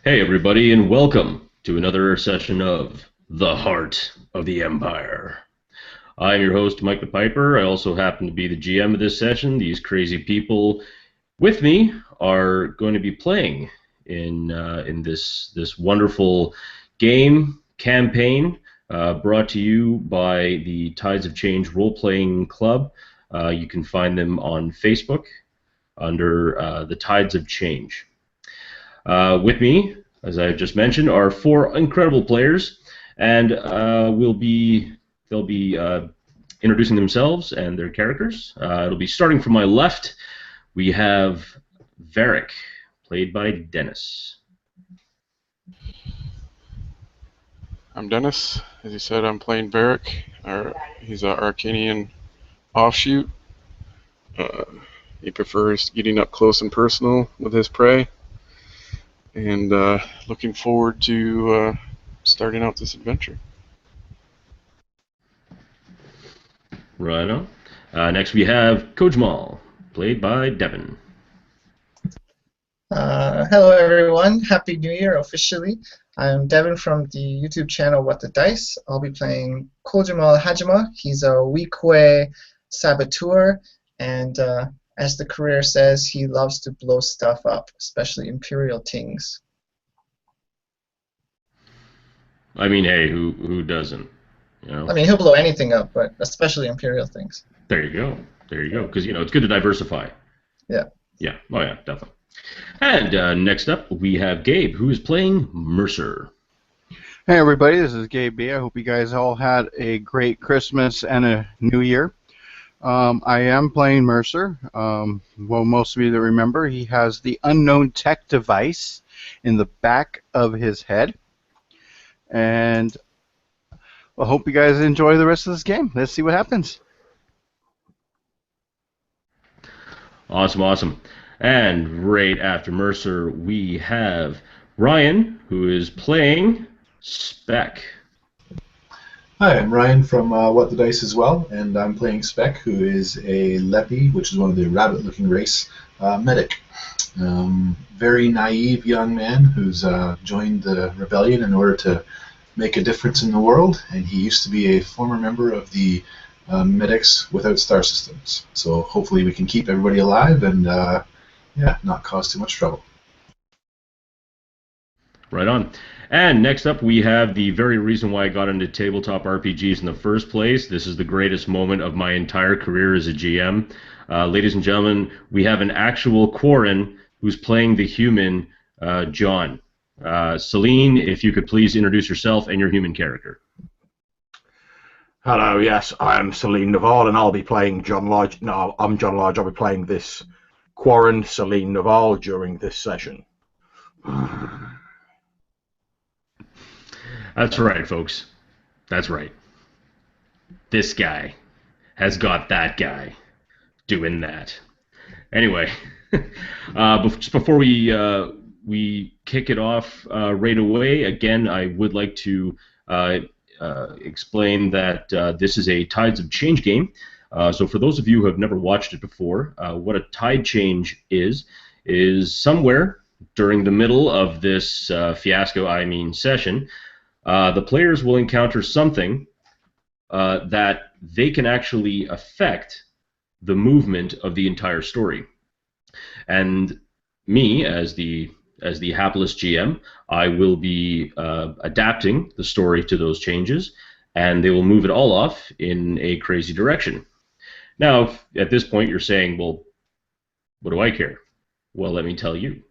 Hey, everybody, and welcome to another session of The Heart of the Empire. I'm your host, Mike the Piper. I also happen to be the GM of this session. These crazy people with me are going to be playing in this wonderful game campaign brought to you by the Tides of Change role-playing club. You can find them on Facebook under the Tides of Change. With me, as I just mentioned, are four incredible players, and they'll be introducing themselves and their characters. It'll be starting from my left. We have Varric, played by Dennis. I'm Dennis. As you said, I'm playing Varric. He's an Arcanian offshoot. Uh, he prefers getting up close and personal with his prey. And looking forward to starting out this adventure. Right on. Next we have Kojmal, played by Devin. Hello everyone, Happy New Year officially. I'm Devin from the YouTube channel What the Dice. I'll be playing Kojamal Hajima. He's a Weequay saboteur, and as the career says, he loves to blow stuff up, especially Imperial things. I mean, hey, who doesn't? You know? I mean, he'll blow anything up, but especially Imperial things. There you go. There you go. Because, it's good to diversify. Yeah. Yeah. Oh, yeah, definitely. And next up, we have Gabe, who is playing Mercer. Hey everybody, this is Gabe B. I hope you guys all had a great Christmas and a New Year. I am playing Mercer. Well, most of you that remember, he has the unknown tech device in the back of his head. And I hope you guys enjoy the rest of this game. Let's see what happens. Awesome, awesome. And right after Mercer, we have Ryan, who is playing Spec. Hi, I'm Ryan from What the Dice as well, and I'm playing Spec, who is a Lepi, which is one of the rabbit-looking race, medic. Very naive young man who's joined the rebellion in order to make a difference in the world, and he used to be a former member of the Medics Without Star Systems. So hopefully we can keep everybody alive and not cause too much trouble. Right on. And next up, we have the very reason why I got into tabletop RPGs in the first place. This is the greatest moment of my entire career as a GM. Ladies and gentlemen, we have an actual Quarren who's playing the human, John. Celine, if you could please introduce yourself and your human character. Hello, yes, I am Celine Naval, and I'll be playing John Lodge. No, I'm John Lodge. I'll be playing this Quarren Celine Naval during this session. That's right, folks. That's right. This guy has got that guy doing that. Anyway, just before we kick it off right away, again, I would like to explain that this is a Tides of Change game. So for those of you who have never watched it before, what a tide change is somewhere during the middle of this session, the players will encounter something that they can actually affect the movement of the entire story. And me, as the hapless GM, I will be adapting the story to those changes, and they will move it all off in a crazy direction. Now, at this point, you're saying, well, what do I care? Well, let me tell you.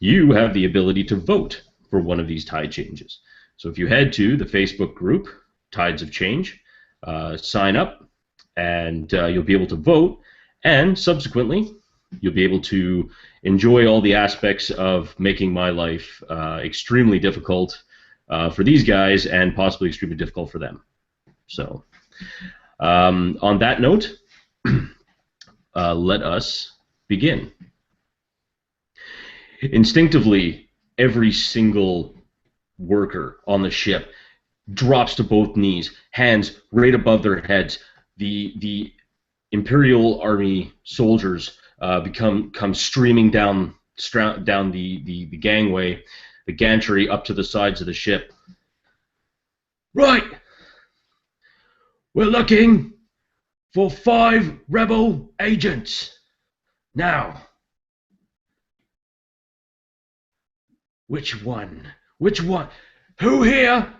You have the ability to vote for one of these tide changes. So if you head to the Facebook group, Tides of Change, sign up, and you'll be able to vote, and subsequently, you'll be able to enjoy all the aspects of making my life extremely difficult for these guys and possibly extremely difficult for them. So, on that note, let us begin. Instinctively, every single worker on the ship drops to both knees, hands right above their heads. The Imperial Army soldiers come streaming down down the gangway, the gantry up to the sides of the ship. Right. We're looking for 5 rebel agents. Now, which one? Which one? Who here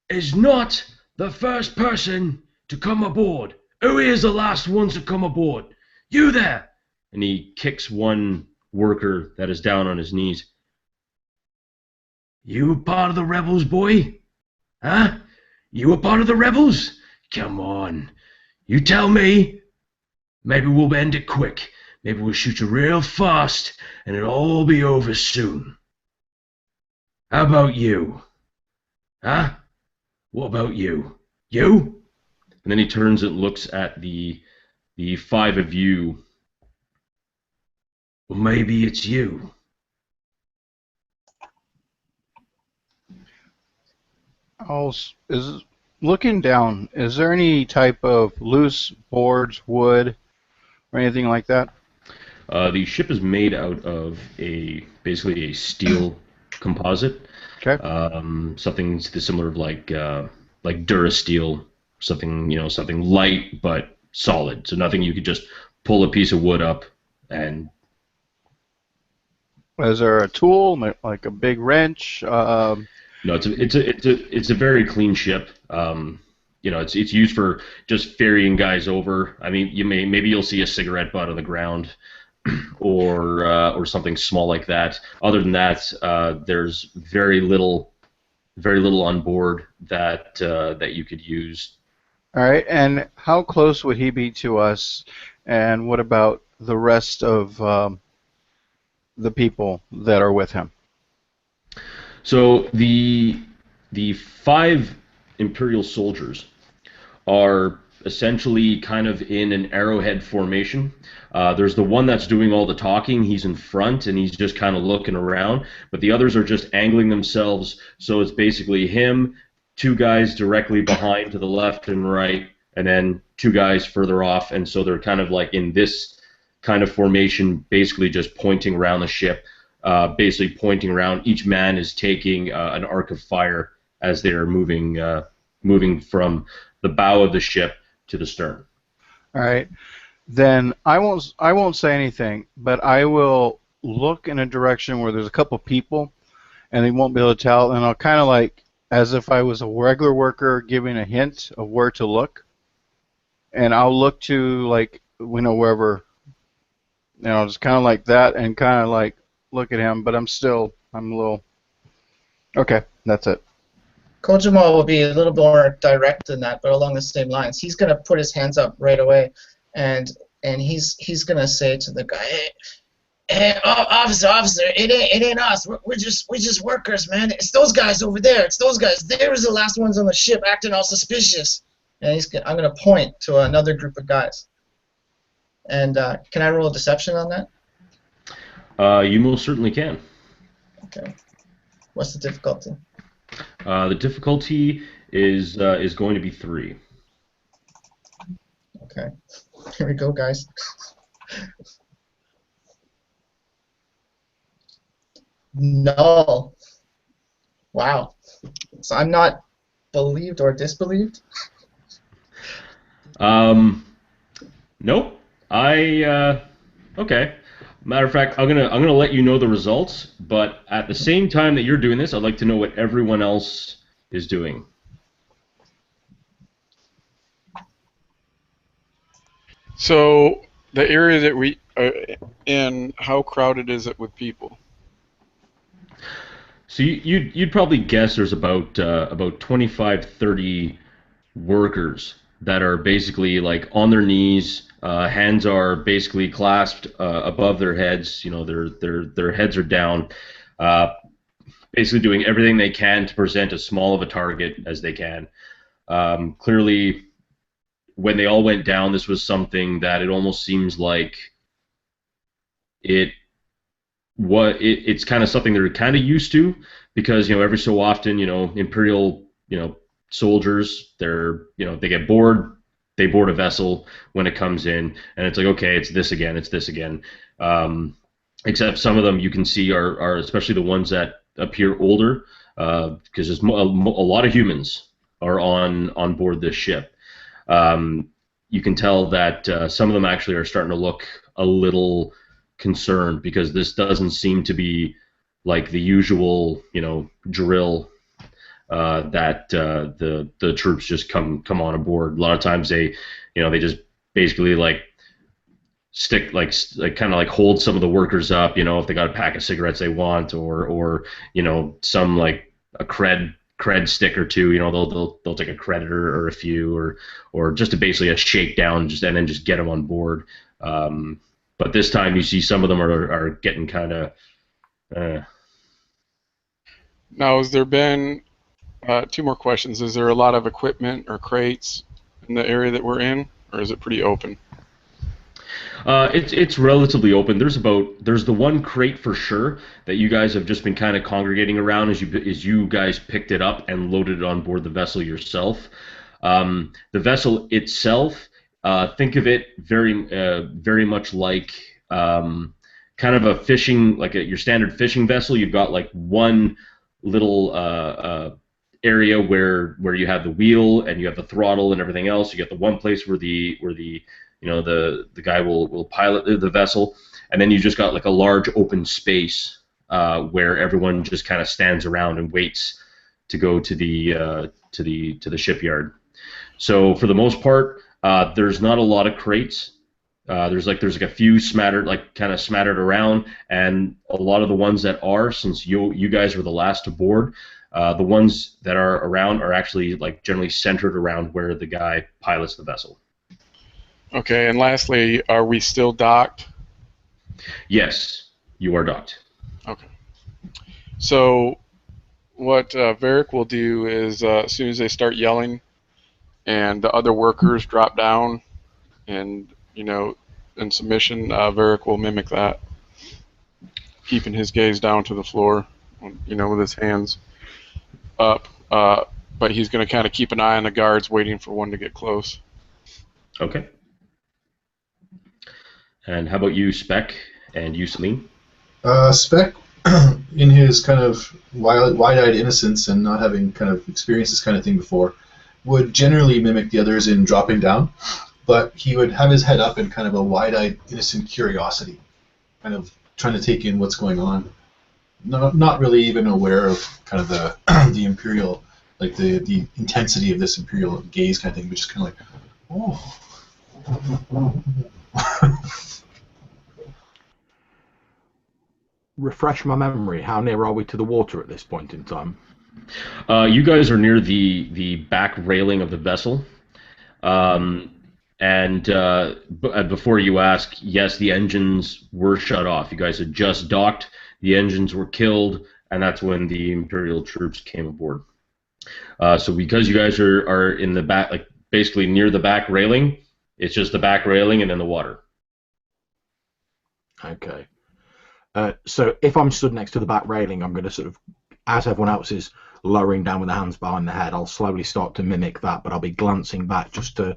is not the first person to come aboard? Who is the last ones to come aboard? You there! And he kicks one worker that is down on his knees. You a part of the rebels, boy? Huh? You a part of the rebels? Come on. You tell me. Maybe we'll end it quick. Maybe we'll shoot you real fast, and it'll all be over soon. How about you? Huh? What about you? You? And then he turns and looks at the 5 of you. Well, maybe it's you. Looking down, is there any type of loose boards, wood, or anything like that? The ship is made out of basically a steel composite. Okay. Something similar of like Durasteel, something light but solid. So nothing you could just pull a piece of wood up and. Is there a tool like a big wrench? No, it's a very clean ship. It's used for just ferrying guys over. I mean, maybe you'll see a cigarette butt on the ground, or something small like that. Other than that, there's very little on board that you could use. All right, and how close would he be to us? And what about the rest of the people that are with him? So the 5 Imperial soldiers are essentially kind of in an arrowhead formation. There's the one that's doing all the talking. He's in front, and he's just kind of looking around. But the others are just angling themselves, so it's basically him, 2 guys directly behind to the left and right, and then 2 guys further off. And so they're kind of like in this kind of formation, basically just pointing around the ship. Basically pointing around. Each man is taking an arc of fire as they are moving from the bow of the ship to the stern. All right. Then I won't say anything, but I will look in a direction where there's a couple people, and they won't be able to tell. And I'll kind of like, as if I was a regular worker, giving a hint of where to look. And I'll look to wherever, just kind of like that, and kind of like look at him. But I'm a little. Okay, that's it. Kojamal will be a little more direct than that, but along the same lines. He's gonna put his hands up right away, and he's gonna say to the guy, "Hey, officer, it ain't us. We're just workers, man. It's those guys over there. It's those guys. They was the last ones on the ship acting all suspicious." And I'm gonna point to another group of guys. And can I roll a deception on that? You most certainly can. Okay. What's the difficulty? The difficulty is going to be 3. Okay. Here we go, guys. No. Wow. So I'm not believed or disbelieved? Nope. Okay. Matter of fact, I'm gonna let you know the results, but at the same time that you're doing this, I'd like to know what everyone else is doing. So the area that we are in, how crowded is it with people? So you'd probably guess there's about 25, 30 workers that are basically like on their knees. Hands are basically clasped above their heads. Their heads are down, basically doing everything they can to present as small of a target as they can. Clearly, when they all went down, this was something that it almost seems like it's kind of something they're kind of used to, because every so often Imperial soldiers, they get bored. They board a vessel when it comes in, and it's like, okay, it's this again. except some of them you can see are especially the ones that appear older, because there's a lot of humans are on board this ship. You can tell that some of them actually are starting to look a little concerned, because this doesn't seem to be like the usual, drill that the troops just come on board. A lot of times they just basically like stick kind of like hold some of the workers up, if they got a pack of cigarettes they want, or some like a cred stick or two, they'll take a credit or a few, or just to basically a shakedown, and then just get them on board. But this time you see some of them are getting kind of. Now, has there been 2 more questions? Is there a lot of equipment or crates in the area that we're in, or is it pretty open? It's relatively open. There's the one crate for sure that you guys have just been kind of congregating around as you guys picked it up and loaded it on board the vessel yourself. The vessel itself, think of it very much like kind of a fishing, like your standard fishing vessel. You've got like one little area where you have the wheel and you have the throttle and everything else. You get the one place where the the guy will pilot the vessel, and then you just got like a large open space where everyone just kind of stands around and waits to go to the shipyard. So for the most part, there's not a lot of crates. There's like a few smattered around, and a lot of the ones that are, since you guys were the last to board, the ones that are around are actually like generally centered around where the guy pilots the vessel. Okay, and lastly, are we still docked? Yes, you are docked. Okay. So what Varric will do is, as soon as they start yelling and the other workers drop down and, in submission, Varric will mimic that, keeping his gaze down to the floor, with his hands up. But he's going to kind of keep an eye on the guards, waiting for one to get close. Okay. And how about you, Spec, and you, Celine? Spec, in his kind of wide-eyed innocence and not having kind of experienced this kind of thing before, would generally mimic the others in dropping down, but he would have his head up in kind of a wide-eyed, innocent curiosity, kind of trying to take in what's going on. Not really even aware of kind of the Imperial, like the intensity of this Imperial gaze kind of thing, but just kind of like, oh. Refresh my memory. How near are we to the water at this point in time? You guys are near the back railing of the vessel. And before you ask, yes, the engines were shut off. You guys had just docked. The engines were killed, and that's when the Imperial troops came aboard. So because you guys are in the back, like basically near the back railing, it's just the back railing and then the water. Okay. So if I'm stood next to the back railing, I'm going to sort of, as everyone else is lowering down with their hands behind the head, I'll slowly start to mimic that, but I'll be glancing back just to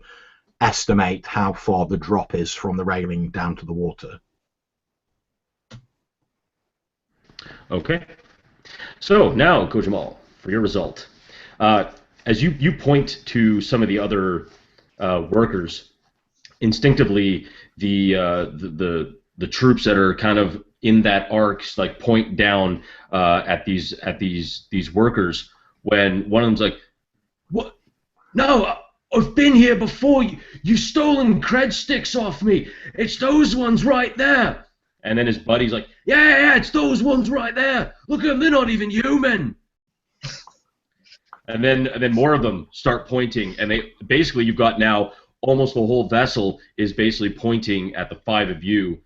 estimate how far the drop is from the railing down to the water. Okay. So now, Kojamal, for your result. As you point to some of the other workers, instinctively the troops that are kind of in that arc like point down at these workers, when one of them's like, "What? No, I've been here before. You've stolen cred sticks off me. It's those ones right there." And then his buddy's like, yeah, it's those ones right there. Look at them, they're not even human. And then more of them start pointing, and you've got now almost the whole vessel is basically pointing at the 5 of you,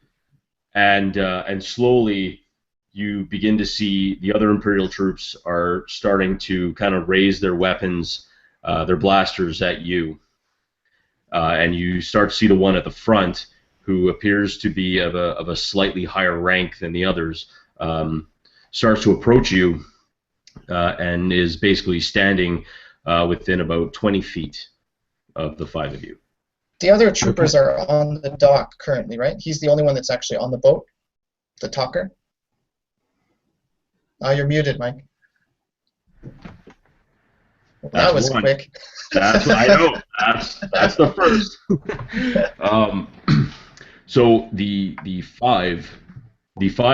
and slowly you begin to see the other Imperial troops are starting to kind of raise their weapons, their blasters at you, and you start to see the one at the front, who appears to be of a slightly higher rank than the others, starts to approach you and is basically standing within about 20 feet of the 5 of you. The other troopers are on the dock currently, right? He's the only one that's actually on the boat. the talker? You're muted, Mike. That was one. quick. That's what I know. That's the first. So the five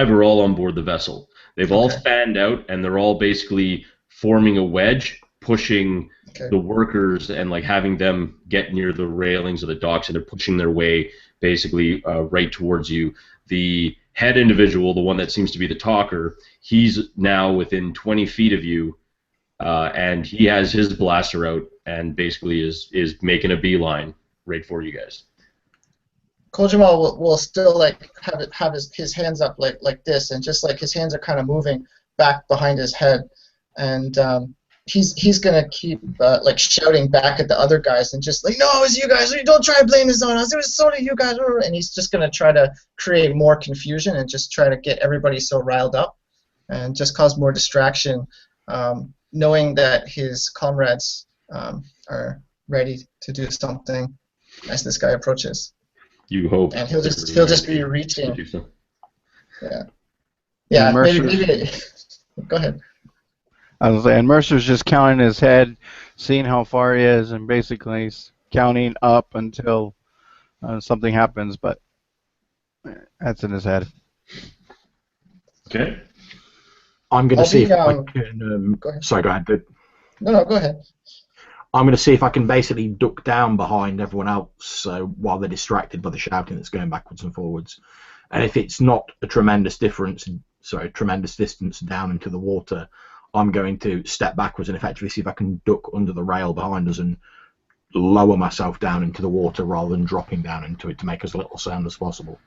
are all on board the vessel. They've all fanned out, and they're all basically forming a wedge, pushing the workers and like having them get near the railings of the docks, and they're pushing their way basically right towards you. The head individual, the one that seems to be the talker, he's now within 20 feet of you, and he has his blaster out and basically is making a beeline right for you guys. Kojamal will still like have his hands up like this, and just like his hands are kind of moving back behind his head, and he's gonna keep like shouting back at the other guys and just like, no, it was you guys, don't try to blame this on us, it was sort of you guys, and he's just gonna try to create more confusion and just try to get everybody so riled up and just cause more distraction, knowing that his comrades are ready to do something as this guy approaches. You hope. And he'll just be reaching. Yeah. Yeah. Maybe. Go ahead. I was saying Mercer's just counting his head, seeing how far he is, and basically counting up until something happens. But that's in his head. Okay. I'm going to see if I can. Go ahead. Sorry, go ahead. No, go ahead. I'm going to see if I can basically duck down behind everyone else, so while they're distracted by the shouting that's going backwards and forwards. And if it's not a tremendous distance down into the water, I'm going to step backwards and effectively see if I can duck under the rail behind us and lower myself down into the water rather than dropping down into it to make as little sound as possible.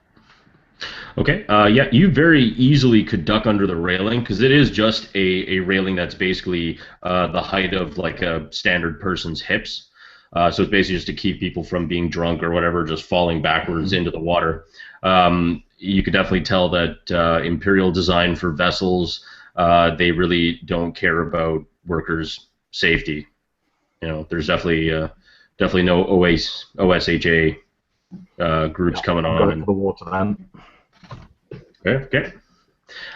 Okay. Yeah, you very easily could duck under the railing because it is just a railing that's basically the height of like a standard person's hips. So it's basically just to keep people from being drunk or whatever, just falling backwards into the water. You could definitely tell that Imperial design for vessels, they really don't care about workers' safety. You know, there's definitely no OSHA groups coming on. Go to the water then.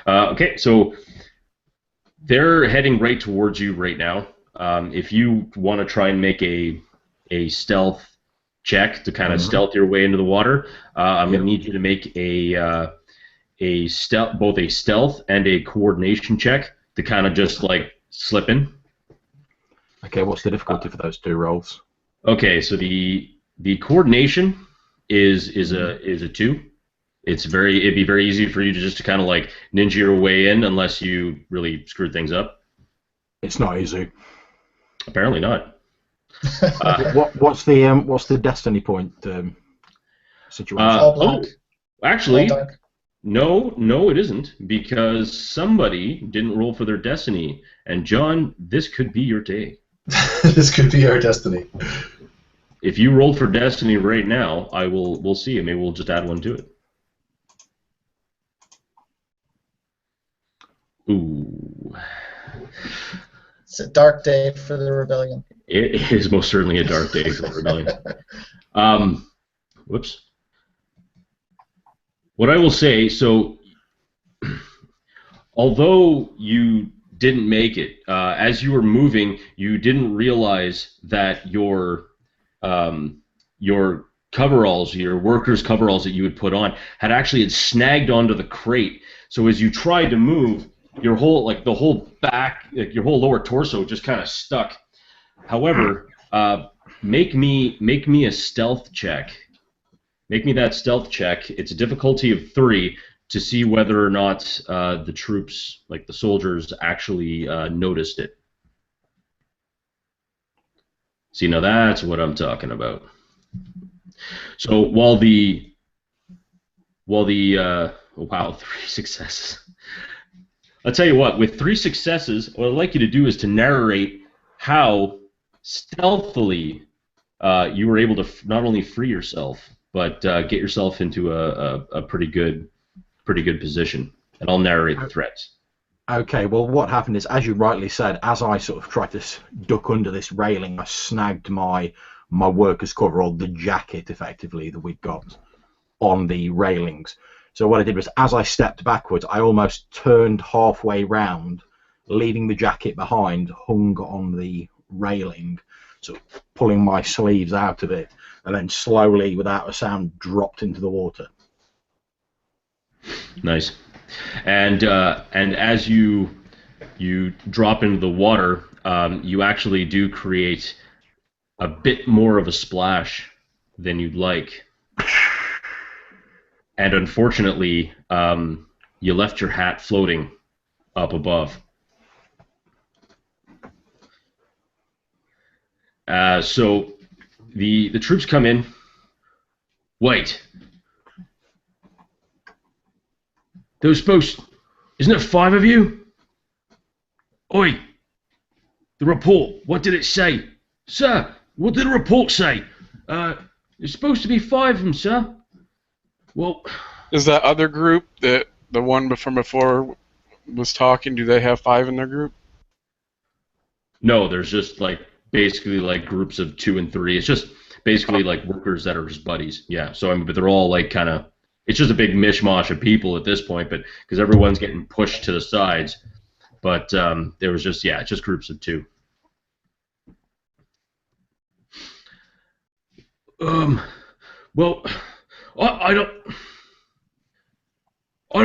Okay, so they're heading right towards you right now. If you want to try and make a stealth check to kind of stealth your way into the water, I'm going to need you to make both a stealth and a coordination check to kind of just like slip in. Okay, what's the difficulty for those two rolls? Okay, so the coordination is a 2. It'd be very easy for you to just kind of like ninja your way in unless you really screwed things up. It's not easy. Apparently not. What's the destiny point situation? Actually, no, it isn't, because somebody didn't roll for their destiny. And John, this could be your day. This could be our destiny. If you rolled for destiny right now, we'll see. Maybe we'll just add one to it. Ooh. It's a dark day for the rebellion. It is most certainly a dark day for the rebellion. Whoops. What I will say, so although you didn't make it, as you were moving, you didn't realize that your coveralls, your workers' coveralls that you had put on, had snagged onto the crate. So as you tried to move, your whole your whole lower torso just kind of stuck. However, make me a stealth check. Make me that stealth check. It's a difficulty of 3 to see whether or not the troops, like the soldiers, actually noticed it. See, now that's what I'm talking about. So while the wow, 3 successes. I'll tell you what, with 3 successes, what I'd like you to do is to narrate how stealthily you were able to not only free yourself, but get yourself into a pretty good position. And I'll narrate the threats. Okay, well, what happened is, as you rightly said, as I sort of tried to duck under this railing, I snagged my worker's coverall, the jacket, effectively, that we'd got on the railings. So what I did was, as I stepped backwards, I almost turned halfway round, leaving the jacket behind, hung on the railing, so pulling my sleeves out of it, and then slowly, without a sound, dropped into the water. Nice. And as you drop into the water, you actually do create a bit more of a splash than you'd like. And unfortunately, you left your hat floating up above. So the troops come in. Wait. There was supposed... Isn't there 5 of you? Oi! The report, what did it say? Sir, what did the report say? There's supposed to be 5 of them, sir. Well... Is that other group, that the one from before was talking, do they have 5 in their group? No, there's just like basically like groups of 2 and 3. It's just basically like workers that are just buddies. Yeah. So I mean, but they're all like kind of. It's just a big mishmash of people at this point, but because everyone's getting pushed to the sides. But there was just just groups of 2. Well, I don't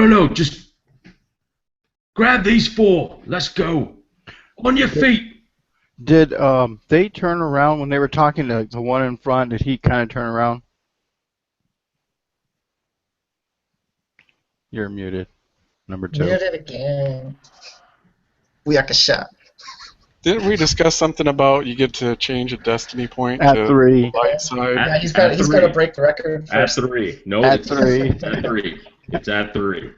know. Just grab these 4. Let's go. On your feet. Did they turn around when they were talking to the one in front? Did he kind of turn around? You're muted. Number 2. Muted again. We are a shot. Didn't we discuss something about you get to change a destiny point At to 3. the light side? Yeah, he's got to break the record At first. 3. No, At 3. It's at 3. It's at 3.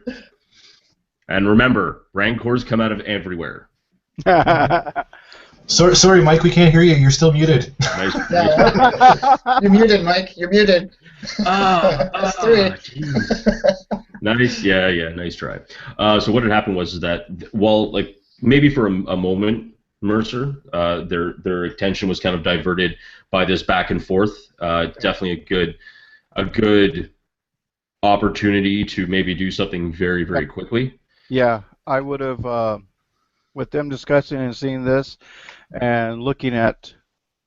And remember, rancors come out of everywhere. Sorry, Mike, we can't hear you. You're still muted. Nice. Yeah. You're muted, Mike. You're muted. That's 3. Nice. Yeah. Nice try. So what had happened was that while like maybe for a moment, Mercer, their attention was kind of diverted by this back and forth. Definitely a good opportunity to maybe do something very, very quickly. Yeah, I would have, with them discussing and seeing this and looking at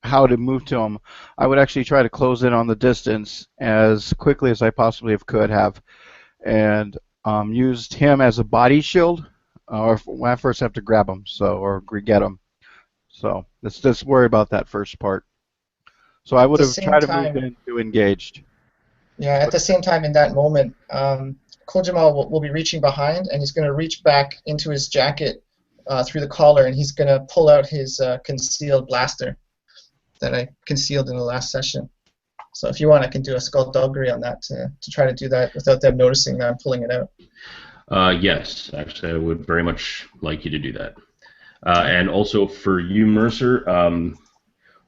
how to move to them, I would actually try to close in on the distance as quickly as I possibly could have, and used him as a body shield, or when I first have to grab him, or get him. So let's just worry about that first part. So I would have tried to move into engaged. Yeah, at the same time in that moment, Kojamal will be reaching behind, and he's going to reach back into his jacket through the collar, and he's going to pull out his concealed blaster that I concealed in the last session. So if you want, I can do a skullduggery on that to try to do that without them noticing that I'm pulling it out. Yes, actually, I would very much like you to do that. And also for you, Mercer,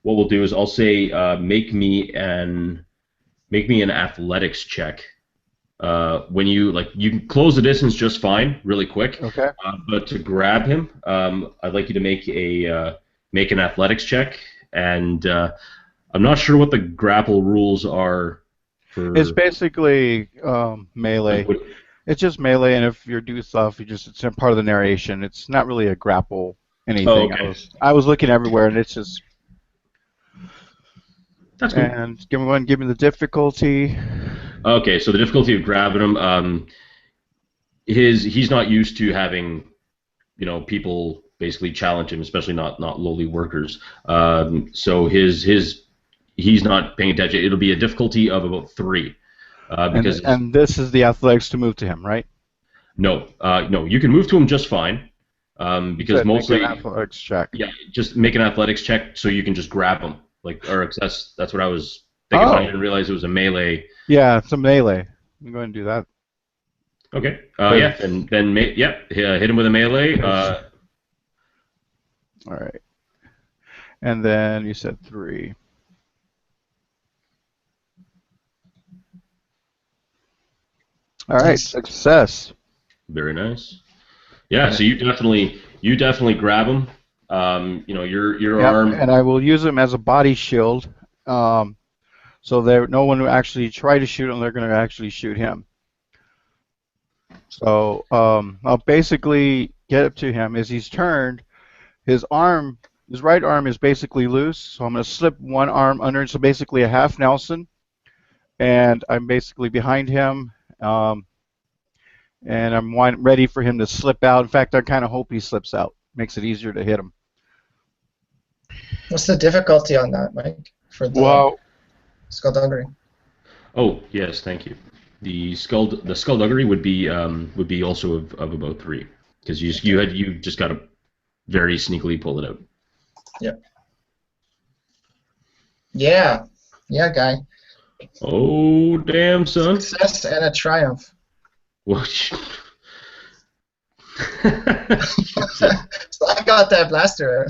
what we'll do is I'll say make me an athletics check. When you can close the distance just fine, really quick. Okay. But to grab him, I'd like you to make an athletics check, and I'm not sure what the grapple rules are. It's basically melee. It's just melee, and if you do stuff, it's part of the narration. It's not really a grapple anything. Oh, okay. I was looking everywhere, and it's just. That's cool. And give me the difficulty. Okay, so the difficulty of grabbing him, he's not used to having, people basically challenge him, especially not lowly workers. So he's not paying attention. It'll be a difficulty of about 3. Because and this is the athletics to move to him, right? No, you can move to him just fine. Because mostly make an athletics check. Yeah, just make an athletics check so you can just grab him. That's what I was thinking. I didn't realize it was a melee. Yeah, it's a melee. I'm going to do that. Okay. And then hit him with a melee. All right. And then you said 3. All right, success. Very nice. Yeah, so you definitely grab him. Your arm. And I will use him as a body shield. So no one will actually try to shoot him. They're going to actually shoot him. So I'll basically get up to him. As he's turned, his right arm is basically loose. So I'm going to slip one arm under, so basically a half Nelson, and I'm basically behind him, and I'm ready for him to slip out. In fact, I kind of hope he slips out. Makes it easier to hit him. What's the difficulty on that, Mike, for the Well, skullduggery? Oh yes, thank you. The skullduggery would be also of about 3, because you just got to very sneakily pull it out. Yep. Yeah. Yeah, guy. Oh damn, son! Success and a triumph. Well, So I got that blaster.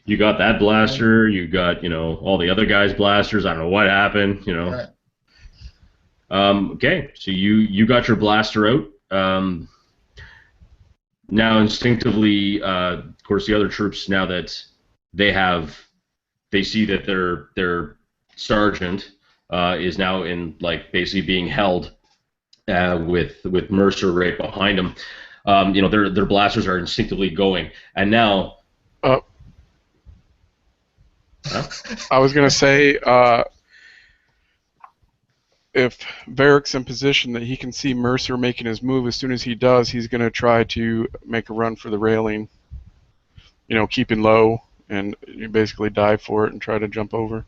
you got that blaster. You got all the other guys' blasters. I don't know what happened. Right. Okay, so you got your blaster out. Now instinctively, of course, the other troops, now that they see that their sergeant is now in basically being held with Mercer right behind him. Their blasters are instinctively going, and now. I was gonna say, if Varric's in position that he can see Mercer making his move, as soon as he does, he's gonna try to make a run for the railing. Keeping low, and you basically dive for it and try to jump over.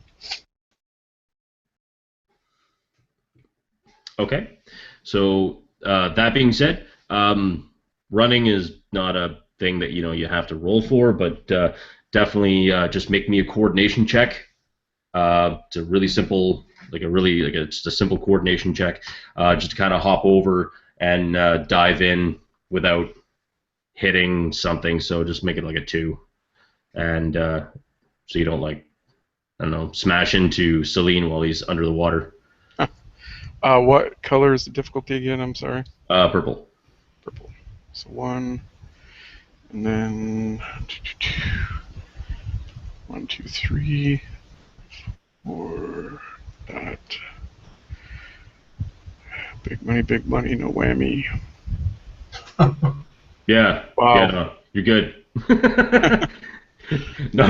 Okay, so that being said, running is not a thing that you have to roll for, but definitely just make me a coordination check. It's a really simple, it's a simple coordination check, just to kind of hop over and dive in without hitting something. So just make it like a 2, and so you don't I don't know, smash into Celine while he's under the water. What color is the difficulty again? I'm sorry. Purple. Purple. So 1, and then 1, 2, 3, 4. That. Big money, no whammy. Yeah. Wow. Yeah, no, you're good. Not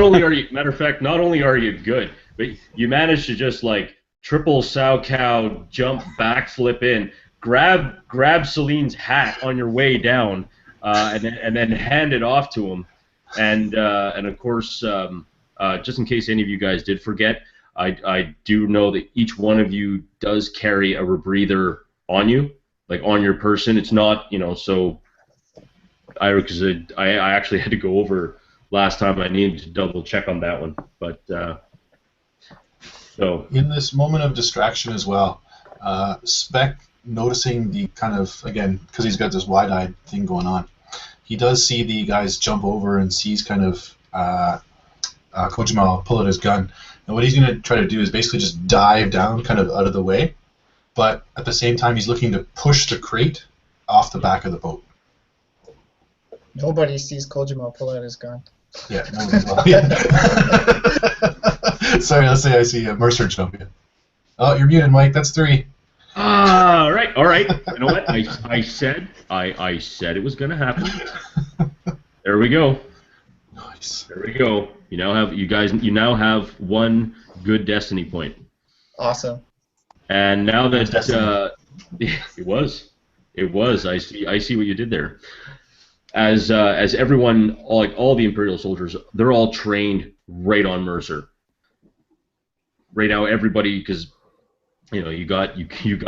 only are you, matter of fact, not only are you good, but you managed to just triple sow cow jump backflip in, grab Celine's hat on your way down, and then hand it off to him, and of course, just in case any of you guys did forget, I do know that each one of you does carry a rebreather on you, on your person. It's not so. Because I actually had to go over last time. I needed to double check on that one, but so in this moment of distraction as well, Spec, noticing the kind of, again, because he's got this wide-eyed thing going on, he does see the guys jump over and sees kind of Kojima pull out his gun, and what he's going to try to do is basically just dive down kind of out of the way, but at the same time he's looking to push the crate off the back of the boat. Nobody sees Kojima pull out his gun. Yeah, yeah. Sorry, let's say I see Mercer jump in. Oh, you're muted, Mike. That's 3. All right. You know what? I said it was gonna happen. There we go. Nice. There we go. You now have 1 good destiny point. Awesome. And now that it was. I see what you did there. As everyone, all the Imperial soldiers, they're all trained right on Mercer. Right now, everybody, because you got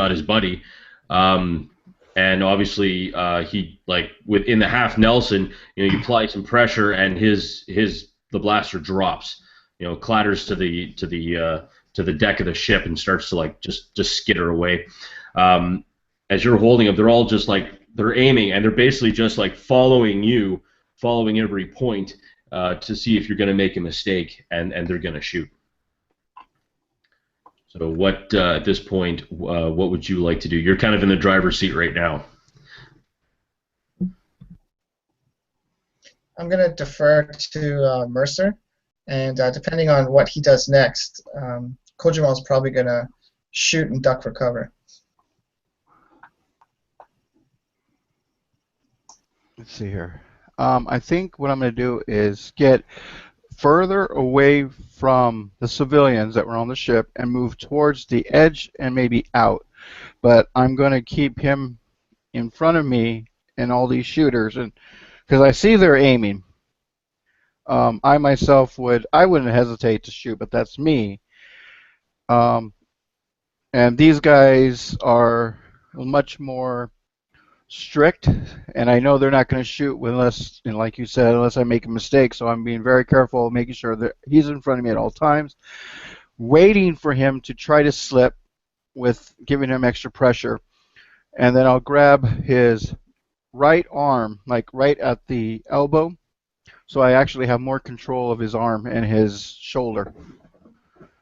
his buddy, and obviously he within the half Nelson, you apply some pressure and the blaster drops, clatters to the deck of the ship and starts to just skitter away. As you're holding them, they're all just they're aiming, and they're basically just following every point to see if you're going to make a mistake, and they're going to shoot. So what, at this point, what would you like to do? You're kind of in the driver's seat right now. I'm going to defer to Mercer, and depending on what he does next, Kojimal's probably going to shoot and duck for cover. let's see here. I think what I'm going to do is get further away from the civilians that were on the ship and move towards the edge and maybe out. But I'm going to keep him in front of me and all these shooters, and because I see they're aiming. I myself wouldn't hesitate to shoot, but that's me. And these guys are much more strict, and I know they're not going to shoot unless, like you said, unless I make a mistake. So I'm being very careful, making sure that he's in front of me at all times, waiting for him to try to slip with giving him extra pressure, and then I'll grab his right arm, like right at the elbow, so I actually have more control of his arm and his shoulder,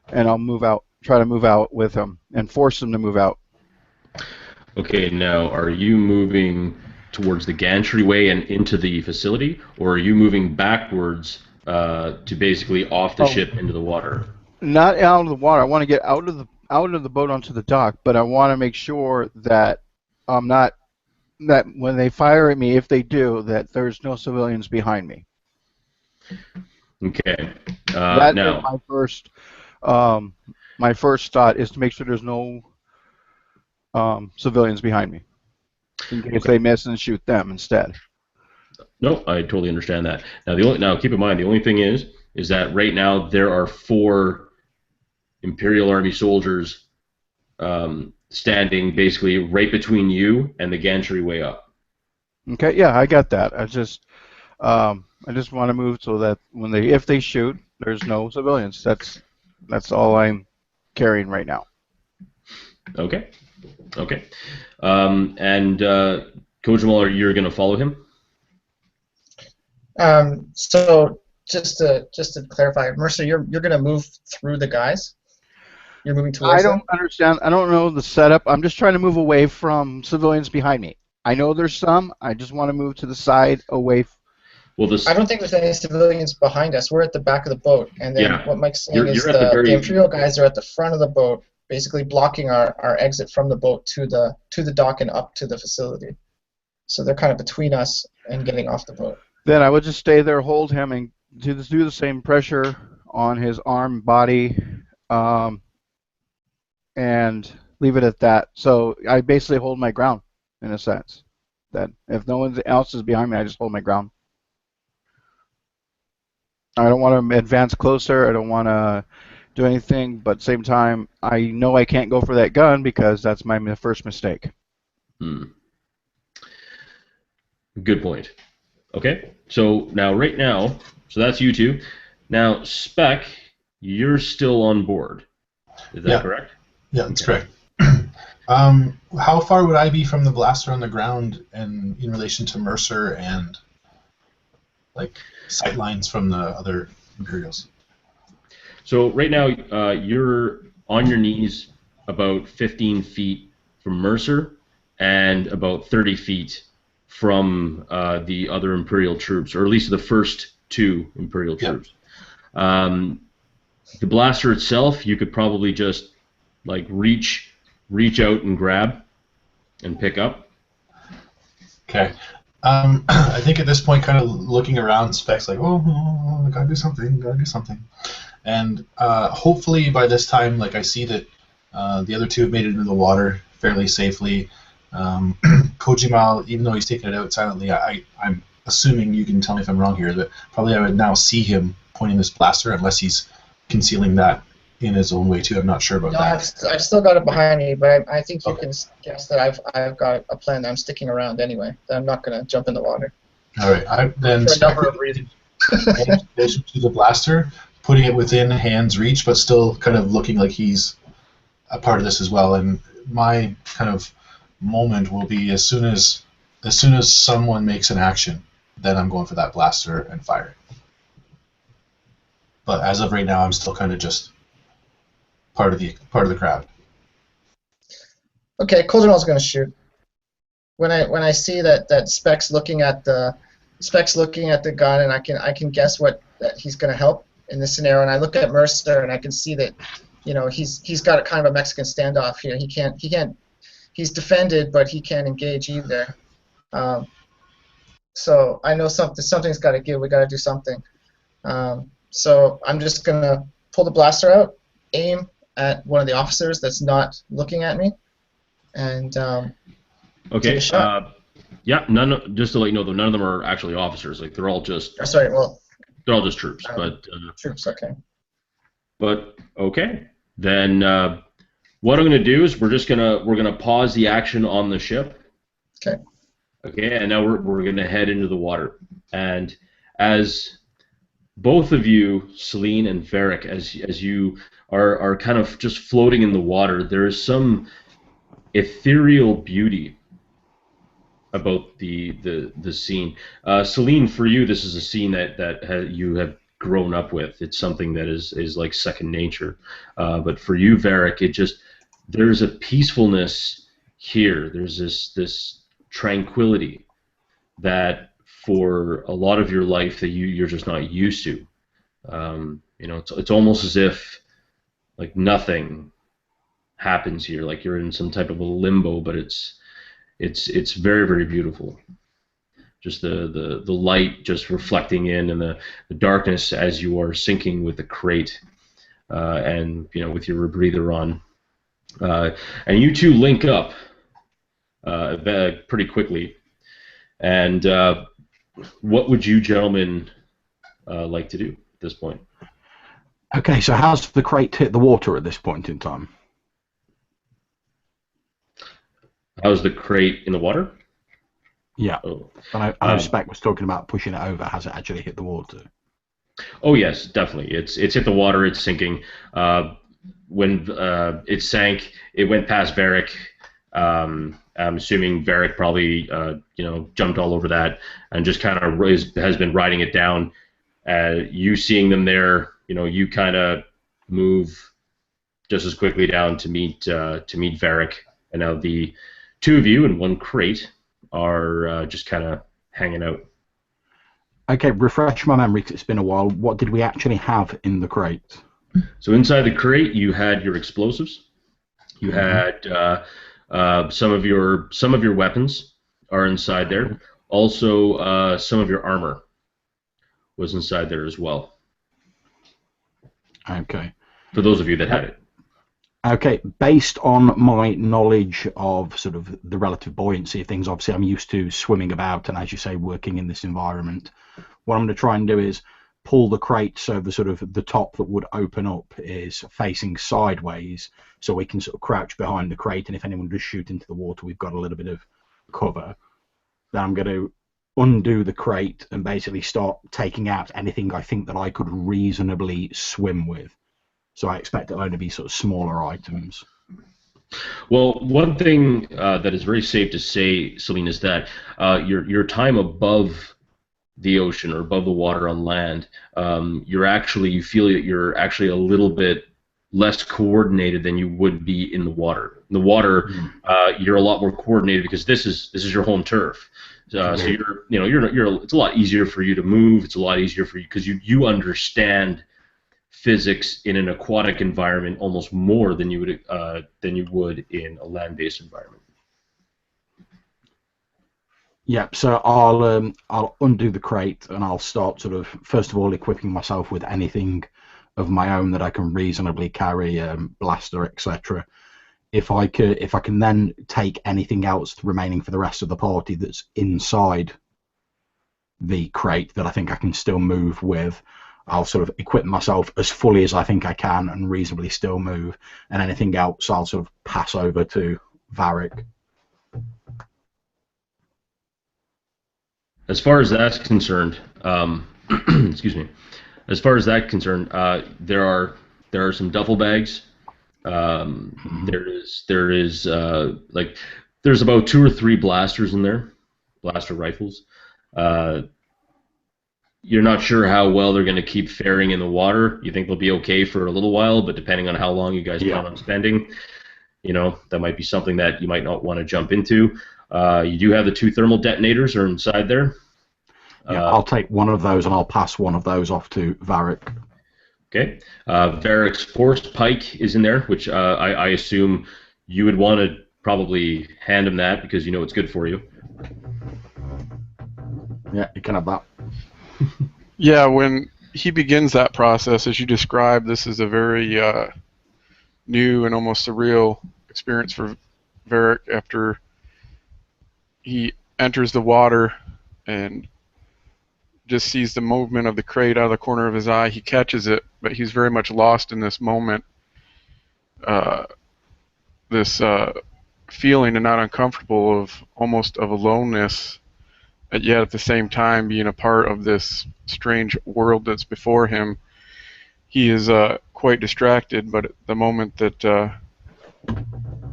and I'll move out, try to move out with him, and force him to move out. Okay, now are you moving towards the gantry and into the facility, or are you moving backwards to basically off the ship into the water? Not out of the water. I want to get out of the boat onto the dock, but I want to make sure that that when they fire at me, if they do, that there's no civilians behind me. Okay. That now, is my first thought is to make sure there's no civilians behind me, in case they miss and shoot them instead. no, I totally understand that. Now keep in mind the only thing is that right now there are 4 Imperial Army soldiers standing basically right between you and the gantry way up. Okay, yeah, I got that. I just want to move so that if they shoot, there's no civilians. That's all I'm carrying right now. Okay. Okay. And Kojamal, you're going to follow him? So just to clarify, Mercer, you're going to move through the guys? You're moving towards them? I don't understand. I don't know the setup. I'm just trying to move away from civilians behind me. I know there's some. I just want to move to the side away. I don't think there's any civilians behind us. We're at the back of the boat, and then what Mike's saying is the Imperial guys are at the front of the boat, basically blocking our exit from the boat to the dock and up to the facility. So they're kind of between us and getting off the boat. Then I would just stay there, hold him, and do the same pressure on his arm, body, and leave it at that. So I basically hold my ground, in a sense. That if no one else is behind me, I just hold my ground. I don't want to advance closer. I don't want to do anything, but at the same time, I know I can't go for that gun because that's my first mistake. Good point. Okay, so right now, so that's you two. Now, Spec, you're still on board. Is that correct? Yeah, that's correct. How far would I be from the blaster on the ground and in relation to Mercer and like sight lines from the other Imperials? So right now you're on your knees about 15 feet from Mercer and about 30 feet from the other Imperial troops, or at least the first 2 Imperial troops. The blaster itself, you could probably just like reach out and grab and pick up. Okay. I think at this point, kind of looking around, Spec's like, I gotta do something. And hopefully by this time, like I see that the other 2 have made it into the water fairly safely. Kojimal, even though he's taking it out silently, I'm assuming, you can tell me if I'm wrong here, that probably I would now see him pointing this blaster, unless he's concealing that in his own way too. I'm not sure about that. I've still got it behind me, but I think you can guess that I've got a plan that I'm sticking around anyway. That I'm not going to jump in the water. All right. Then for a number of reasons. To the blaster, putting it within hand's reach, but still kind of looking like he's a part of this as well. And my kind of moment will be as soon as someone makes an action, then I'm going for that blaster and firing. But as of right now, I'm still kind of just part of the crowd. Okay, Koldenal's going to shoot. When I see that Spec's looking at the gun, and I can guess that he's going to help in this scenario, and I look at Mercer and I can see that, he's got a kind of a Mexican standoff here. He's defended, but he can't engage either. So I know something's got to give. We got to do something. So I'm just gonna pull the blaster out, aim at one of the officers that's not looking at me, and take Okay. a shot. Yeah. Just to let you know, though, none of them are actually officers. Like they're all just Sorry, well, troops. troops. Okay. But okay. Then what I'm gonna do is we're gonna pause the action on the ship. Okay. Okay. And now we're gonna head into the water. And as both of you, Celine and Varric, as you are kind of just floating in the water, there is some ethereal beauty about the scene. Celine, for you, this is a scene that you have grown up with. It's something that is like second nature. But for you, Varric, there's a peacefulness here. There's this tranquility that for a lot of your life that you're just not used to. It's almost as if like nothing happens here, like you're in some type of a limbo, but it's very, very beautiful. Just the light just reflecting in, and the darkness as you are sinking with the crate, and with your rebreather on, and you two link up pretty quickly. And what would you gentlemen like to do at this point? Okay, so how's the crate hit the water at this point in time? How's the crate in the water? Yeah. Oh. I know Spec was talking about pushing it over. Has it actually hit the water? Oh yes, definitely. It's hit the water. It's sinking. When it sank, it went past Varric. I'm assuming Varric probably jumped all over that and just kind of has been riding it down. You seeing them there, you kind of move just as quickly down to meet Varric, and now the two of you in one crate are just kind of hanging out. Okay, refresh my memory because it's been a while. What did we actually have in the crate? So inside the crate, you had your explosives. You had some of your weapons are inside there. Also, some of your armor was inside there as well. Okay. For those of you that had it. Okay, based on my knowledge of sort of the relative buoyancy of things, obviously I'm used to swimming about and, as you say, working in this environment. What I'm going to try and do is pull the crate so the top that would open up is facing sideways, so we can sort of crouch behind the crate, and if anyone does shoot into the water, we've got a little bit of cover. Then I'm going to undo the crate and basically start taking out anything I think that I could reasonably swim with. So I expect it'll only be sort of smaller items. Well, one thing that is very safe to say, Celine, is that your time above the ocean or above the water on land, you feel that you're actually a little bit less coordinated than you would be in the water. In the water, you're a lot more coordinated because this is your home turf. So you're it's a lot easier for you to move. It's a lot easier for you because you understand physics in an aquatic environment almost more than you would in a land-based environment. Yeah, so I'll undo the crate and I'll start sort of first of all equipping myself with anything of my own that I can reasonably carry, blaster, etc. If I can then take anything else remaining for the rest of the party that's inside the crate that I think I can still move with, I'll sort of equip myself as fully as I think I can and reasonably still move, and anything else I'll sort of pass over to Varric. As far as that's concerned, excuse me. As far as that's concerned, there are some duffel bags. There is there's about 2 or 3 blasters in there, blaster rifles. You're not sure how well they're going to keep faring in the water. You think they'll be okay for a little while, but depending on how long you guys plan on spending, that might be something that you might not want to jump into. You do have the 2 thermal detonators are inside there. Yeah, I'll take one of those and I'll pass one of those off to Varric. Okay. Varric's force pike is in there, which I assume you would want to probably hand him that because you know it's good for you. Yeah, you can have that. Yeah, when he begins that process, as you described, this is a very new and almost surreal experience for Varric after he enters the water and just sees the movement of the crate out of the corner of his eye. He catches it, but he's very much lost in this moment. This feeling and not uncomfortable of almost of aloneness, yet at the same time being a part of this strange world that's before him. He is quite distracted, but at the moment that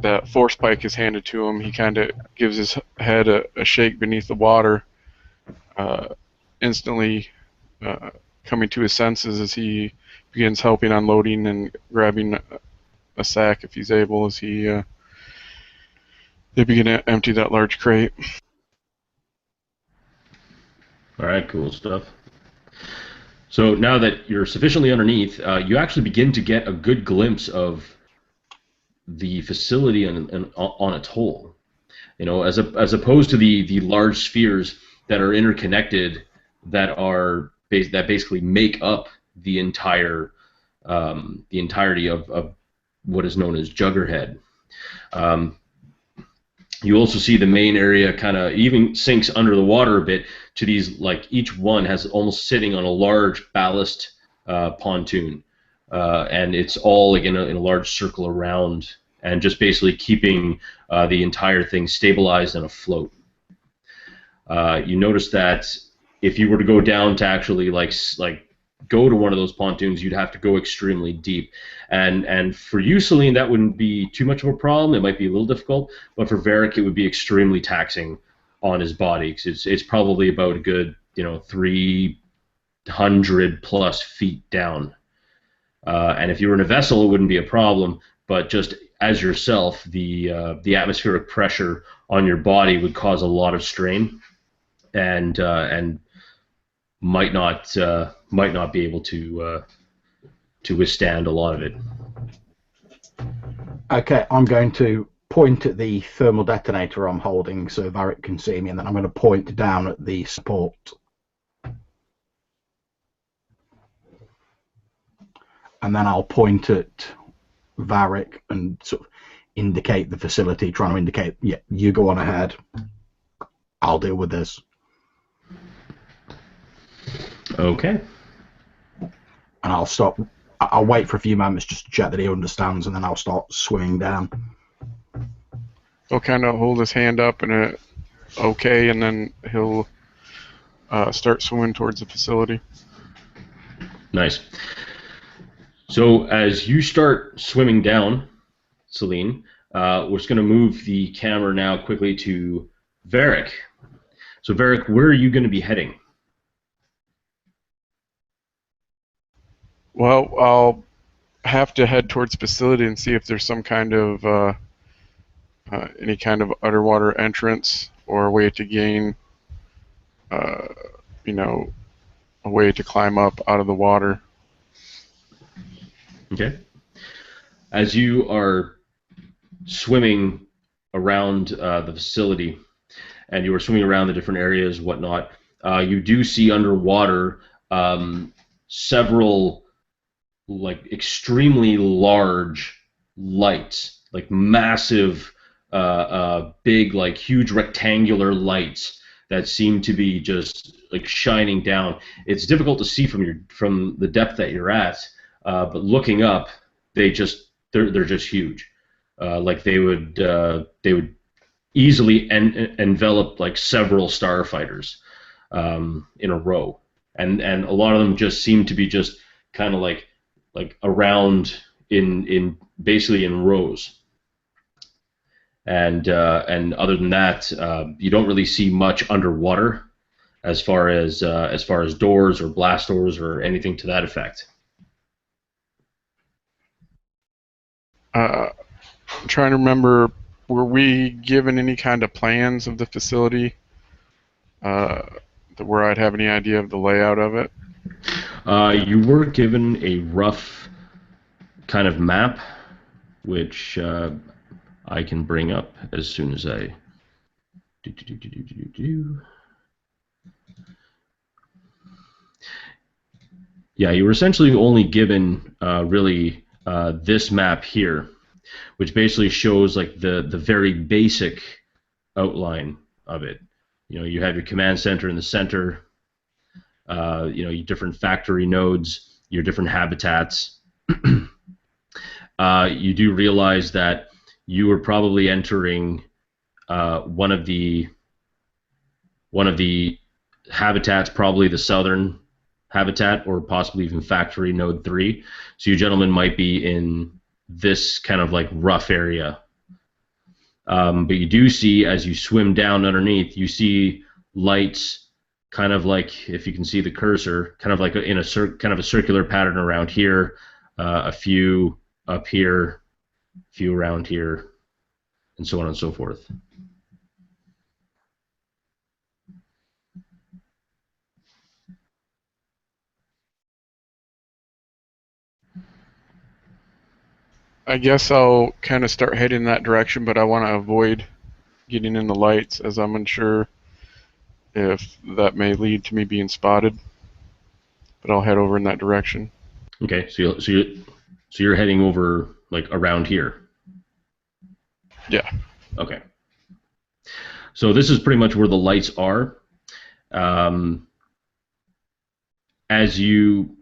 that force pike is handed to him, he kind of gives his head a shake beneath the water, instantly coming to his senses as he begins helping unloading and grabbing a sack if he's able as they begin to empty that large crate. All right, cool stuff. So now that you're sufficiently underneath, you actually begin to get a good glimpse of the facility on its whole. You know, as opposed to the large spheres that are interconnected, that basically make up the entirety of what is known as Juggerhead. You also see the main area kind of even sinks under the water a bit to these, like each one has almost sitting on a large ballast pontoon, and it's all like in a large circle around, and just basically keeping the entire thing stabilized and afloat. You notice that if you were to go down to actually like go to one of those pontoons, you'd have to go extremely deep. And for you, Celine, that wouldn't be too much of a problem. It might be a little difficult, but for Varric, it would be extremely taxing on his body, because it's probably about a good 300 plus feet down. And if you were in a vessel, it wouldn't be a problem. But just as yourself, the atmospheric pressure on your body would cause a lot of strain, and might not be able to withstand a lot of it. Okay, I'm going to point at the thermal detonator I'm holding so Varric can see me, and then I'm going to point down at the support. And then I'll point at Varric and sort of indicate the facility, trying to indicate, yeah, you go on ahead. I'll deal with this. Okay. And I'll stop. I'll wait for a few moments just to check that he understands, and then I'll start swimming down. He'll kind of hold his hand up and okay, and then he'll start swimming towards the facility. Nice. So as you start swimming down, Celine, we're just going to move the camera now quickly to Varric. So Varric, where are you going to be heading? Well, I'll have to head towards the facility and see if there's some kind of any kind of underwater entrance or a way to gain, a way to climb up out of the water. Okay. As you are swimming around the facility, and you are swimming around the different areas, whatnot, you do see underwater several like extremely large lights, like massive, big, like huge rectangular lights that seem to be just like shining down. It's difficult to see from the depth that you're at, but looking up, they're just huge. Like they would easily envelop like several starfighters in a row, and a lot of them just seem to be just kind of like around in basically in rows. And other than that, you don't really see much underwater as far as doors or blast doors or anything to that effect. I'm trying to remember, were we given any kind of plans of the facility where I'd have any idea of the layout of it? You were given a rough kind of map, which I can bring up as soon as I Yeah, you were essentially only given really this map here, which basically shows like the very basic outline of it. You know, you have your command center in the center. You know, your different factory nodes, your different habitats. You do realize that you were probably entering one of the habitats, probably the southern habitat, or possibly even factory node 3. So you gentlemen might be in this kind of like rough area. But you do see, as you swim down underneath, you see lights, kind of like, if you can see the cursor, kind of like in a kind of a circular pattern around here, a few up here, a few around here, and so on and so forth. I guess I'll kind of start heading in that direction, but I want to avoid getting in the lights, as I'm unsure if that may lead to me being spotted. But I'll head over in that direction. Okay, so you're heading over like around here. Yeah. Okay. So this is pretty much where the lights are. As you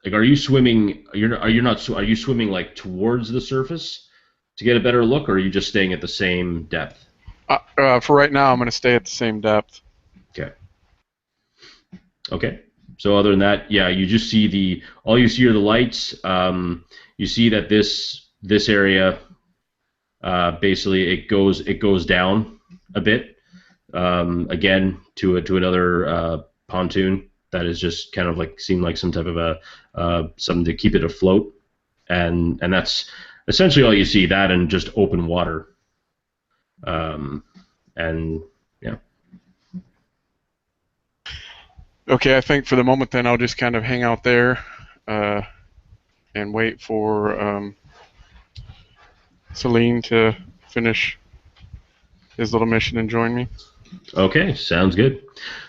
like, are you swimming? Are you swimming like towards the surface to get a better look, or are you just staying at the same depth? For right now, I'm going to stay at the same depth. Okay. Okay. So other than that, yeah, you just see all you see are the lights. You see that this area, basically it goes down a bit, again to another pontoon that is just kind of like seemed like some type of a something to keep it afloat, and that's essentially all you see, that and just open water, and yeah. Okay, I think for the moment then I'll just kind of hang out there and wait for Celine to finish his little mission and join me. Okay, sounds good.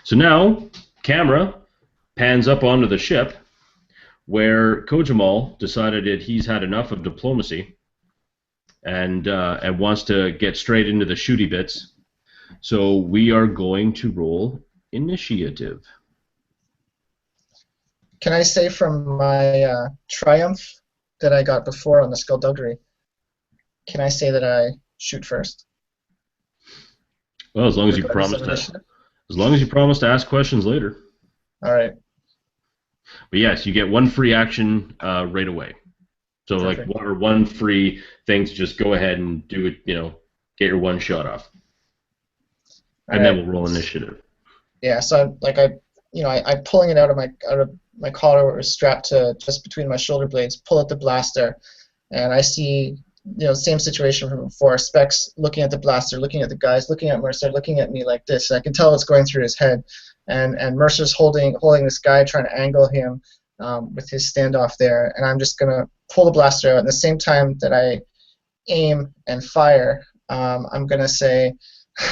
So now, camera pans up onto the ship, where Kojamal decided that he's had enough of diplomacy and wants to get straight into the shooty bits. So we are going to roll initiative. Can I say from my triumph that I got before on the skullduggery, can I say that I shoot first? Well, as long as you promise to ask questions later. All right. But yes, you get one free action right away. So Perfect. like one free thing to just go ahead and do it. You know, get your one shot off, and then we'll roll initiative. Yeah. So I'm pulling it out of my collar, where it was strapped to just between my shoulder blades. Pull out the blaster, and I see, same situation from before. Specs looking at the blaster, looking at the guys, looking at Mercer, looking at me like this. And I can tell what's going through his head. And Mercer's holding this guy, trying to angle him with his standoff there. And I'm just gonna pull the blaster out. At the same time that I aim and fire, I'm gonna say,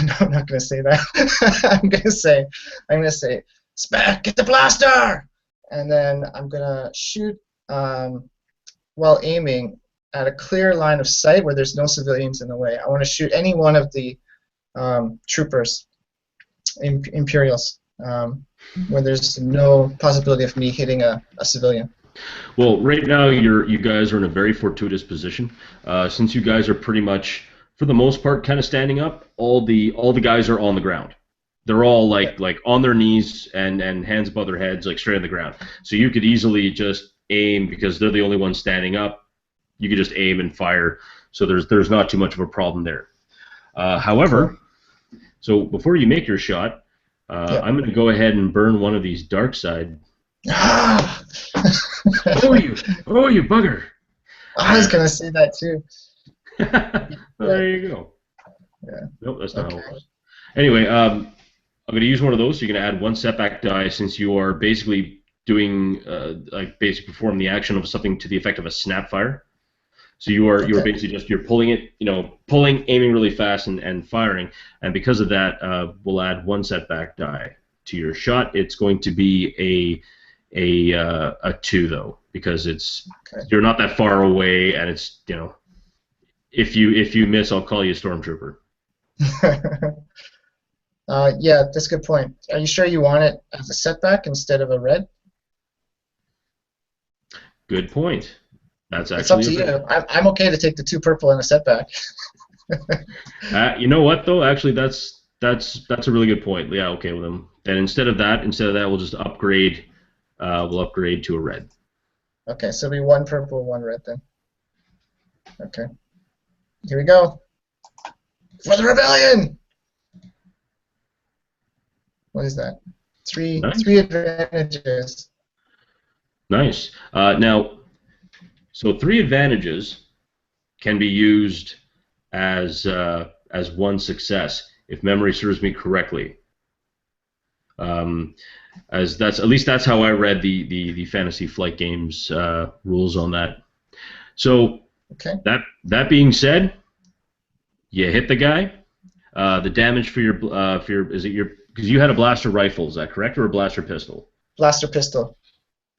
no, I'm not gonna say that. I'm gonna say, Spec, get the blaster! And then I'm gonna shoot while aiming at a clear line of sight where there's no civilians in the way. I want to shoot any one of the troopers, Imperials, where there's no possibility of me hitting a civilian. Well, right now you guys are in a very fortuitous position, since you guys are pretty much, for the most part, kind of standing up. All the guys are on the ground. They're all like on their knees and hands above their heads, like straight on the ground. So you could easily just aim, because they're the only ones standing up. You could just aim and fire. So there's not too much of a problem there. However, so before you make your shot, I'm going to go ahead and burn one of these dark side. Oh, you bugger! I was going to say that too. Well, there you go. Yeah. Nope, that's not how it works. Anyway, I'm going to use one of those. So you're going to add one setback die, since you are basically doing basically perform the action of something to the effect of a snap fire. So you are basically just pulling it, aiming really fast and firing, and because of that, we'll add one setback die to your shot. It's going to be a 2 though, because Okay. you're not that far away, and it's if you miss, I'll call you a stormtrooper. Yeah, that's a good point. Are you sure you want it as a setback instead of a red? Good point. That's It's up actually to a you. very. I'm okay to take the 2 purple and a setback. You know what though? Actually, that's a really good point. Yeah, okay with them. And instead of that, we'll just upgrade. We'll upgrade to a red. Okay, so it'll be 1 purple, 1 red then. Okay. Here we go. For the rebellion! What is that? Nice. Three advantages. Nice. Now, so 3 advantages can be used as 1 success, if memory serves me correctly. As that's at least that's how I read the Fantasy Flight Games rules on that. So Okay. that being said, you hit the guy. The damage for your is it your because you had a blaster rifle, is that correct, or a blaster pistol? Blaster pistol.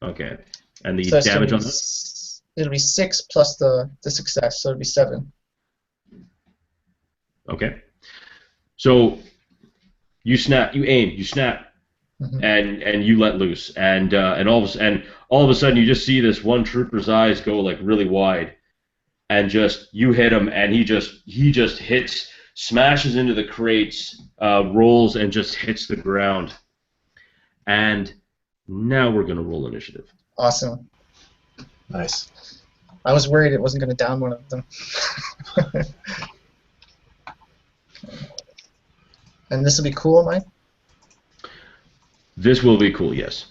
Okay. And the So it's damage gonna on be that? it'll be 6 plus the success, so it'll be 7. Okay. So you aim, you snap, Mhm. and you let loose, and all of a sudden you just see this one trooper's eyes go like really wide, and just you hit him, and he just hits, smashes into the crates, rolls, and just hits the ground. And now we're gonna roll initiative. Awesome. Nice. I was worried it wasn't going to down one of them. And this will be cool, Mike? This will be cool, yes.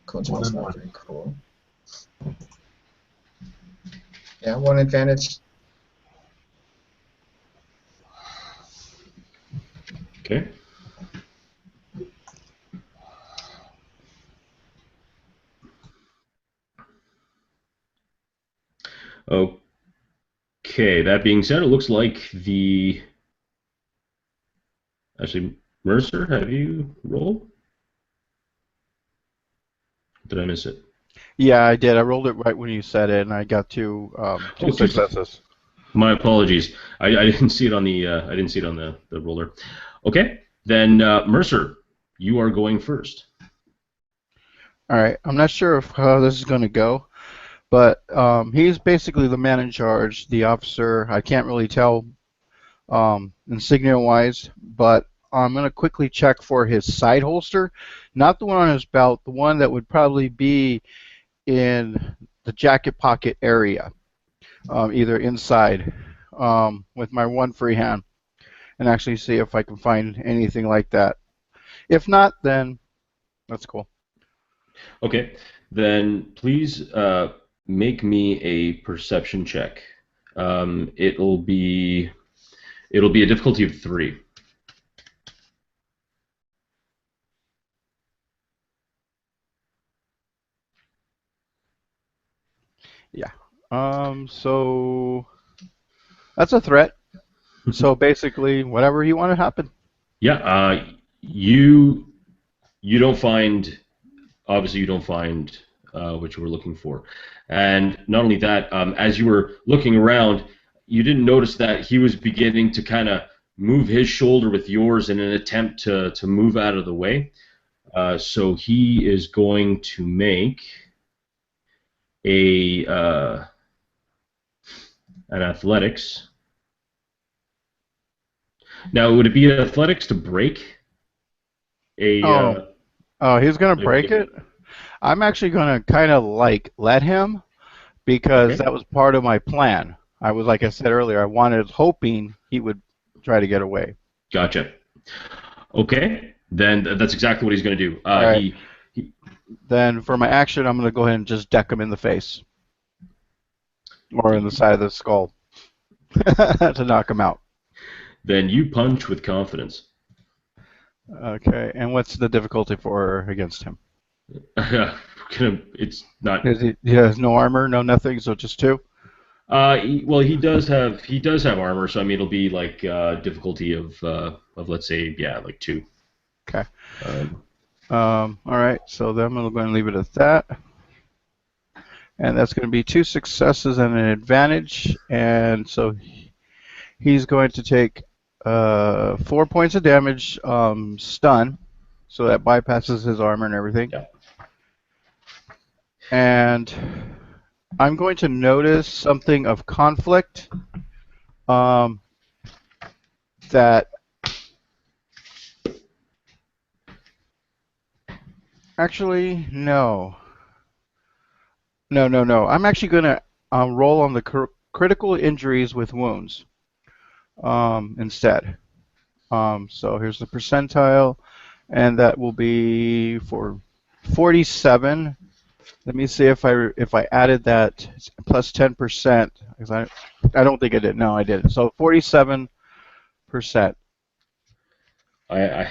Cool. One It's and not one. very cool. Yeah, 1 advantage. Okay. Okay, that being said, it looks like actually, Mercer, have you rolled? Did I miss it? Yeah, I did. I rolled it right when you said it, and I got two Oh, successes. My apologies. I didn't see it on the roller. Okay, then Mercer, you are going first. All right. I'm not sure of how this is going to go, but he's basically the man in charge, the officer. I can't really tell insignia-wise, but I'm going to quickly check for his side holster, not the one on his belt, the one that would probably be in the jacket pocket area, either inside, with my 1 free hand, and actually see if I can find anything like that. If not, then that's cool. Okay, then please make me a perception check. It'll be a difficulty of 3. Yeah. So that's a threat. So basically, whatever you want to happen. Yeah. You don't find, obviously you don't find what you were looking for, and not only that, as you were looking around, you didn't notice that he was beginning to kind of move his shoulder with yours in an attempt to move out of the way. So he is going to make an athletics. Now, would it be athletics to break a? Oh, he's gonna break it. I'm actually gonna kind of like let him, because Okay. that was part of my plan. I was, like I said earlier, hoping he would try to get away. Gotcha. Okay, then that's exactly what he's going to do. All right. He Then for my action, I'm gonna go ahead and just deck him in the face, or in the side of the skull, to knock him out. Then you punch with confidence. Okay. And what's the difficulty for against him? It's not. He has no armor, no nothing, so just 2. Well, he does have armor, so I mean it'll be like difficulty of let's say like 2. Okay. Um, All right, so then I'm going to leave it at that. And that's going to be 2 successes and an advantage. And so he's going to take 4 points of damage, stun, so that bypasses his armor and everything. Yeah. And I'm going to notice something of conflict that actually, no. No. I'm actually going to roll on the critical injuries with wounds instead. So here's the percentile, and that will be for 47. Let me see if I added that plus 10%, because I don't think I did. No, I didn't. So 47%. I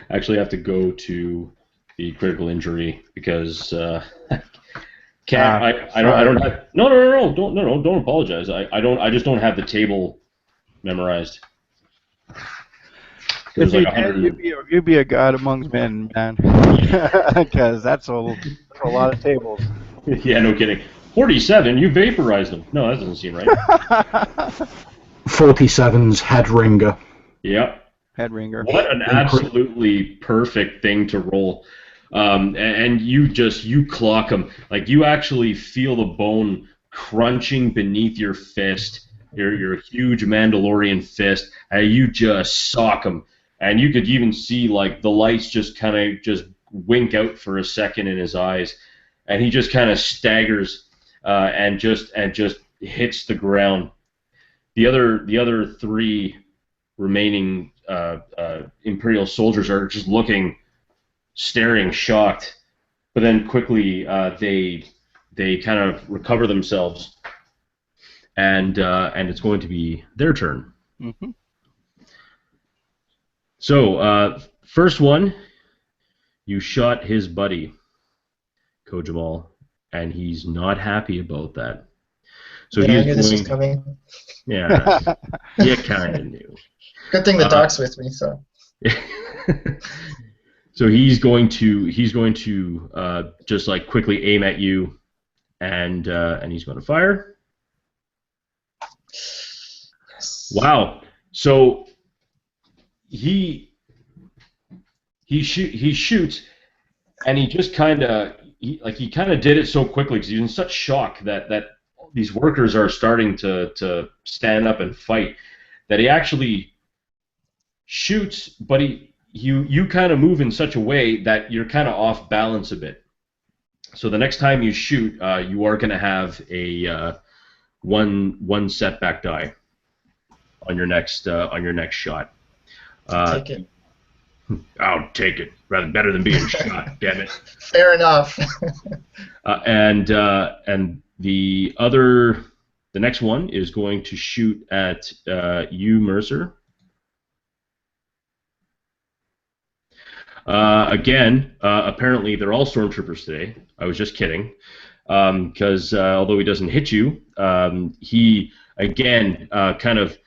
actually have to go to the critical injury because can't I don't have no don't apologize. I just don't have the table memorized. If Like you did, you'd be a god among men, man. Because that's a lot of tables. Yeah, no kidding. 47, you vaporized them. No, that doesn't seem right. 47's head ringer. Yep. Head ringer. What an absolutely perfect thing to roll. And you clock them. Like you actually feel the bone crunching beneath your fist, your huge Mandalorian fist, and you just sock him. And you could even see like the lights just kind of just wink out for a second in his eyes, and he just kind of staggers and just hits the ground. The other 3 remaining Imperial soldiers are just staring, shocked. But then quickly they kind of recover themselves, and it's going to be their turn. Mm-hmm. So first one, you shot his buddy, Kojamal, and he's not happy about that. So I knew this was coming. Yeah, you kind of knew. Good thing the doc's with me, so. So he's going to just like quickly aim at you, and he's going to fire. Yes. Wow. So he shoots, and he just kind of did it so quickly because he's in such shock that these workers are starting to stand up and fight that he actually shoots, but you kind of move in such a way that you're kind of off balance a bit. So the next time you shoot, you are going to have a one setback die on your next shot. Take it. I'll take it. Rather better than being shot. Damn it. Fair enough. And the next one is going to shoot at you, Mercer. Again, apparently they're all stormtroopers today. I was just kidding, because although he doesn't hit you, he again kind of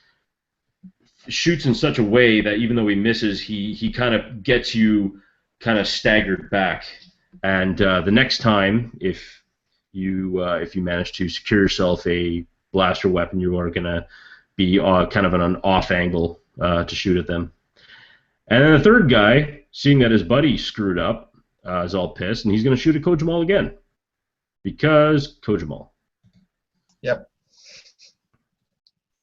shoots in such a way that even though he misses, he kind of gets you kind of staggered back. And the next time, if you manage to secure yourself a blaster weapon, you are going to be kind of on an off angle to shoot at them. And then the third guy, seeing that his buddy screwed up, is all pissed, and he's going to shoot at Kojamal again. Because Kojamal. Yep.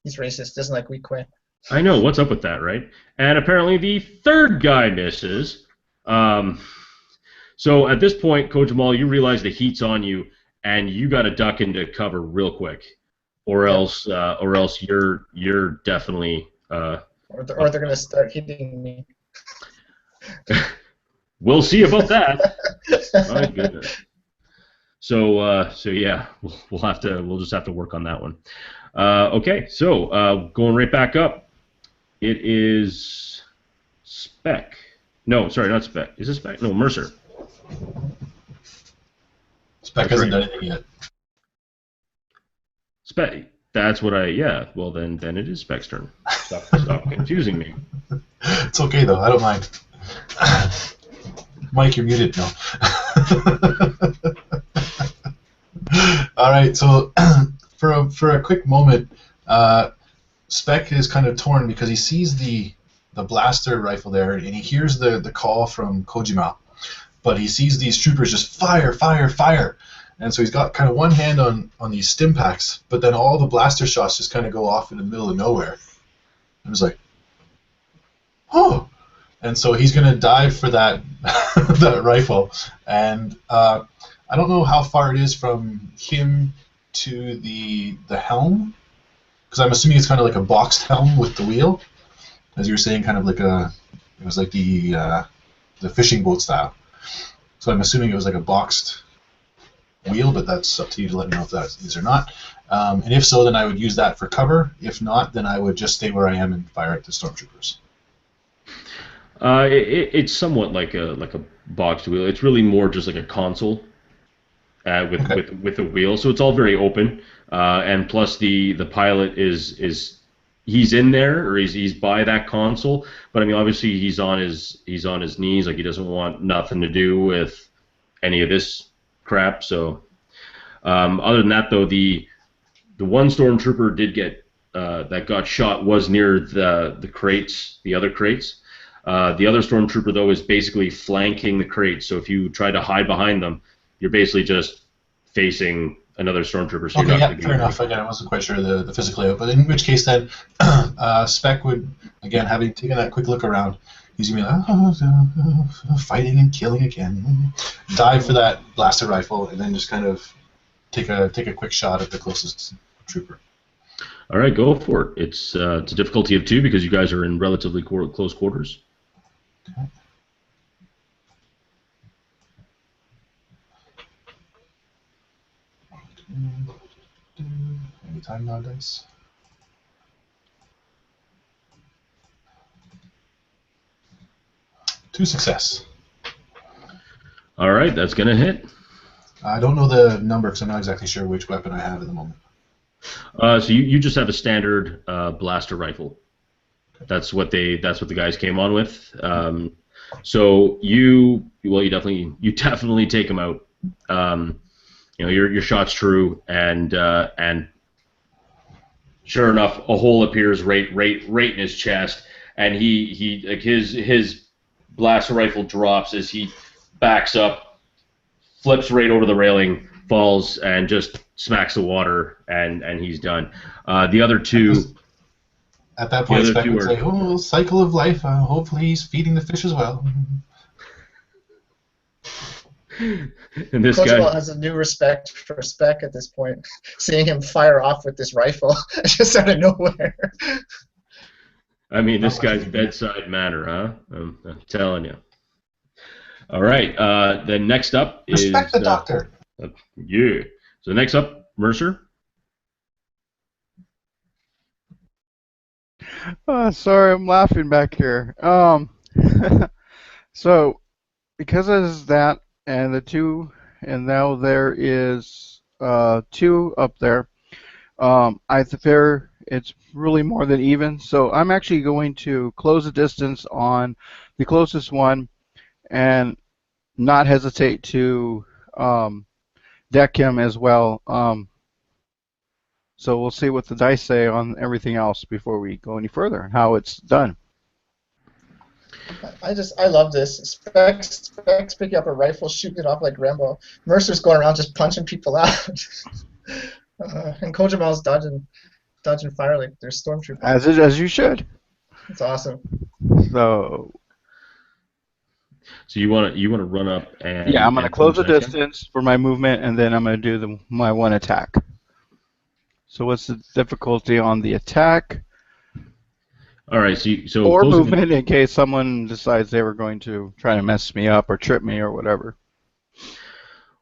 He's racist, doesn't like weak way. I know, what's up with that, right? And apparently the third guy misses. So at this point, Kojamal, you realize the heat's on you, and you got to duck into cover real quick, or else you're definitely. Or they're going to start hitting me. We'll see about that. My goodness. So yeah, we'll just have to work on that one. Okay, so going right back up, it is Spec. No, sorry, not Spec. Is it Spec? No, Mercer. Spec hasn't done anything yet. That's what I. Yeah. Well, then it is Spec's turn. Stop confusing me. It's okay though. I don't mind. Mike, you're muted now. All right. So for a quick moment, Spec is kind of torn because he sees the blaster rifle there, and he hears the call from Kojima, but he sees these troopers just fire, fire, fire, and so he's got kind of one hand on these stim packs, but then all the blaster shots just kind of go off in the middle of nowhere. I was like, oh, and so he's gonna dive for that that rifle, and I don't know how far it is from him to the helm, because I'm assuming it's kind of like a boxed helm with the wheel, as you were saying, kind of like it was like the fishing boat style. So I'm assuming it was like a boxed wheel, but that's up to you to let me know if that is or not. And if so, then I would use that for cover. If not, then I would just stay where I am and fire at the stormtroopers. It's somewhat like a boxed wheel. It's really more just like a console with a wheel. So it's all very open. And plus the pilot is he's in there, or he's by that console. But I mean, obviously he's on his knees, like he doesn't want nothing to do with any of this crap. So other than that, though, the one stormtrooper did get that got shot was near the crates, the other crates. The other stormtrooper, though, is basically flanking the crates. So if you try to hide behind them, you're basically just facing another stormtrooper. So Okay, you're not yeah, going to fair enough. Again, I wasn't quite sure the physical layout, but in which case then, Spec would, again, having taken that quick look around, he's going to be like, fighting and killing again. Dive for that blaster rifle, and then just kind of take a quick shot at the closest trooper. All right, go for it. It's a difficulty of 2 because you guys are in relatively close quarters. Okay. Any time now, dice. Two success. All right, that's going to hit. I don't know the number because I'm not exactly sure which weapon I have at the moment. So you just have a standard blaster rifle. That's what the guys came on with. So you definitely take him out. Your shot's true, and sure enough, a hole appears right in his chest, and he like his blaster rifle drops as he backs up, flips right over the railing, falls, and just smacks the water, and he's done. The other two. At that point, Spec would say, "Oh, cycle of life. Hopefully, he's feeding the fish as well." And this Kojima guy has a new respect for Spec at this point, seeing him fire off with this rifle just out of nowhere. I mean, this guy's bedside manner, huh? I'm telling you. All right. Then next up is Respect the doctor. Yeah. So next up, Mercer. Sorry, I'm laughing back here. So because of that and the 2, and now there is 2 up there, I fear it's really more than even. So I'm actually going to close the distance on the closest one and not hesitate to deck him as well. So we'll see what the dice say on everything else before we go any further, how it's done. I love this. Spec's picking up a rifle, shooting it off like Rambo. Mercer's going around just punching people out. And Kojimal's dodging fire like there's stormtroopers. As you should. It's awesome. So you want to run up and yeah, I'm going to close the distance for my movement, and then I'm going to do my 1 attack. So what's the difficulty on the attack? All right, so or movement in case someone decides they were going to try to mess me up or trip me or whatever.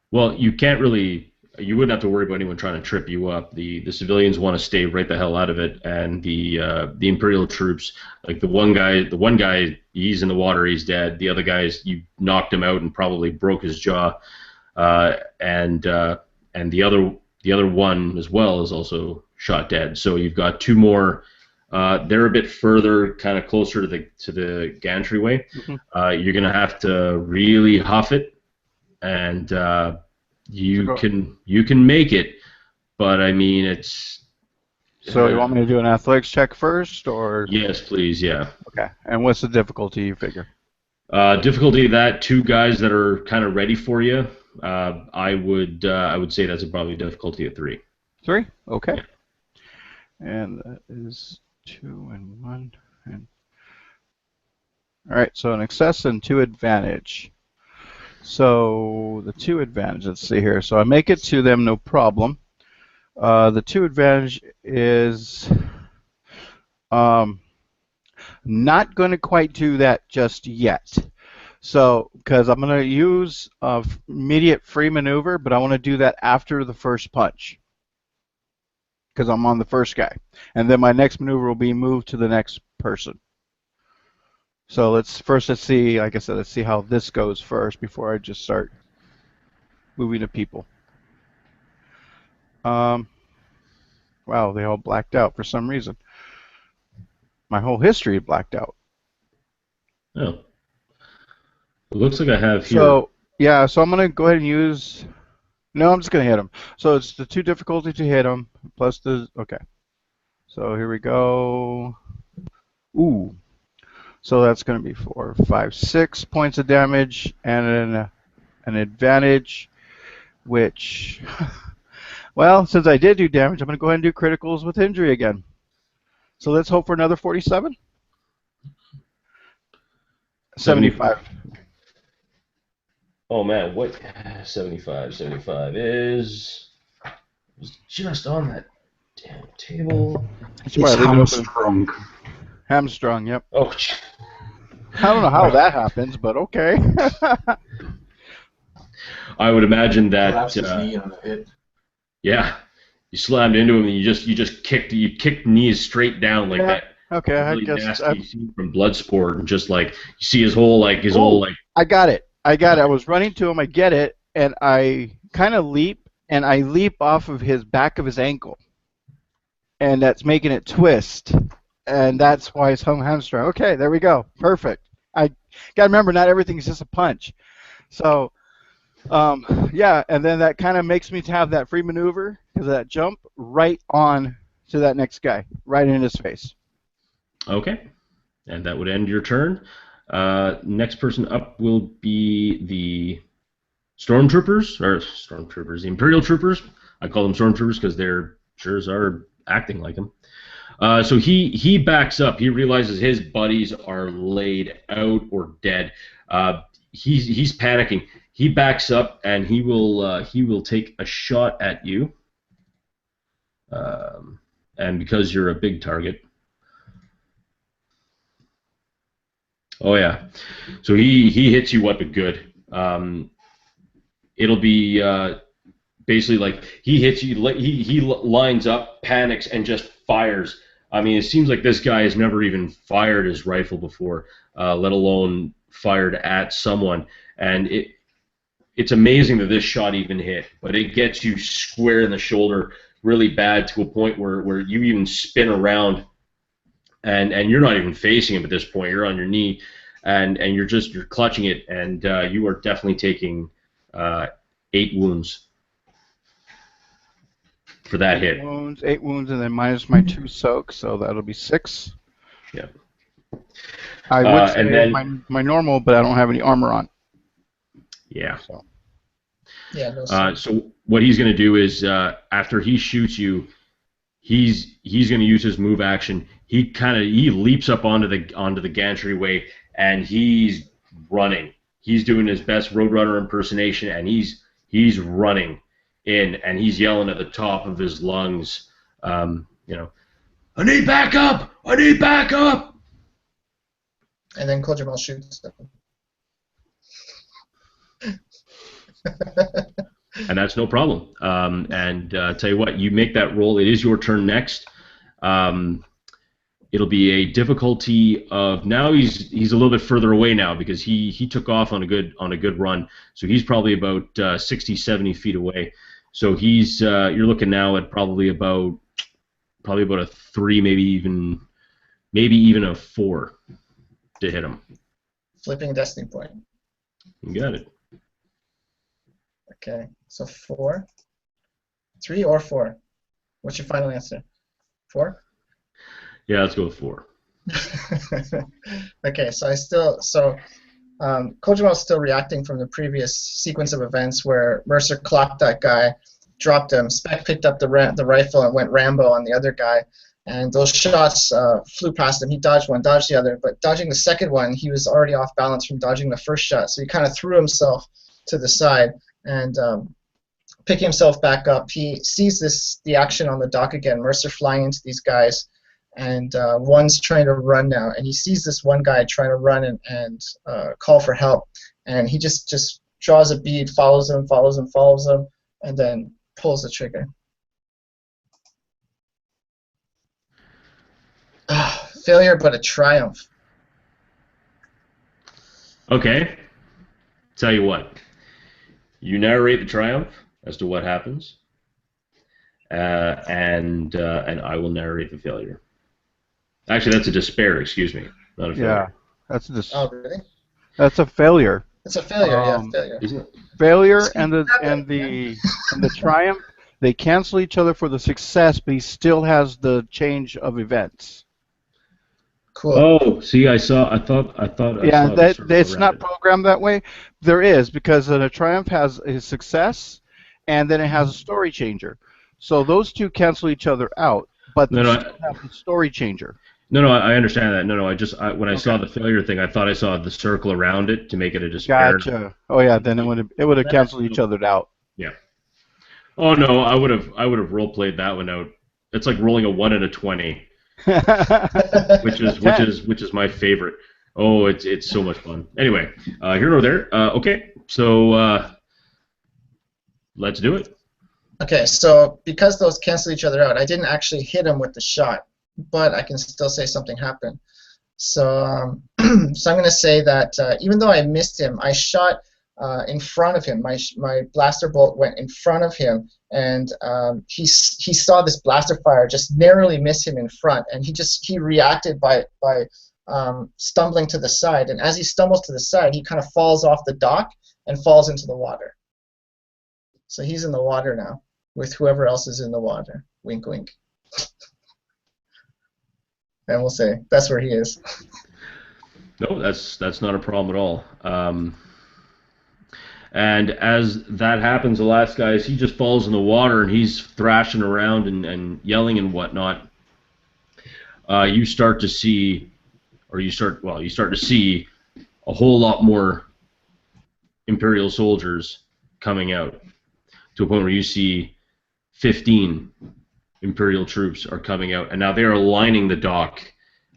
Well, you wouldn't have to worry about anyone trying to trip you up. The civilians want to stay right the hell out of it, and the Imperial troops, like the one guy, he's in the water, he's dead. The other guys, you knocked him out and probably broke his jaw, and the other the other one as well is also shot dead. So you've got two more. They're a bit further, kind of closer to the gantry. You're gonna have to really huff it, and you can make it. But I mean, it's. So you want me to do an athletics check first, or? Yes, please. Yeah. Okay. And what's the difficulty you figure? Difficulty of that, two guys that are kind of ready for you. I would say that's probably difficulty of 3. 3? Okay. Yeah. And that is 2 and 1. And... All right. So an excess and 2 advantage. So the 2 advantage. Let's see here. So I make it to them, no problem. The 2 advantage is not going to quite do that just yet. So, because I'm going to use immediate free maneuver, but I want to do that after the first punch, because I'm on the first guy, and then my next maneuver will be moved to the next person. So let's see. Like I said, let's see how this goes first before I just start moving to people. Wow, they all blacked out for some reason. My whole history blacked out. Oh. It looks like I have here. So, yeah, so I'm going to go ahead and use... No, I'm just going to hit him. So it's the 2 difficulty to hit him, plus the... Okay. So here we go. Ooh. So that's going to be 4, 5, 6 points of damage, and an advantage, which... Well, since I did do damage, I'm going to go ahead and do criticals with injury again. So let's hope for another 47. 75. Oh man, what 75 is just on that damn table. It's hamstrung. Hamstrung, yep. Oh. I don't know how that happens, but okay. I would imagine that. Collapsed his knee on the hit. Yeah, you slammed into him and you just kicked knees straight down like that. Okay, really I guess nasty scene from Bloodsport, and just like you see his whole I got it. I was running to him. I get it, and I kind of leap, and I leap off of his back of his ankle, and that's making it twist, and that's why it's hamstrung. Okay, there we go. Perfect. I gotta remember, not everything's just a punch. So, yeah, and then that kind of makes me to have that free maneuver because of that jump right on to that next guy, right in his face. Okay, and that would end your turn. Next person up will be the the Imperial Troopers. I call them Stormtroopers because their shirts are acting like them. So he backs up. He realizes his buddies are laid out or dead. He's panicking. He backs up and he will take a shot at you. And because you're a big target. Oh yeah, so he hits you what but good. It'll be basically like he hits you. He lines up, panics, and just fires. I mean, it seems like this guy has never even fired his rifle before, let alone fired at someone. And it's amazing that this shot even hit, but it gets you square in the shoulder, really bad, to a point where you even spin around. And you're not even facing him at this point. You're on your knee, and you're clutching it, and you are definitely taking 8 wounds for that hit. 8 wounds, and then minus my 2 soaks, so that'll be 6. Yeah. I would say then, my normal, but I don't have any armor on. Yeah. So. Yeah. No, so what he's going to do is after he shoots you, he's going to use his move action. He leaps up onto the gantry and he's running. He's doing his best Roadrunner impersonation, and he's running in, and he's yelling at the top of his lungs, I need backup! I need backup! And then Kojamal shoots them. And that's no problem. Tell you what, you make that roll. It is your turn next. It'll be a difficulty of, now he's a little bit further away now because he took off on a good run. So he's probably about 60, 70 feet away. So he's you're looking now at probably about a 3, maybe even a 4 to hit him. Flipping destiny point. You got it. Okay, so 4. 3 or 4? What's your final answer? 4? Yeah, let's go with 4. Okay, Kojima's still reacting from the previous sequence of events where Mercer clocked that guy, dropped him. Spec picked up the rifle and went Rambo on the other guy, and those shots flew past him. He dodged one, dodged the other, but dodging the second one, he was already off balance from dodging the first shot, so he kind of threw himself to the side and picking himself back up. He sees the action on the dock again, Mercer flying into these guys, and one's trying to run now, and he sees this one guy trying to run and call for help, and he just draws a bead, follows him, and then pulls the trigger. Failure, but a triumph. Okay. Tell you what. You narrate the triumph as to what happens, and I will narrate the failure. Actually, that's a despair. Excuse me, not a failure. Yeah, that's a Oh, really? That's a failure. It's a failure. Failure. Isn't it? Failure and the triumph, they cancel each other for the success, but he still has the change of events. Cool. Oh, see, I thought. Yeah, saw that the it's circle not around programmed that way. There is, because the triumph has his success, and then it has a story changer. So those two cancel each other out, but No, they no, still have the story changer. No, I understand that. No, when I saw the failure thing, I thought I saw the circle around it to make it a despair. Gotcha. Oh yeah, then it would have canceled each other out. Yeah. Oh no, I would have role played that one out. It's like rolling a 1 and a 20, which is my favorite. Oh, it's so much fun. Anyway, here nor there. Okay, so let's do it. Okay, so because those cancel each other out, I didn't actually hit him with the shot, but I can still say something happened. So, so I'm going to say that even though I missed him, I shot in front of him. My blaster bolt went in front of him, and he saw this blaster fire just narrowly miss him in front, and he reacted by stumbling to the side. And as he stumbles to the side, he kind of falls off the dock and falls into the water. So he's in the water now with whoever else is in the water. Wink, wink. And we'll say that's where he is. No, that's not a problem at all. And as that happens, the last guy, he just falls in the water and he's thrashing around and yelling and whatnot. You start to see a whole lot more Imperial soldiers coming out, to a point where you see 15 Imperial troops are coming out, and now they are lining the dock,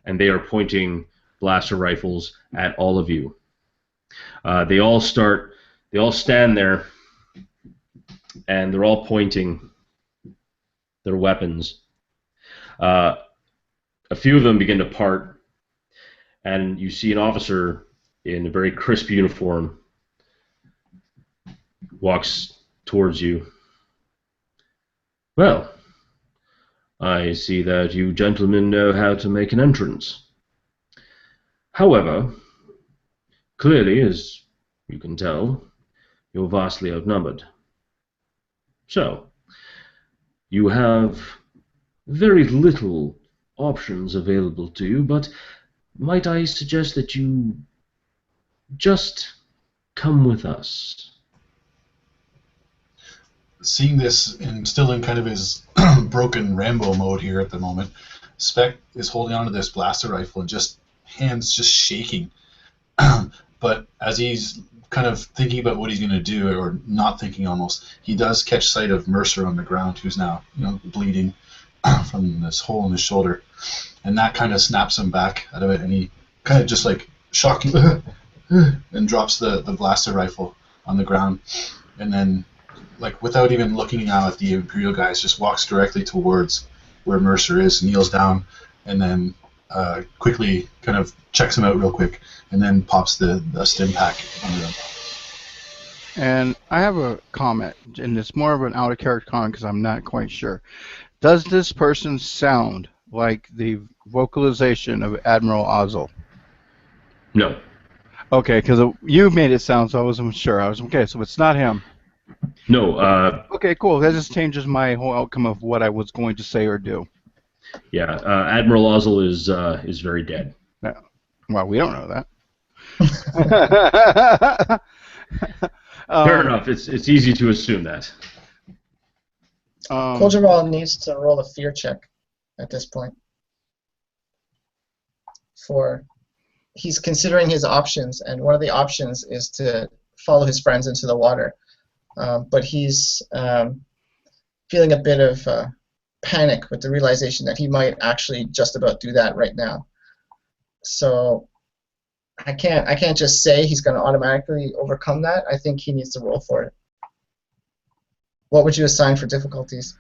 and they are pointing blaster rifles at all of you. They all stand there, and they're all pointing their weapons. A few of them begin to part, and you see an officer in a very crisp uniform walks towards you. Well, I see that you gentlemen know how to make an entrance. However, clearly, as you can tell, you're vastly outnumbered. So, you have very little options available to you, but might I suggest that you just come with us? Seeing this, and still in kind of his broken Rambo mode here at the moment, Spec is holding onto this blaster rifle and hands just shaking. But as he's kind of thinking about what he's going to do, or not thinking almost, he does catch sight of Mercer on the ground, who's now bleeding from this hole in his shoulder, and that kind of snaps him back out of it, and he kind of just like shocking and drops the blaster rifle on the ground, and then, like, without even looking now at the Imperial guys, just walks directly towards where Mercer is, kneels down, and then quickly kind of checks him out real quick, and then pops the stim pack under him. And I have a comment, and it's more of an out of character comment because I'm not quite sure. Does this person sound like the vocalization of Admiral Ozzel? No. Okay, because you made it sound, so I wasn't sure. I was okay, so it's not him. No. Okay, cool. That just changes my whole outcome of what I was going to say or do. Yeah. Admiral Ozzel is very dead. Well, we don't know that. Fair enough. It's easy to assume that. Kojamal needs to roll a fear check at this point. He's considering his options, and one of the options is to follow his friends into the water. But he's feeling a bit of panic with the realization that he might actually just about do that right now. So I can't just say he's going to automatically overcome that. I think he needs to roll for it. What would you assign for difficulties?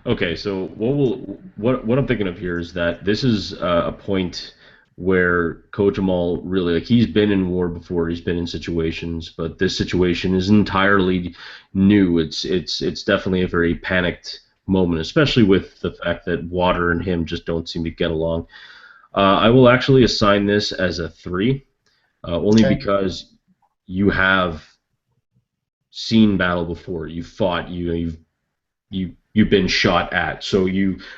Okay, so what I'm thinking of here is that this is a point where Kojamal really, like, he's been in war before, he's been in situations, but this situation is entirely new. It's definitely a very panicked moment, especially with the fact that Water and him just don't seem to get along. I will actually assign this as a 3, only because you have seen battle before. You've fought. You've been shot at. So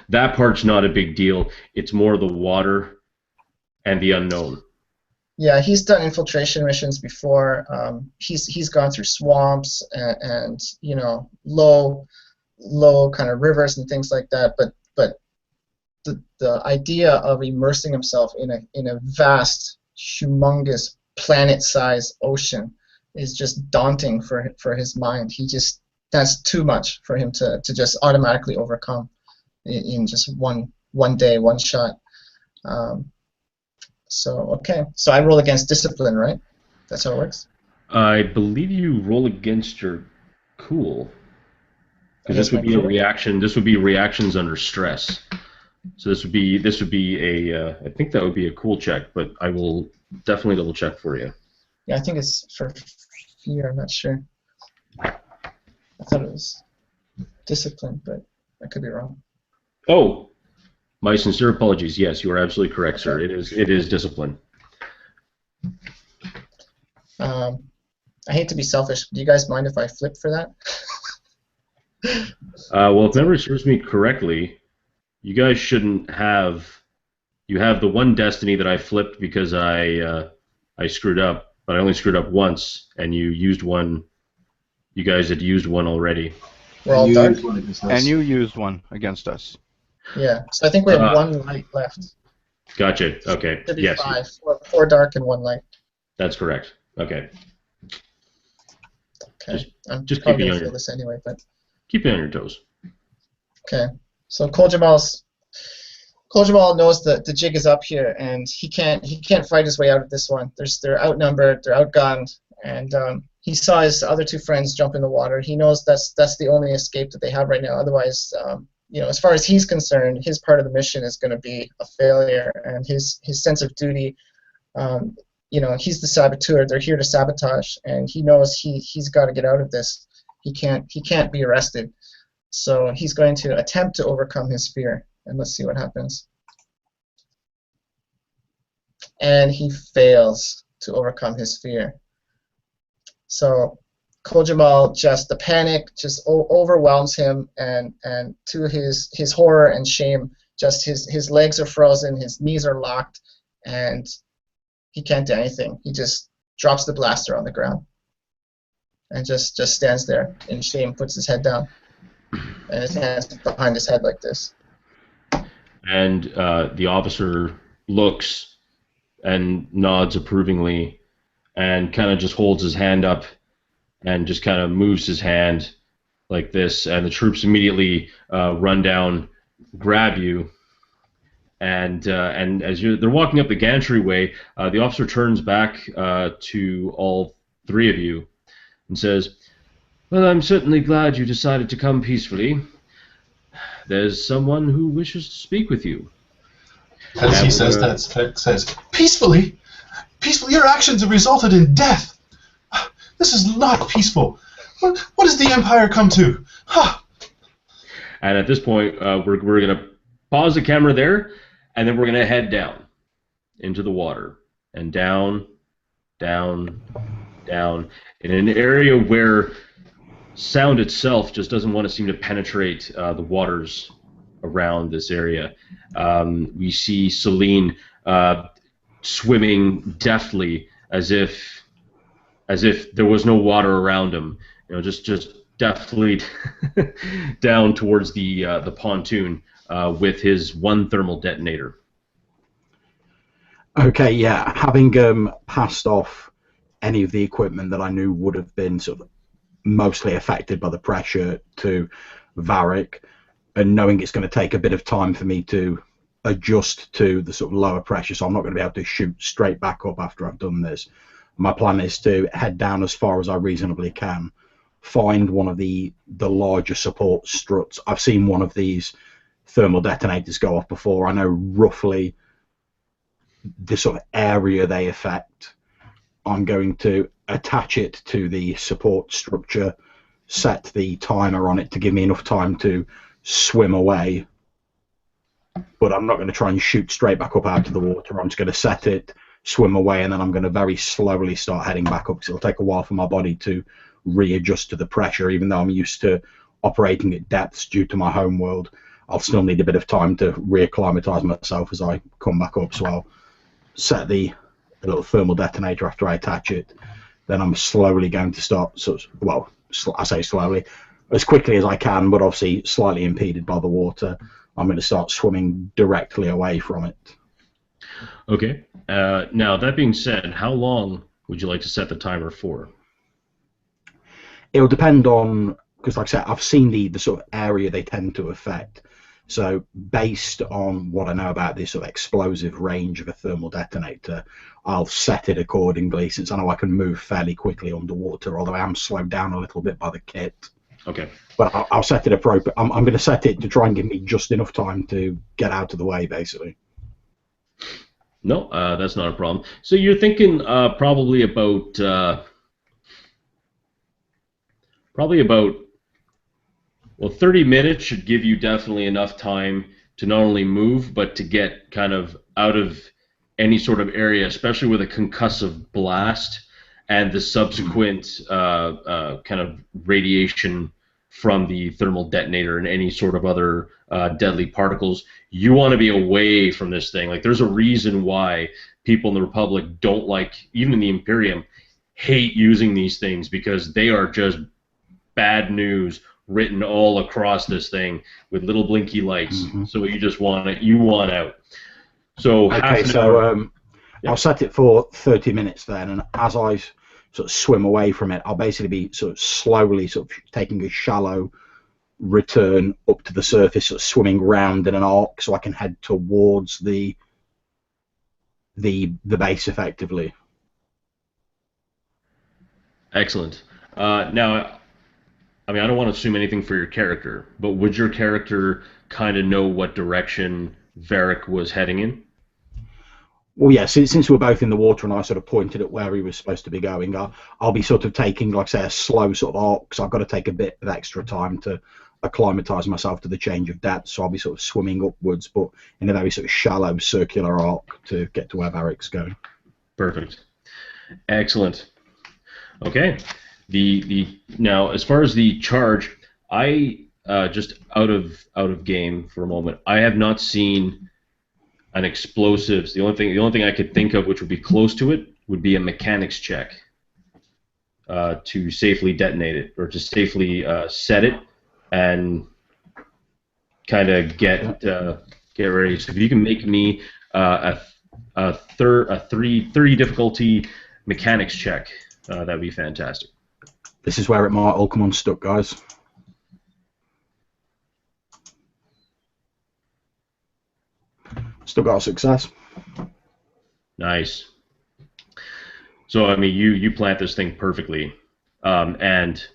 that part's not a big deal. It's more the water and the unknown. Yeah, he's done infiltration missions before. He's gone through swamps and low kind of rivers and things like that. But the idea of immersing himself in a vast, humongous, planet-sized ocean is just daunting for his mind. That's too much for him to just automatically overcome in just one day, one shot. So I roll against discipline, right? That's how it works. I believe you roll against your cool, because this would be a reaction. This would be reactions under stress. So this would be a I think that would be a cool check, but I will definitely double check for you. Yeah, I think it's for fear. I'm not sure. I thought it was discipline, but I could be wrong. Oh, my sincere apologies. Yes, you are absolutely correct, sir. It is discipline. I hate to be selfish, but do you guys mind if I flip for that? Well, if memory serves me correctly, you guys shouldn't have. You have the one destiny that I flipped because I screwed up, but I only screwed up once, and you used one. You guys had used one already. We're all dark. And you used one against us. Yeah, so I think we have one light left. Gotcha. Okay. Should be Yes. 5. Four dark and 1 light. That's correct. Okay. Okay. I'm just probably keep going it to on feel this anyway, but keep it on your toes. okay. So Kojamal knows that the jig is up here, and he can't fight his way out of this one. They're outnumbered, they're outgunned, and he saw his other 2 friends jump in the water. He knows that's the only escape that they have right now. Otherwise, as far as he's concerned, his part of the mission is going to be a failure, and his sense of duty. He's the saboteur. They're here to sabotage, and he knows he's got to get out of this. He can't be arrested. So he's going to attempt to overcome his fear, and let's see what happens. And he fails to overcome his fear. So Kojamal, the panic just overwhelms him, and to his horror and shame, just his legs are frozen, his knees are locked, and he can't do anything. He just drops the blaster on the ground and just stands there in shame, puts his head down, and his hands behind his head like this. And the officer looks and nods approvingly and kind of just holds his hand up and just kind of moves his hand like this, and the troops immediately run down, grab you, and as they're walking up the gantry-way, the officer turns back to all 3 of you and says, "Well, I'm certainly glad you decided to come peacefully. There's someone who wishes to speak with you." As he says that, Spec says, "Peacefully? Peaceful. Your actions have resulted in death. This is not peaceful. What does the Empire come to? And at this point, we're going to pause the camera there, and then we're going to head down into the water. And down, down, down, in an area where sound itself just doesn't want to seem to penetrate the waters around this area. We see Celine swimming deftly as if there was no water around him. Just deftly down towards the pontoon with his one thermal detonator. Okay, yeah. Having passed off any of the equipment that I knew would have been sort of mostly affected by the pressure to Varric, and knowing it's going to take a bit of time for me to adjust to the sort of lower pressure, so I'm not going to be able to shoot straight back up after I've done this. My plan is to head down as far as I reasonably can, find one of the larger support struts. I've seen one of these thermal detonators go off before. I know roughly the sort of area they affect. I'm going to attach it to the support structure, set the timer on it to give me enough time to swim away, but I'm not going to try and shoot straight back up out of the water. I'm just going to set it, swim away, and then I'm going to very slowly start heading back up, because it'll take a while for my body to readjust to the pressure. Even though I'm used to operating at depths due to my home world, I'll still need a bit of time to reacclimatise myself as I come back up. So I'll set the little thermal detonator after I attach it. Then I'm slowly going to start, I say slowly, as quickly as I can, but obviously slightly impeded by the water. I'm going to start swimming directly away from it. Okay. Now, that being said, how long would you like to set the timer for? It'll depend on, because like I said, I've seen the sort of area they tend to affect. So based on what I know about this sort of explosive range of a thermal detonator, I'll set it accordingly, since I know I can move fairly quickly underwater, although I am slowed down a little bit by the kit. Okay. But I'll set it appropriate. I'm going to set it to try and give me just enough time to get out of the way, basically. No, that's not a problem. So you're thinking probably about well, 30 minutes should give you definitely enough time to not only move, but to get kind of out of any sort of area, especially with a concussive blast and the subsequent kind of radiation from the thermal detonator and any sort of other deadly particles. You want to be away from this thing. Like, there's a reason why people in the Republic don't like, even in the Imperium, hate using these things, because they are just bad news written all across this thing with little blinky lights. Mm-hmm. So you just want it. You want out. So okay, so I'll set it for 30 minutes then, and as I sort of swim away from it, I'll basically be sort of slowly sort of taking a shallow return up to the surface, sort of swimming round in an arc, so I can head towards the base effectively. Excellent. Now, I mean, I don't want to assume anything for your character, but would your character kind of know what direction Varric was heading in? Well, yeah, since we're both in the water and I sort of pointed at where he was supposed to be going, I'll be sort of taking, like I say, a slow sort of arc, so I've got to take a bit of extra time to acclimatise myself to the change of depth, so I'll be sort of swimming upwards, but in a very sort of shallow circular arc to get to where Varric's going. Perfect. Excellent. Okay. Now, as far as the charge, I just out of game for a moment. I have not seen an explosives. The only thing I could think of which would be close to it would be a mechanics check to safely detonate it, or to safely set it and kind of get ready. So if you can make me a 30 difficulty mechanics check, that'd be fantastic. This is where it might all come unstuck, guys. Still got a success. Nice. So I mean, you plant this thing perfectly, and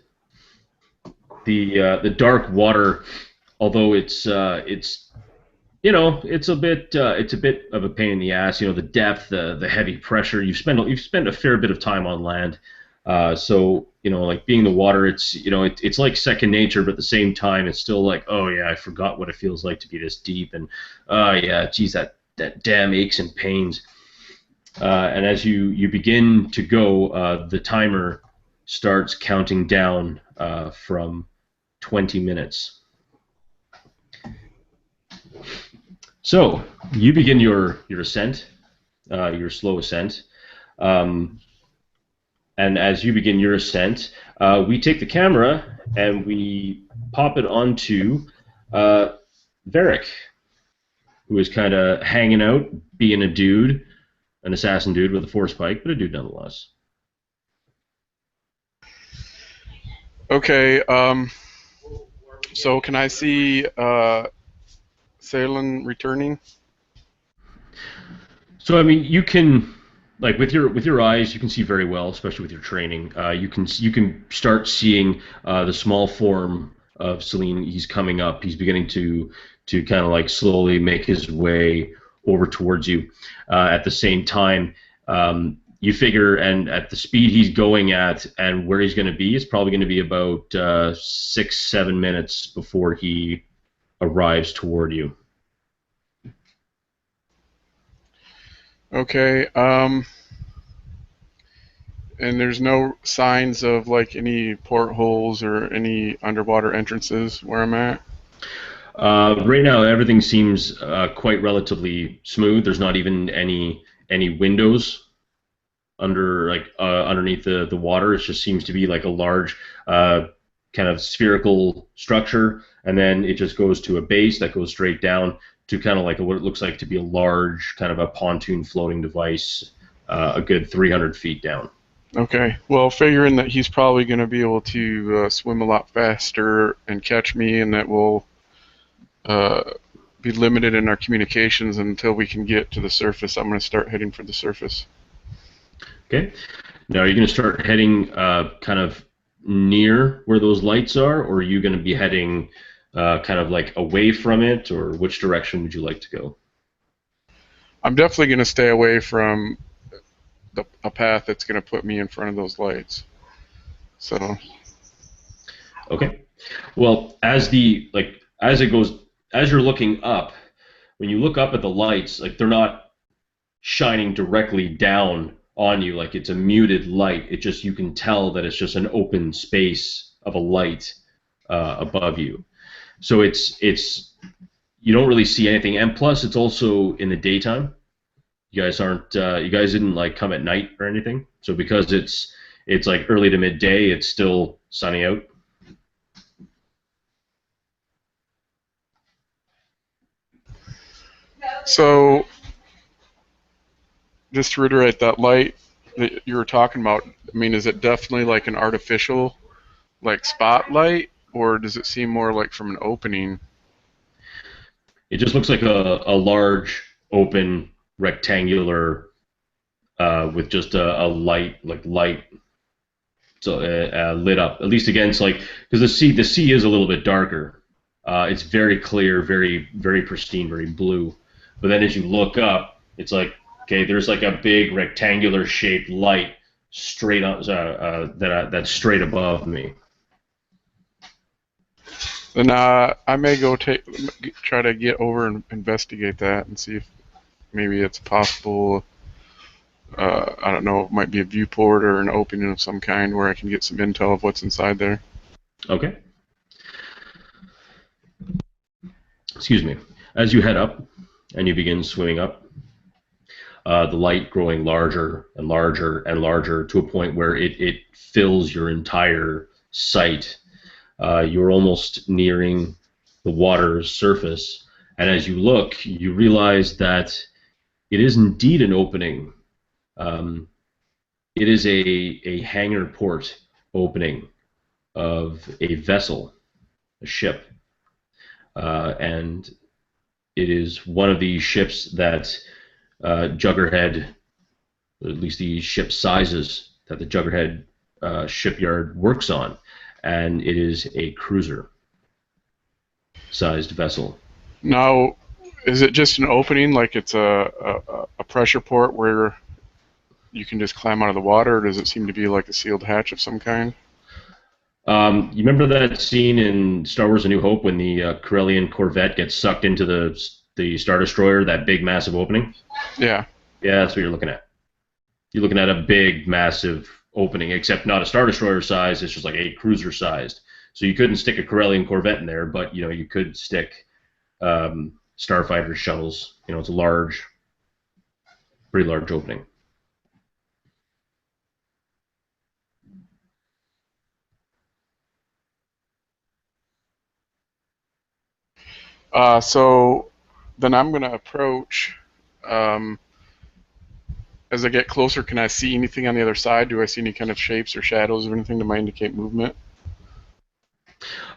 the dark water, although it's it's a bit of a pain in the ass. The depth, the heavy pressure. You've spent a fair bit of time on land, so like being in the water, it's like second nature, but at the same time, it's still like, oh yeah, I forgot what it feels like to be this deep, and yeah, geez, that damn aches and pains. And as you begin to go, the timer starts counting down from 20 minutes. So you begin your ascent, your slow ascent, um, and as you begin your ascent, we take the camera and we pop it onto Varric, who is kind of hanging out, being a dude, an assassin dude with a force pike, but a dude nonetheless. Okay. So can I see Salem returning? So I mean, you can, like, with your eyes, you can see very well, especially with your training. You can start seeing the small form of Celine. He's coming up. He's beginning to kind of like slowly make his way over towards you. At the same time, you figure, and at the speed he's going at, and where he's going to be, it's probably going to be about 6-7 minutes before he arrives toward you. Okay. And there's no signs of like any portholes or any underwater entrances where I'm at? Right now, everything seems quite relatively smooth. There's not even any windows underneath the water. It just seems to be like a large kind of spherical structure, and then it just goes to a base that goes straight down to kind of like what it looks like to be a large kind of a pontoon floating device, a good 300 feet down. Okay. Well, figuring that he's probably going to be able to swim a lot faster and catch me, and that we'll be limited in our communications until we can get to the surface, I'm going to start heading for the surface. Okay. Now, are you going to start heading kind of near where those lights are, or are you going to be heading kind of like away from it, or which direction would you like to go? I'm definitely going to stay away from a path that's going to put me in front of those lights. So. Okay. Well, as you're looking up, when you look up at the lights, like they're not shining directly down on you, like it's a muted light. It just, you can tell that it's just an open space of a light above you. So it's you don't really see anything, and plus it's also in the daytime. You guys didn't like come at night or anything. So because it's like early to midday, it's still sunny out. So, just to reiterate, that light that you were talking about, I mean, is it definitely like an artificial, like spotlight, or does it seem more like from an opening? It just looks like a large, open, rectangular, with just a light, so lit up, at least against, like, because the sea is a little bit darker. It's very clear, very very pristine, very blue. But then as you look up, it's like, okay, there's like a big rectangular shaped light straight on that's straight above me. Then I may go try to get over and investigate that and see if maybe it's possible. I don't know, it might be a viewport or an opening of some kind where I can get some intel of what's inside there. Okay. Excuse me. As you head up and you begin swimming up, the light growing larger and larger and larger to a point where it fills your entire sight. You're almost nearing the water's surface, and as you look, you realize that it is indeed an opening. It is a hangar port opening of a vessel, a ship, and it is one of the ships that Juggerhead, at least the ship sizes that the Juggerhead shipyard works on, and it is a cruiser-sized vessel. Now, Is it just an opening, like it's a pressure port where you can just climb out of the water, or does it seem to be like a sealed hatch of some kind? You remember that scene in Star Wars: A New Hope when the Corellian Corvette gets sucked into the Star Destroyer, that big massive opening? Yeah. Yeah, that's what you're looking at. You're looking at a big, massive opening, except not a Star Destroyer size. It's just like a cruiser sized. So you couldn't stick a Corellian Corvette in there, but you could stick starfighter shuttles. It's a large, pretty large opening. So then I'm going to approach. Um, as I get closer, can I see anything on the other side? Do I see any kind of shapes or shadows or anything that might indicate movement?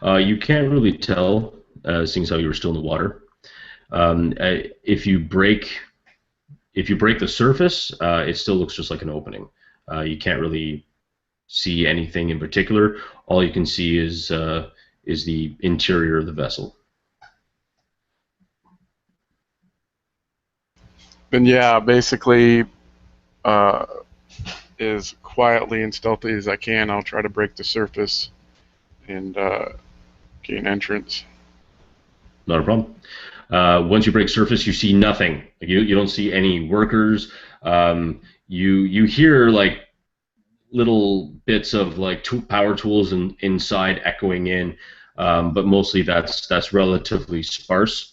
You can't really tell, seeing as how you were still in the water. If you break the surface, it still looks just like an opening. You can't really see anything in particular. All you can see is the interior of the vessel. Then yeah, basically, as quietly and stealthy as I can, I'll try to break the surface and gain entrance. Not a problem. Once you break surface, you see nothing. Like, you don't see any workers. You hear like little bits of like power tools inside echoing in, but mostly that's relatively sparse.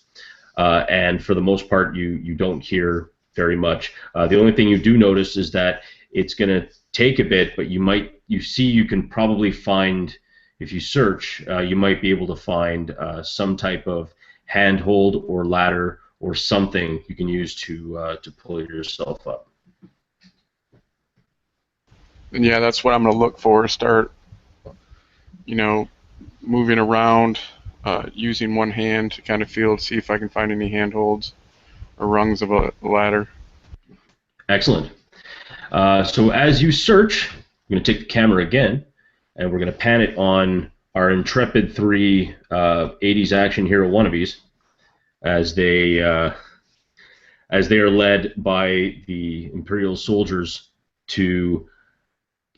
And for the most part, you don't hear very much. The only thing you do notice is that it's going to take a bit, but you can probably find, if you search, you might be able to find some type of handhold or ladder or something you can use to pull yourself up. And yeah, that's what I'm going to look for. Start, moving around, using one hand to kind of feel, see if I can find any handholds or rungs of a ladder. Excellent. So as you search, I'm going to take the camera again, and we're going to pan it on our intrepid 3 80s action hero wannabes as they are led by the Imperial soldiers into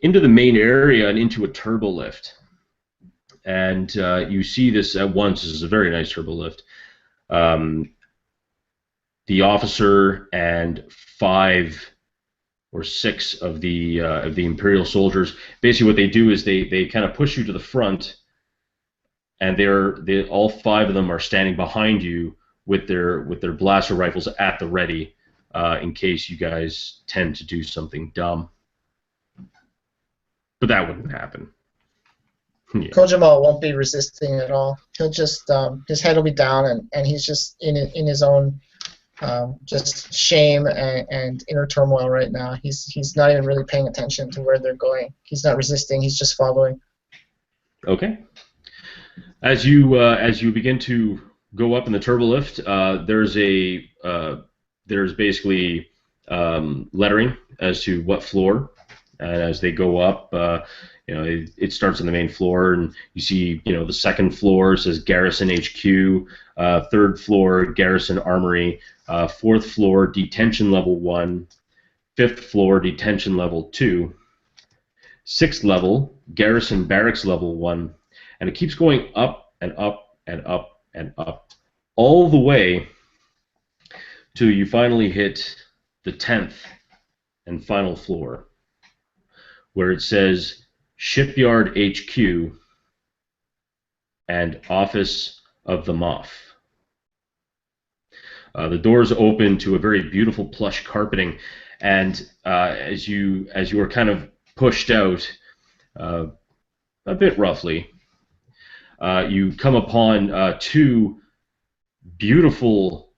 the main area and into a turbo lift. And you see this at once. This is a very nice turbo lift. The officer and 5 or 6 of the Imperial soldiers, basically what they do is they kind of push you to the front, and all 5 of them are standing behind you with their blaster rifles at the ready, in case you guys tend to do something dumb. But that wouldn't happen. Yeah. Kojimal won't be resisting at all. He'll just his head will be down, and he's just in his own just shame and inner turmoil right now. He's not even really paying attention to where they're going. He's not resisting. He's just following. Okay. As you begin to go up in the turbo lift, there's basically lettering as to what floor. And as they go up, it starts on the main floor, and you see, the second floor says Garrison HQ, third floor Garrison Armory, fourth floor Detention Level 1, fifth floor Detention Level 2, sixth level Garrison Barracks Level 1, and it keeps going up and up and up and up, all the way till you finally hit the 10th and final floor, where it says Shipyard HQ and Office of the Moff. The doors open to a very beautiful plush carpeting, and as you are kind of pushed out, a bit roughly, you come upon 2 beautiful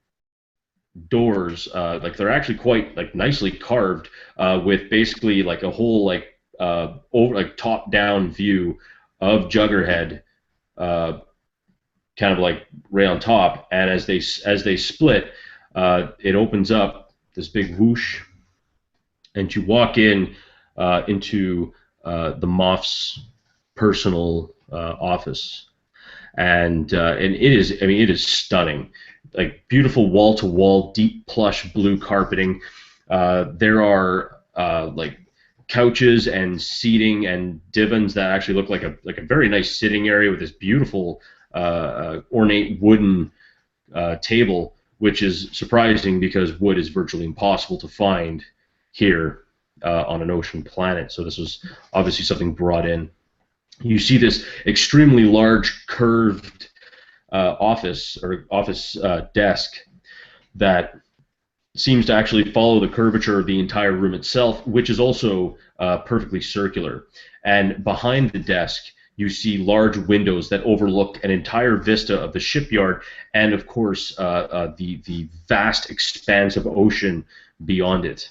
doors. Like they're actually quite like nicely carved, with basically like a whole over like top-down view of Juggerhead, kind of like right on top. And as they split, it opens up this big whoosh, and you walk into the Moff's personal office. and it is, I mean, it is stunning. Like beautiful wall-to-wall, deep plush blue carpeting. There are like couches and seating and divans that actually look like a very nice sitting area with this beautiful ornate wooden table, which is surprising because wood is virtually impossible to find here on an ocean planet. So this was obviously something brought in. You see this extremely large curved office desk that seems to actually follow the curvature of the entire room itself, which is also perfectly circular. And behind the desk, you see large windows that overlook an entire vista of the shipyard and, of course, the vast expanse of ocean beyond it.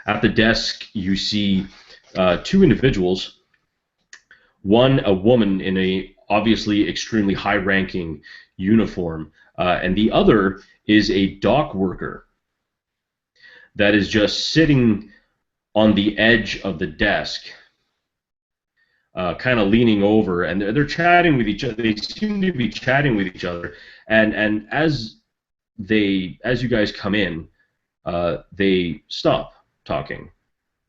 At the desk, you see two individuals. One, a woman in a obviously extremely high-ranking uniform, and the other is a dock worker that is just sitting on the edge of the desk, kind of leaning over, and they're chatting with each other. They seem to be chatting with each other, and as you guys come in, they stop talking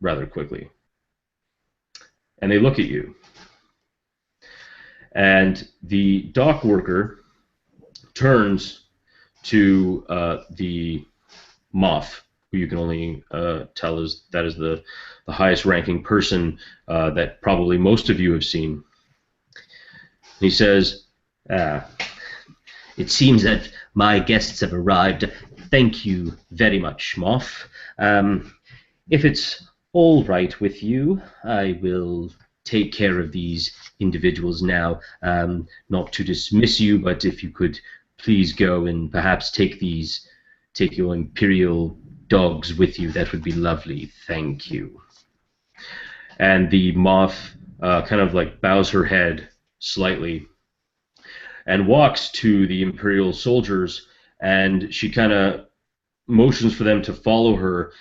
rather quickly, and they look at you. And the dock worker turns to the Moff, who you can only tell is the highest-ranking person that probably most of you have seen. He says, "It seems that my guests have arrived. Thank you very much, Moff. If it's all right with you, I will take care of these individuals now. Not to dismiss you, but if you could please go and perhaps take your Imperial dogs with you, that would be lovely. Thank you." and the Moff kind of like bows her head slightly and walks to the Imperial soldiers, and she kind of motions for them to follow her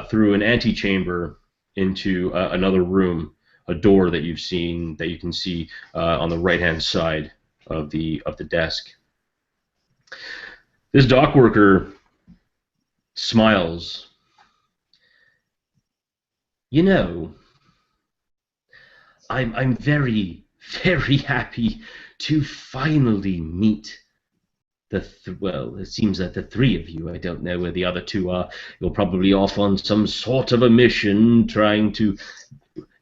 through an antechamber into another room, a door that you can see on the right-hand side of the desk. This dock worker smiles. "You know, I'm very, very happy to finally meet well, it seems that the three of you, I don't know where the other two are. You're probably off on some sort of a mission trying to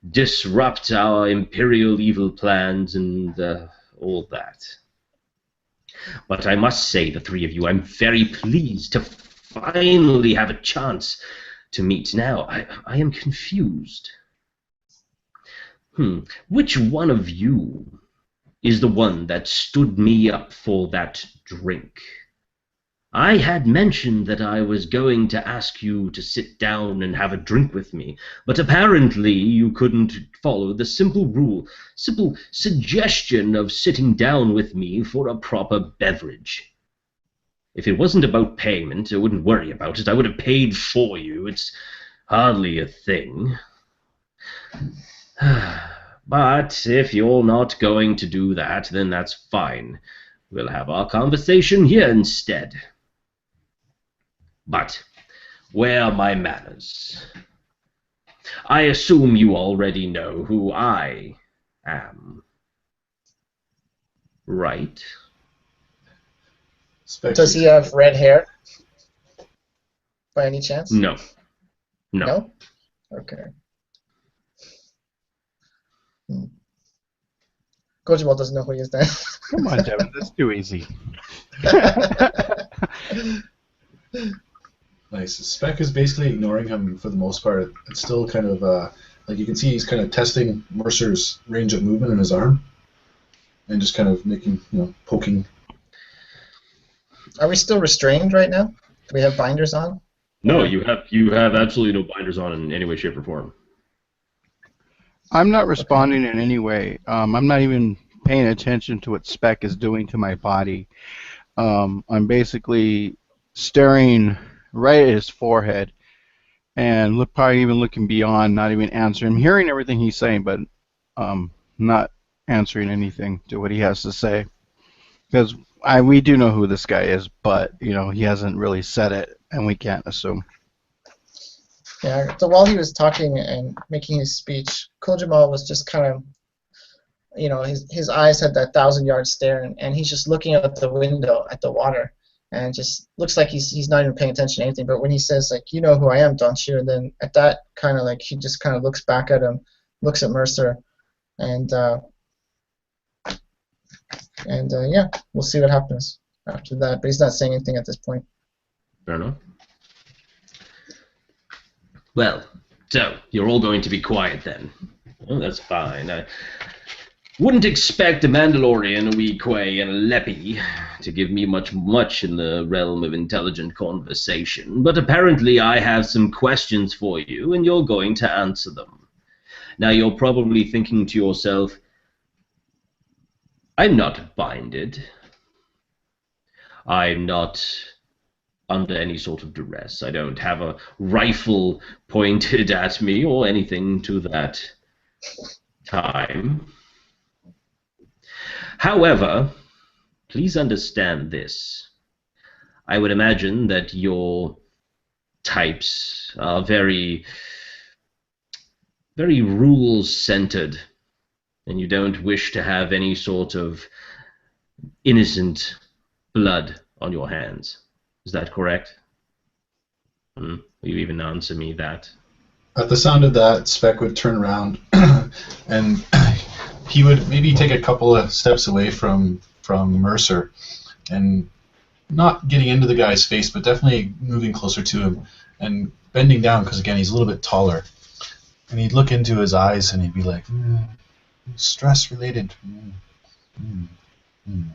disrupt our Imperial evil plans and all that. But I must say, the three of you, I'm very pleased to finally have a chance to meet. Now, I am confused. Which one of you is the one that stood me up for that drink? I had mentioned that I was going to ask you to sit down and have a drink with me, but apparently you couldn't follow the simple suggestion of sitting down with me for a proper beverage. If it wasn't about payment, I wouldn't worry about it. I would have paid for you. It's hardly a thing. But if you're not going to do that, then that's fine. We'll have our conversation here instead. But where are my manners? I assume you already know who I am. Right? Does he have red hair? By any chance? No. No? Okay. Kojima doesn't know who he is then. Come on, Devin, that's too easy. Nice. Spec is basically ignoring him for the most part. It's still kind of like you can see he's kind of testing Mercer's range of movement in his arm, and just kind of making, poking. Are we still restrained right now? Do we have binders on? No, you have absolutely no binders on in any way, shape, or form. I'm not responding in any way. I'm not even paying attention to what Spec is doing to my body. I'm basically staring right at his forehead and probably even looking beyond, not even answering. I'm hearing everything he's saying, but not answering anything to what he has to say. Because we do know who this guy is, but he hasn't really said it, and we can't assume. Yeah. So while he was talking and making his speech, Kojamal was just kind of, his eyes had that 1,000-yard stare, and he's just looking out the window at the water, and just looks like he's not even paying attention to anything. But when he says like, "You know who I am, don't you?" And then at that kind of like he just kind of looks back at him, looks at Mercer, and yeah, we'll see what happens after that. But he's not saying anything at this point. Fair enough. Well, so you're all going to be quiet then. Oh, that's fine. I wouldn't expect a Mandalorian, a Weequay, and a Leppy to give me much in the realm of intelligent conversation, but apparently I have some questions for you, and you're going to answer them. Now, you're probably thinking to yourself, I'm not binded. I'm not under any sort of duress. I don't have a rifle pointed at me or anything to that time. However, please understand this. I would imagine that your types are very, very rules-centered, and you don't wish to have any sort of innocent blood on your hands. Is that correct? Will you even answer me that? At the sound of that, Speck would turn around and he would maybe take a couple of steps away from Mercer and not getting into the guy's face, but definitely moving closer to him and bending down because, again, he's a little bit taller. And he'd look into his eyes and he'd be like, stress-related.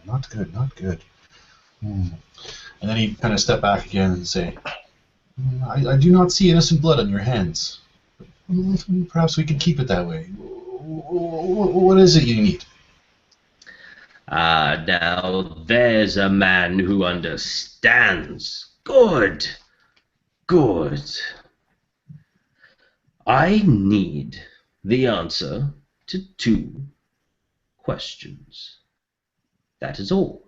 Not good, not good. And then he'd kind of step back again and say, I do not see innocent blood on your hands. Perhaps we could keep it that way. What is it you need? Now there's a man who understands. Good. Good. I need the answer to 2 questions. That is all.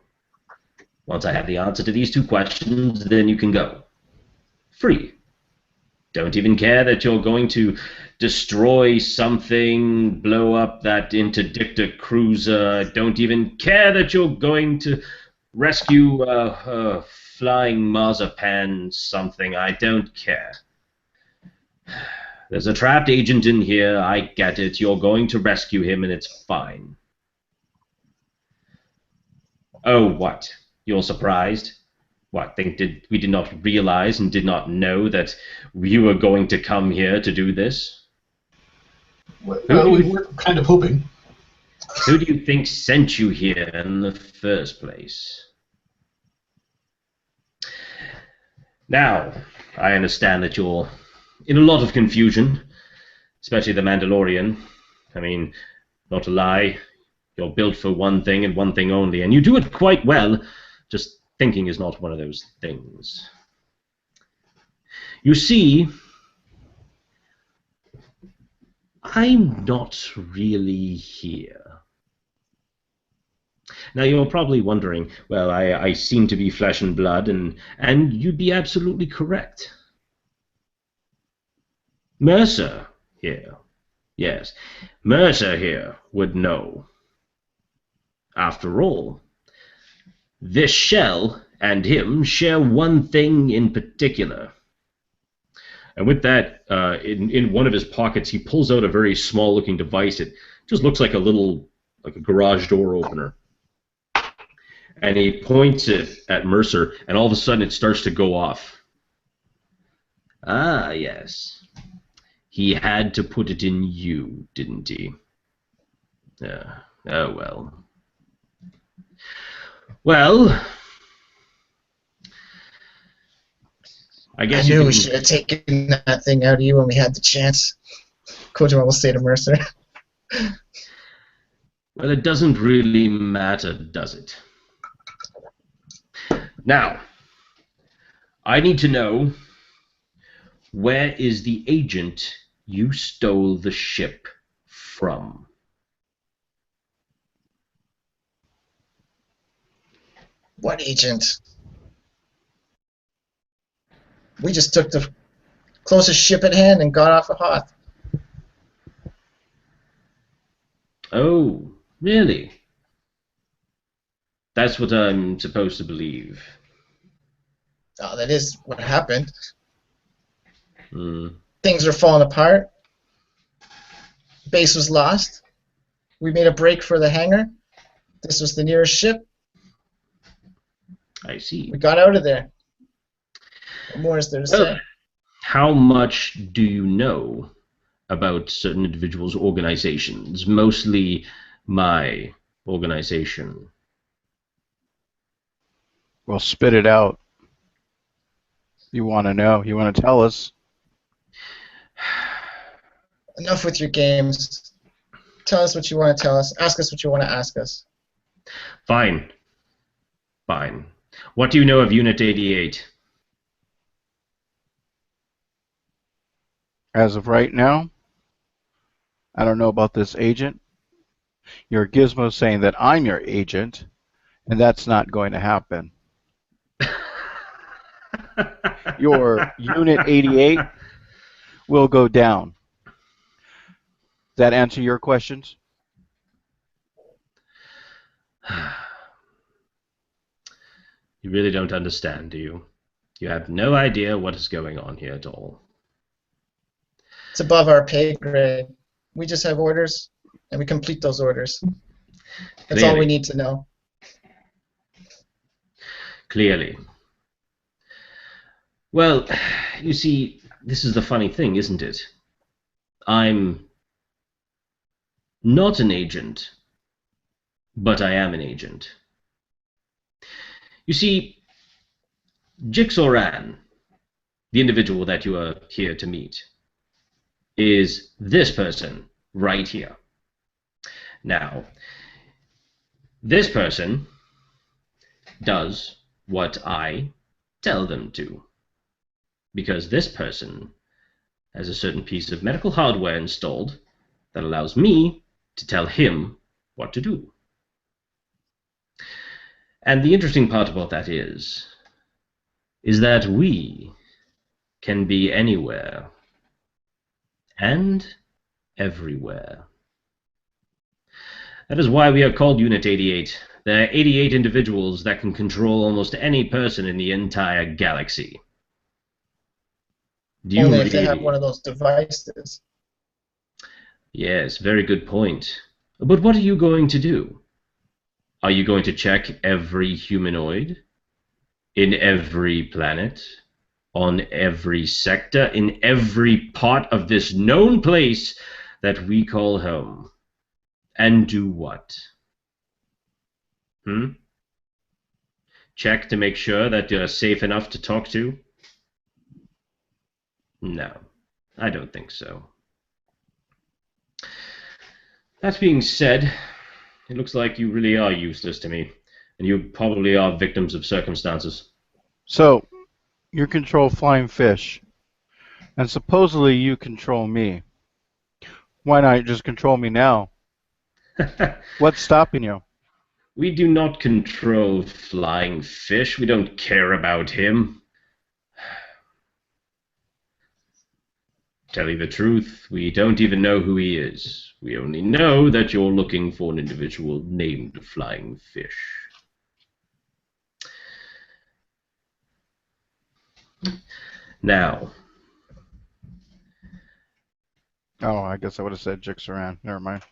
Once I have the answer to these 2 questions, then you can go. Free. Don't even care that you're going to destroy something, blow up that interdictor cruiser. Don't even care that you're going to rescue a flying marzipan something. I don't care. There's a trapped agent in here. I get it. You're going to rescue him, and it's fine. Oh, what? You're surprised? What, we did not realize and did not know that you were going to come here to do this? Well, we were kind of hoping. Who do you think sent you here in the first place? Now, I understand that you're in a lot of confusion, especially the Mandalorian. I mean, not to lie, you're built for one thing and one thing only, and you do it quite well, just thinking is not one of those things. You see, I'm not really here. Now you're probably wondering, well, I seem to be flesh and blood, and you'd be absolutely correct. Mercer here, yes, Mercer here would know. After all, this shell and him share one thing in particular. And with that, in one of his pockets, he pulls out a very small-looking device. It just looks like like a garage door opener. And he points it at Mercer, and all of a sudden it starts to go off. Ah, yes. He had to put it in you, didn't he? Oh, well. Well, I guess I knew we should have taken that thing out of you when we had the chance. Kojima will say to Mercer. Well, it doesn't really matter, does it? Now, I need to know, where is the agent you stole the ship from? What agent? We just took the closest ship at hand and got off of Hoth. Oh, really? That's what I'm supposed to believe. Oh, that is what happened. Hmm. Things were falling apart. Base was lost. We made a break for the hangar. This was the nearest ship. I see. We got out of there. What more is there to Well, say? how much do you know about certain individuals' organizations? Mostly my organization. Well, spit it out. You want to know? You want to tell us? Enough with your games. Tell us what you want to tell us. Ask us what you want to ask us. Fine. Fine. What do you know of Unit 88? As of right now, I don't know about this agent. Your gizmo saying that I'm your agent, and that's not going to happen. Your Unit 88 will go down. Does that answer your questions? You really don't understand, do you? You have no idea what is going on here at all. It's above our pay grade. We just have orders, and we complete those orders. That's all we need to know. Clearly. Well, you see, this is the funny thing, isn't it? I'm not an agent, but I am an agent. You see, Jigsaw Ran, the individual that you are here to meet, is this person right here. Now, this person does what I tell them to, because this person has a certain piece of medical hardware installed that allows me to tell him what to do. And the interesting part about that is that we can be anywhere and everywhere. That is why we are called Unit 88. There are 88 individuals that can control almost any person in the entire galaxy. Do you Only really... if they have one of those devices. Yes, very good point. But what are you going to do? Are you going to check every humanoid in every planet, on every sector, in every part of this known place that we call home? And do what? Check to make sure that you're safe enough to talk to? No, I don't think so. That being said, it looks like you really are useless to me, and you probably are victims of circumstances. So, you control flying fish, and supposedly you control me. Why not just control me now? What's stopping you? We do not control flying fish. We don't care about him. Tell you the truth, we don't even know who he is. We only know that you're looking for an individual named Flying Fish. Now... Oh, I guess I would have said Jigsaw Ran. Never mind.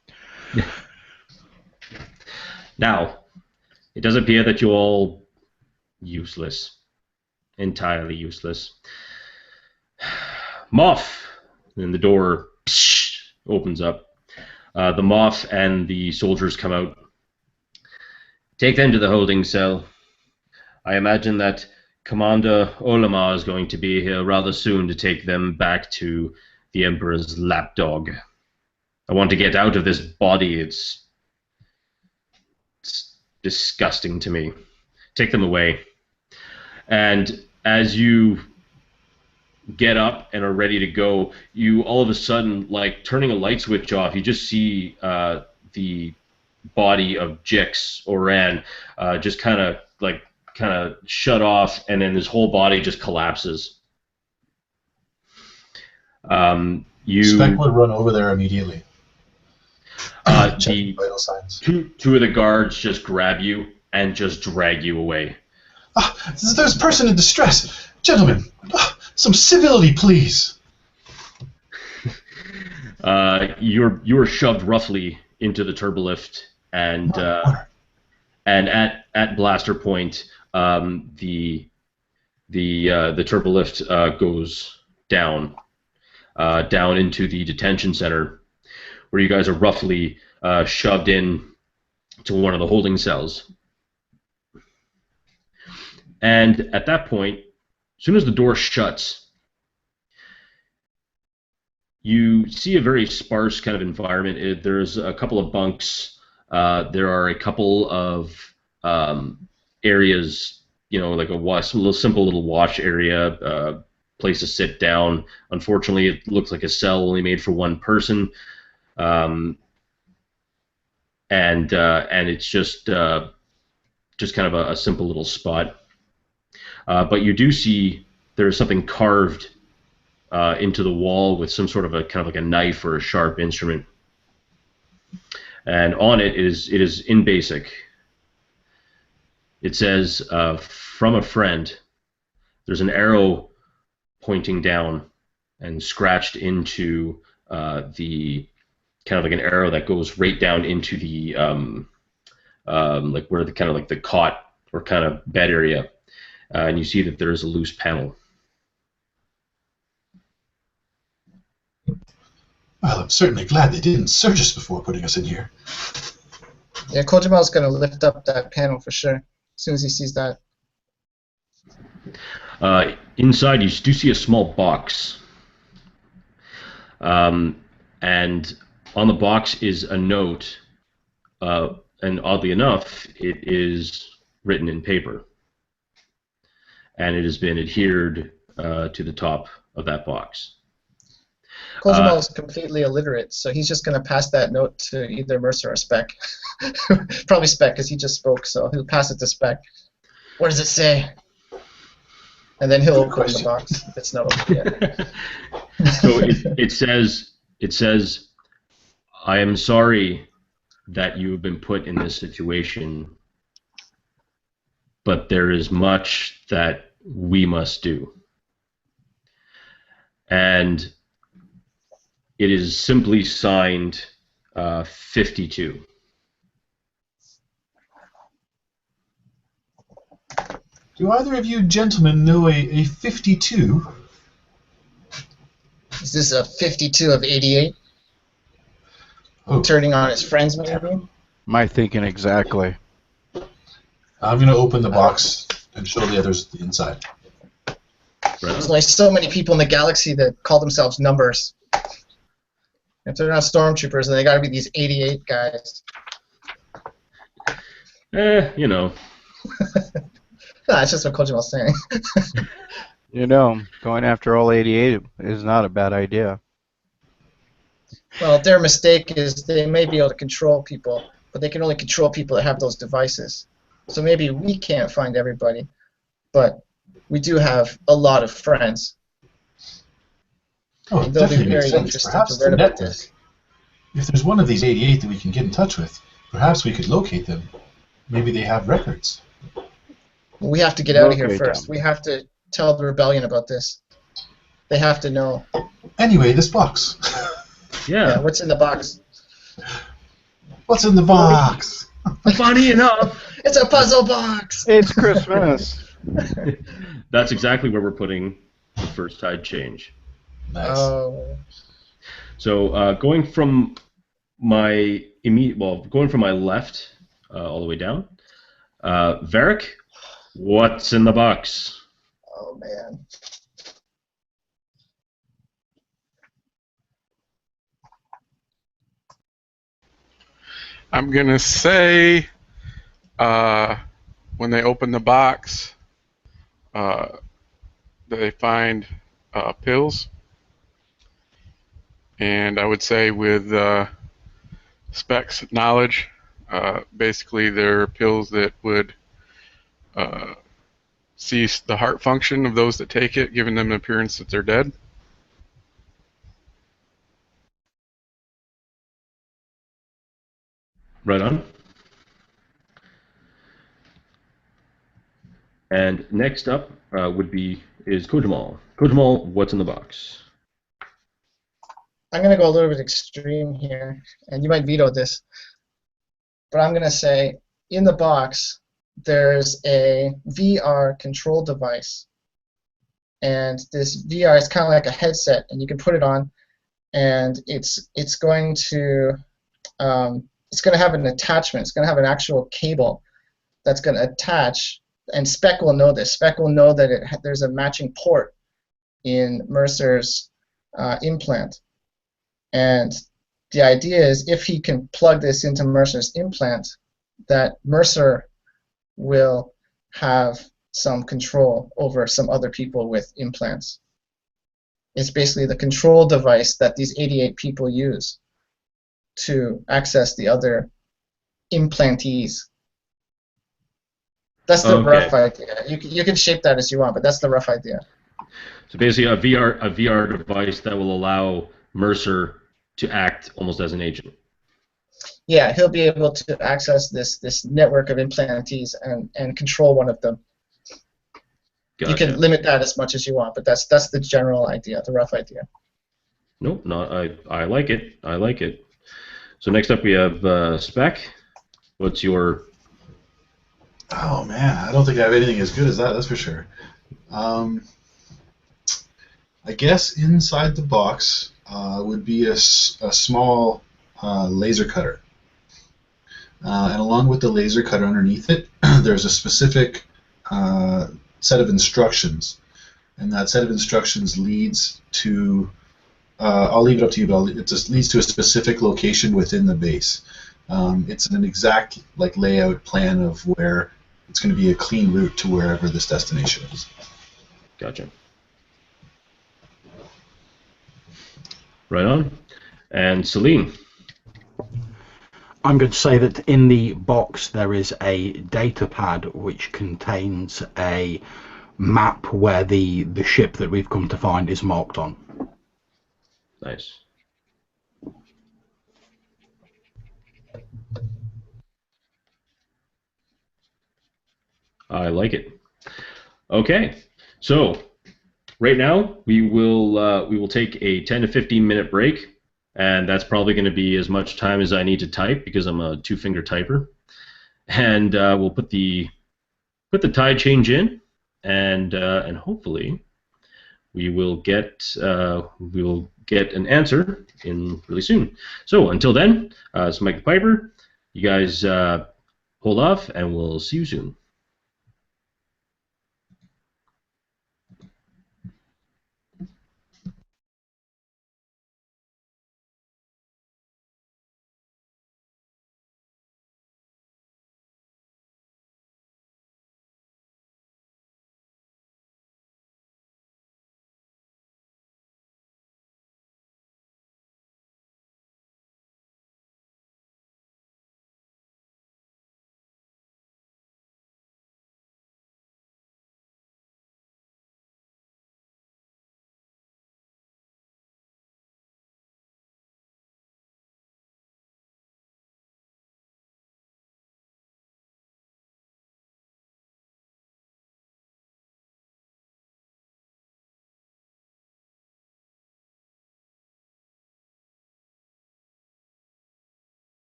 Now, it does appear that you're all useless. Entirely useless. Moth! And the door opens up. The Moth and the soldiers come out. Take them to the holding cell. I imagine that Commander Olamar is going to be here rather soon to take them back to the Emperor's lapdog. I want to get out of this body. It's disgusting to me. Take them away. And as you get up and are ready to go, you all of a sudden, like turning a light switch off, you just see the body of Jix Oran just kind of like kind of shut off, and then his whole body just collapses. Spec would run over there immediately. Checking The vital signs. two of the guards just grab you and just drag you away. There's a person in distress. Gentlemen, some civility, please. You were shoved roughly into the turbolift, and at blaster point, the turbolift goes down into the detention center, where you guys are roughly shoved in to one of the holding cells. And at that point, as soon as the door shuts, you see a very sparse kind of environment. There's a couple of bunks. There are a couple of areas, like a simple little wash area, place to sit down. Unfortunately, it looks like a cell only made for one person, and it's just kind of a simple little spot. But you do see there's something carved into the wall with some sort of a kind of like a knife or a sharp instrument, and on it is in basic. It says, "From a friend." There's an arrow pointing down and scratched into the kind of like an arrow that goes right down into the like where the kind of like the cot or kind of bed area, and you see that there is a loose panel. Well, I'm certainly glad they didn't search us before putting us in here. Yeah, Kojima's going to lift up that panel for sure, as soon as he sees that. Inside, you do see a small box. And on the box is a note, and oddly enough, it is written in paper. And it has been adhered to the top of that box. Kojima is completely illiterate, so he's just going to pass that note to either Mercer or Spec. Probably Spec, because he just spoke, so he'll pass it to Spec. What does it say? And then he'll open the box. It's not open yet. So it says, "I am sorry that you have been put in this situation, but there is much that we must do." And it is simply signed 52. Do either of you gentlemen know a 52? Is this a 52 of 88? Oh, Turning on his friends, maybe? My thinking exactly. I'm going to open the box and show the others the inside. There's like so many people in the galaxy that call themselves numbers. If they're not stormtroopers, then they got to be these 88 guys. That's just what Kojima's saying. Going after all 88 is not a bad idea. Well, their mistake is they may be able to control people, but they can only control people that have those devices. So maybe we can't find everybody, but we do have a lot of friends. Oh, And it they'll be definitely very makes sense. interested Perhaps to learn the about network. this. If there's one of these 88 that we can get in touch with, perhaps we could locate them. Maybe they have records. We have to get out of here Locate first. them. We have to tell the rebellion about this. They have to know. Anyway, this box. Yeah, what's in the box? What's in the box? Funny enough, It's a puzzle box! It's Christmas. that's exactly where we're putting the first tide change. Nice. Oh. So going from my left all the way down, Varric, what's in the box? Oh, man. I'm gonna say when they open the box, they find pills, and I would say with Spec's knowledge, basically they're pills that would cease the heart function of those that take it, giving them an appearance that they're dead. Right on. And next up is Kojamal. Kojamal, what's in the box? I'm going to go a little bit extreme here, and you might veto this, but I'm going to say in the box there's a VR control device, and this VR is kind of like a headset, and you can put it on, and it's going to have an attachment. It's going to have an actual cable that's going to attach, and Spec will know this. Spec will know that there's a matching port in Mercer's implant. And the idea is if he can plug this into Mercer's implant, that Mercer will have some control over some other people with implants. It's basically the control device that these 88 people use to access the other implantees. That's the rough idea. You can shape that as you want, but that's the rough idea. So basically, a VR device that will allow Mercer to act almost as an agent. Yeah, he'll be able to access this network of implantees and control one of them. Gotcha. You can limit that as much as you want, but that's the general idea, the rough idea. Nope, I like it. I like it. So next up we have Spec. What's your... Oh man, I don't think I have anything as good as that, that's for sure. I guess inside the box would be a small laser cutter. And along with the laser cutter underneath it, there's a specific set of instructions. And that set of instructions leads to, I'll leave it up to you, but it just leads to a specific location within the base. It's an exact layout plan of where it's going to be a clean route to wherever this destination is. Gotcha. Right on. And Celine. I'm going to say that in the box there is a data pad which contains a map where the ship that we've come to find is marked on. Nice. I like it. Okay, so right now we will take a 10 to 15 minute break, and that's probably going to be as much time as I need to type because I'm a two-finger typer. And we'll put the tide change in, and hopefully we will get an answer in really soon. So until then, it's Mike the Piper. You guys hold off, and we'll see you soon.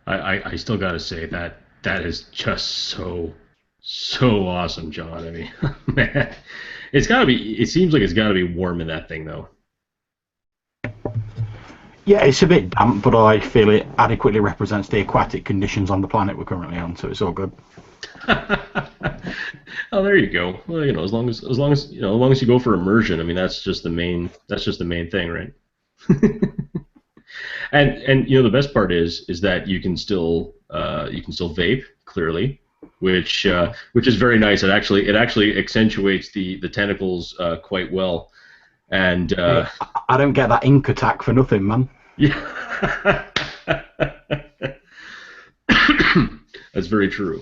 I still got to say that is just so awesome, John. I mean, man, it's got to be. It seems like it's got to be warm in that thing, though. Yeah, it's a bit damp, but I feel it adequately represents the aquatic conditions on the planet we're currently on, so it's all good. Oh, there you go. Well, as long as as long as you go for immersion, I mean, that's just the main thing, right? And the best part is that you can still vape clearly, which is very nice. It actually accentuates the tentacles quite well, and Hey, I don't get that ink attack for nothing, man. yeah, that's very true.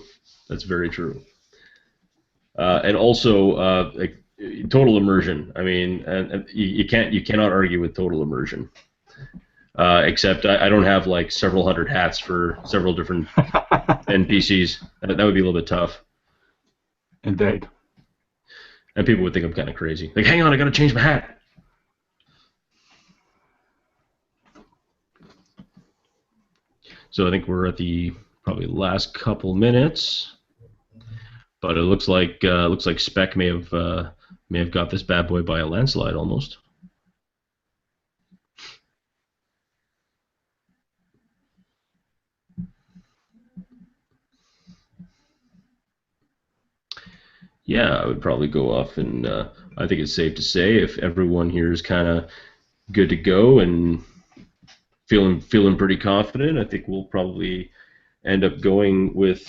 That's very true. And also like total immersion. I mean, and you cannot argue with total immersion. Except I don't have like several hundred hats for several different NPCs. That would be a little bit tough. Indeed. And people would think I'm kind of crazy. Like, hang on, I got to change my hat. So I think we're at the probably last couple minutes, but it looks like Spec may have got this bad boy by a landslide almost. Yeah, I would probably go off, and I think it's safe to say if everyone here is kind of good to go and feeling pretty confident, I think we'll probably end up going with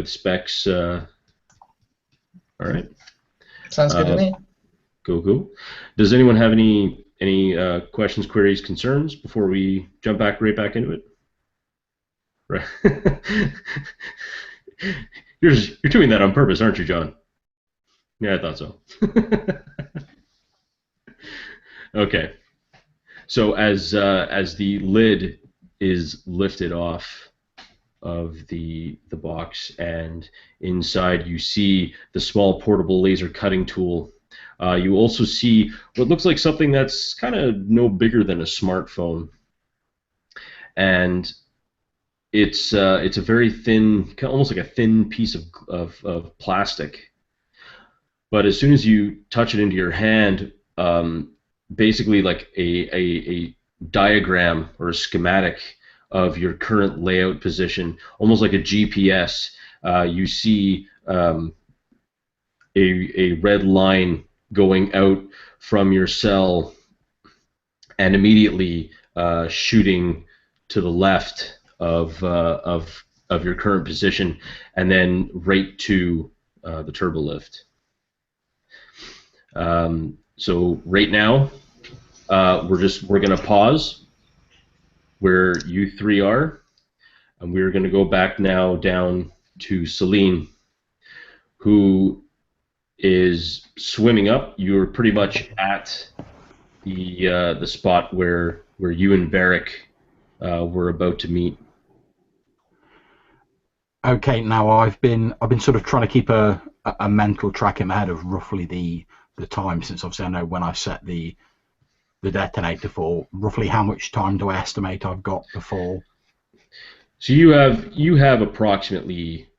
Specs. All right. Sounds good to me. Go. Does anyone have any questions, queries, concerns before we jump right back into it? Right. You're doing that on purpose, aren't you, John? Yeah, I thought so. Okay. So as the lid is lifted off of the box, and inside you see the small portable laser cutting tool. You also see what looks like something that's kind of no bigger than a smartphone, and it's a very thin, almost like a thin piece of plastic. But as soon as you touch it into your hand, basically like a diagram or a schematic of your current layout position, almost like a GPS. You see a red line going out from your cell and immediately shooting to the left of your current position, and then right to the turbolift. So right now, we're gonna pause where you three are, and we're gonna go back now down to Celine, who is swimming up. You're pretty much at the spot where you and Varric were about to meet. Okay, now I've been sort of trying to keep a mental track in my head of roughly the time, since obviously I know when I set the detonator for. Roughly how much time do I estimate I've got before? So you have approximately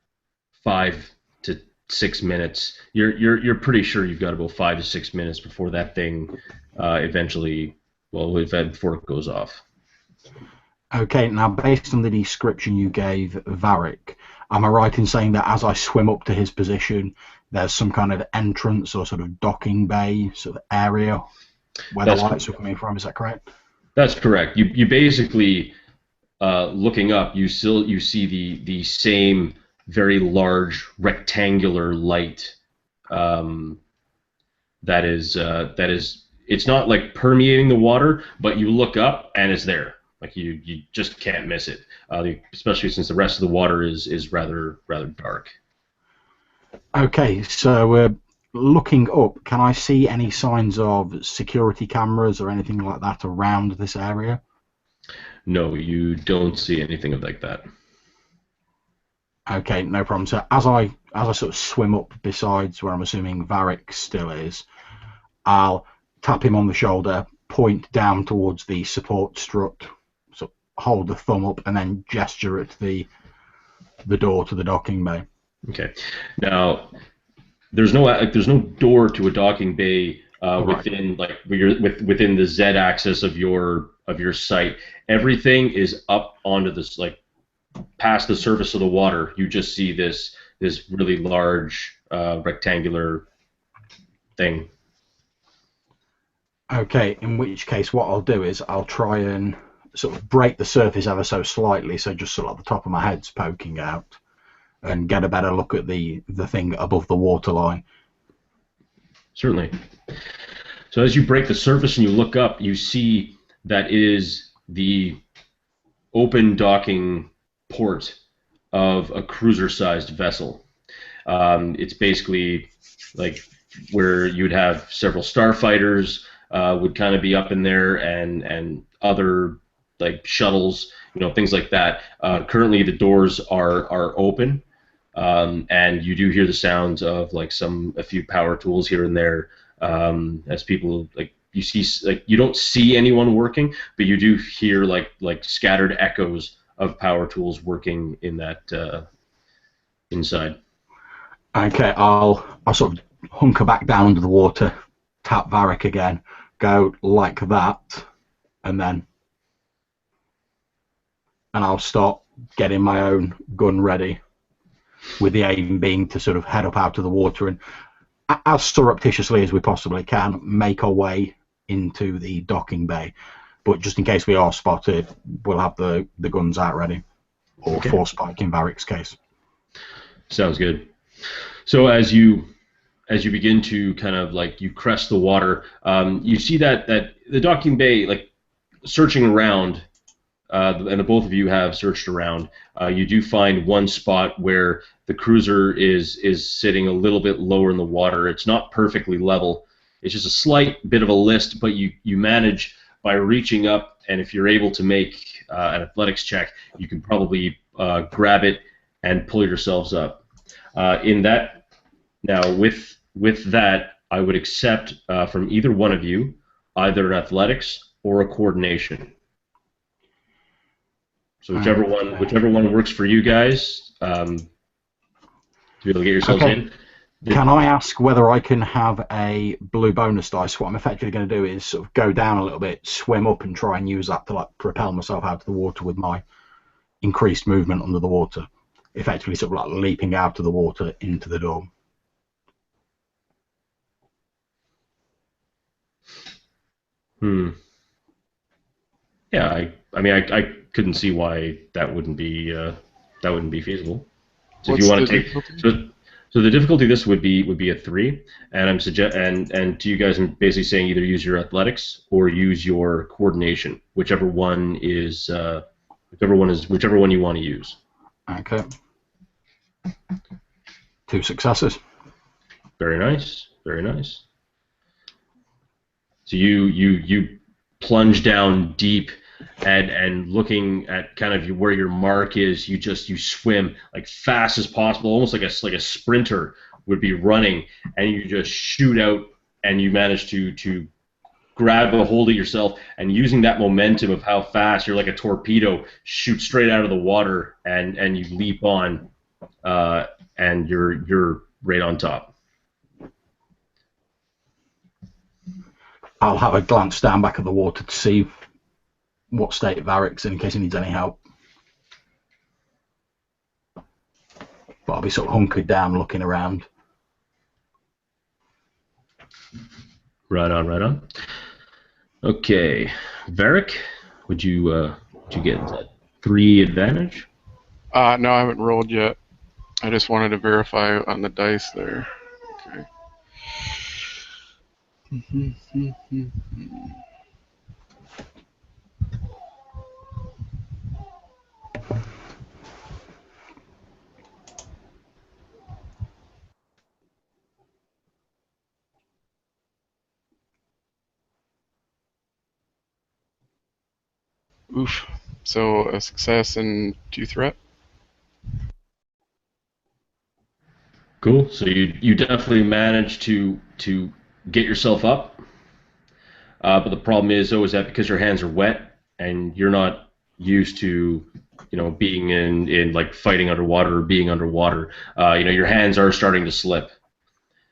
5 to 6 minutes. You're pretty sure you've got about 5 to 6 minutes before that thing eventually, before it goes off. Okay, now based on the description you gave Varric, am I right in saying that as I swim up to his position, there's some kind of entrance or sort of docking bay sort of area where the lights are coming from? Is that correct? That's correct. You basically, looking up, you see the same very large rectangular light. That is it's not like permeating the water, but you look up and it's there. Like you just can't miss it, especially since the rest of the water is rather dark. Okay, so looking up, can I see any signs of security cameras or anything like that around this area? No, you don't see anything like that. Okay, no problem. So as I sort of swim up besides where I'm assuming Varric still is, I'll tap him on the shoulder, point down towards the support strut, so hold the thumb up and then gesture at the door to the docking bay. Okay. Now, there's no door to a docking bay within within the Z axis of your site. Everything is up onto this, like, past the surface of the water. You just see this really large rectangular thing. Okay, in which case what I'll do is I'll try and sort of break the surface ever so slightly, so just sort of the top of my head's poking out, and get a better look at the thing above the waterline. Certainly. So as you break the surface and you look up, you see that is the open docking port of a cruiser-sized vessel. It's basically like where you'd have several starfighters would kind of be up in there, and other like shuttles, things like that. Currently, the doors are open, and you do hear the sounds of like a few power tools here and there, as people you see, you don't see anyone working, but you do hear like scattered echoes of power tools working in that inside. Okay, I'll sort of hunker back down under the water, tap Varric again, go like that, and I'll start getting my own gun ready, with the aim being to sort of head up out of the water and, as surreptitiously as we possibly can, make our way into the docking bay. But just in case we are spotted, we'll have the guns out ready, or okay. force spike in Varric's case. Sounds good. So as you begin to kind of like you crest the water, you see that the docking bay, like searching around, and the both of you have searched around. You do find one spot where the cruiser is sitting a little bit lower in the water. It's not perfectly level. It's just a slight bit of a list, but you manage by reaching up, and if you're able to make an athletics check, you can probably grab it and pull yourselves up. Now, with that, I would accept from either one of you either an athletics or a coordination. So whichever one works for you guys, to be able to get yourselves in. Can I ask whether I can have a blue bonus dice? What I'm effectively going to do is sort of go down a little bit, swim up, and try and use that to propel myself out of the water with my increased movement under the water. Effectively sort of like leaping out of the water into the door. Yeah, I couldn't see why that wouldn't be feasible. So if you want to take so the difficulty this would be a 3, and and to you guys, I'm basically saying either use your athletics or use your coordination, whichever one you want to use. Okay. 2 successes. Very nice, very nice. So you plunge down deep, and looking at kind of where your mark is, you swim like fast as possible, almost like a sprinter would be running, and you just shoot out, and you manage to grab a hold of yourself, and using that momentum of how fast you're like a torpedo, shoot straight out of the water, and you leap on, and you're right on top. I'll have a glance down back at the water to see what state Varric's in case he needs any help. But I'll be sort of hunkered down looking around. Right on. Okay, Varric, would you get that 3 advantage? No, I haven't rolled yet. I just wanted to verify on the dice there. Okay. Oof. So a success and 2 threat. Cool. So you definitely managed to get yourself up, but the problem is that because your hands are wet and you're not used to, being in like fighting underwater or being underwater, your hands are starting to slip.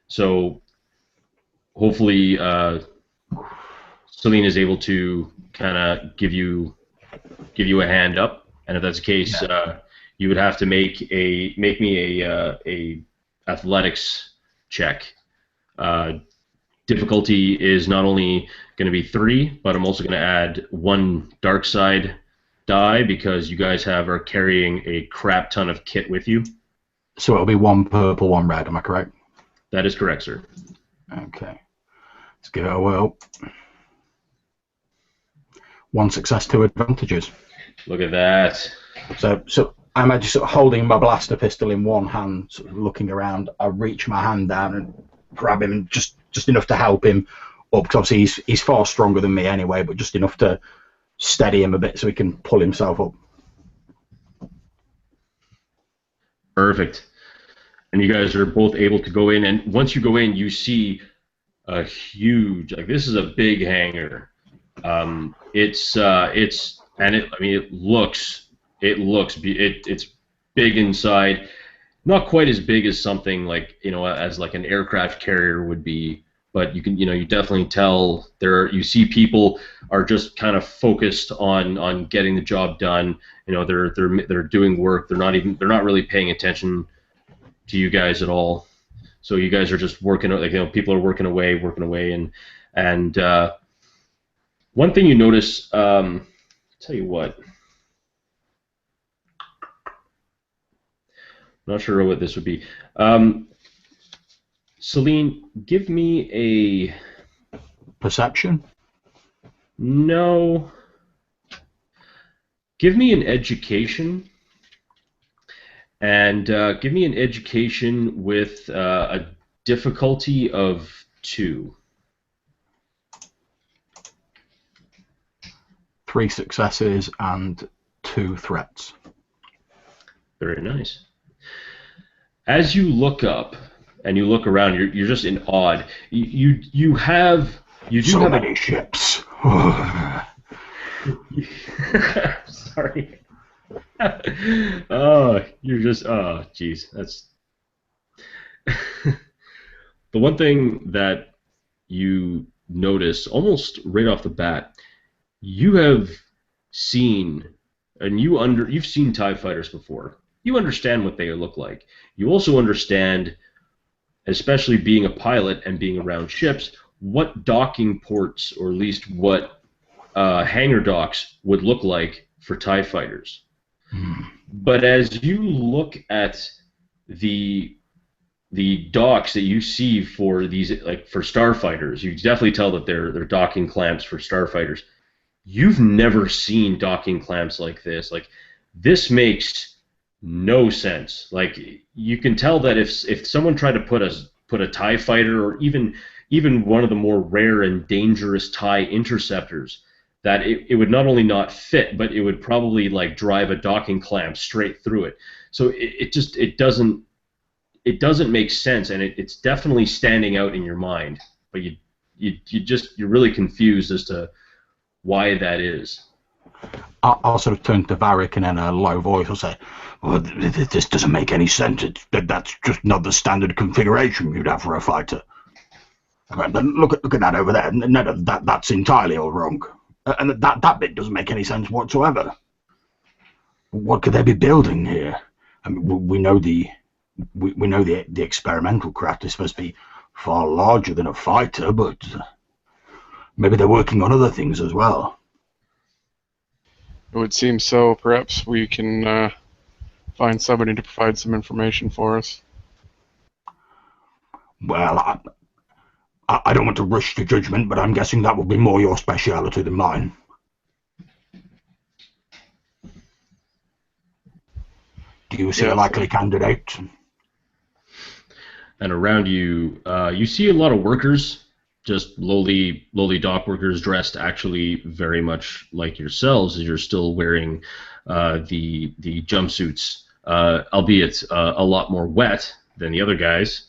So hopefully, Celine is able to kind of give you a hand up, and if that's the case, you would have to make me a athletics check. Difficulty is not only going to be 3, but I'm also going to add 1 dark side die because you guys are carrying a crap ton of kit with you. So it'll be 1 purple, 1 red. Am I correct? That is correct, sir. Okay. Let's give it a whirl. 1 success, 2 advantages. Look at that. So I'm just sort of holding my blaster pistol in one hand, sort of looking around. I reach my hand down and grab him, and just enough to help him up, because obviously he's far stronger than me anyway, but just enough to steady him a bit so he can pull himself up. Perfect. And you guys are both able to go in, and once you go in, you see a huge, like, this is a big hangar. It's big inside, not quite as big as something like, as like an aircraft carrier would be, but you definitely tell you see people are just kind of focused on getting the job done. They're doing work. They're not really paying attention to you guys at all. So you guys are just working, like, people are working away, and one thing you notice, tell you what, not sure what this would be. Celine, give me a perception. No. Give me an education, and give me an education with a difficulty of 2. 3 successes and 2 threats. Very nice. As you look up and you look around, you're just in awe. You do have many ships. Sorry. Oh, you're just, oh, jeez. That's the one thing that you notice almost right off the bat. You have seen, and you've seen TIE fighters before. You understand what they look like. You also understand, especially being a pilot and being around ships, what docking ports, or at least what hangar docks, would look like for TIE fighters. But as you look at the docks that you see for these, like for starfighters, you definitely tell that they're docking clamps for starfighters. You've never seen docking clamps like this. Like, this makes no sense. Like, you can tell that if someone tried to put a TIE fighter, or even one of the more rare and dangerous TIE interceptors, that it would not only not fit, but it would probably like drive a docking clamp straight through it. So it doesn't make sense, and it's definitely standing out in your mind. But you're really confused as to why that is. I'll sort of turn to Varric, and in a low voice I'll say, well, this doesn't make any sense. That's just not the standard configuration you'd have for a fighter. Look at that over there. No, that's entirely all wrong. And that bit doesn't make any sense whatsoever. What could they be building here? I mean, we know the experimental craft is supposed to be far larger than a fighter, but maybe they're working on other things as well. It would seem so. Perhaps we can find somebody to provide some information for us. Well, I don't want to rush to judgment, but I'm guessing that will be more your speciality than mine. Do you see a likely candidate? And around you, you see a lot of workers, just lowly dock workers, dressed actually very much like yourselves, as you're still wearing the jumpsuits, albeit a lot more wet than the other guys.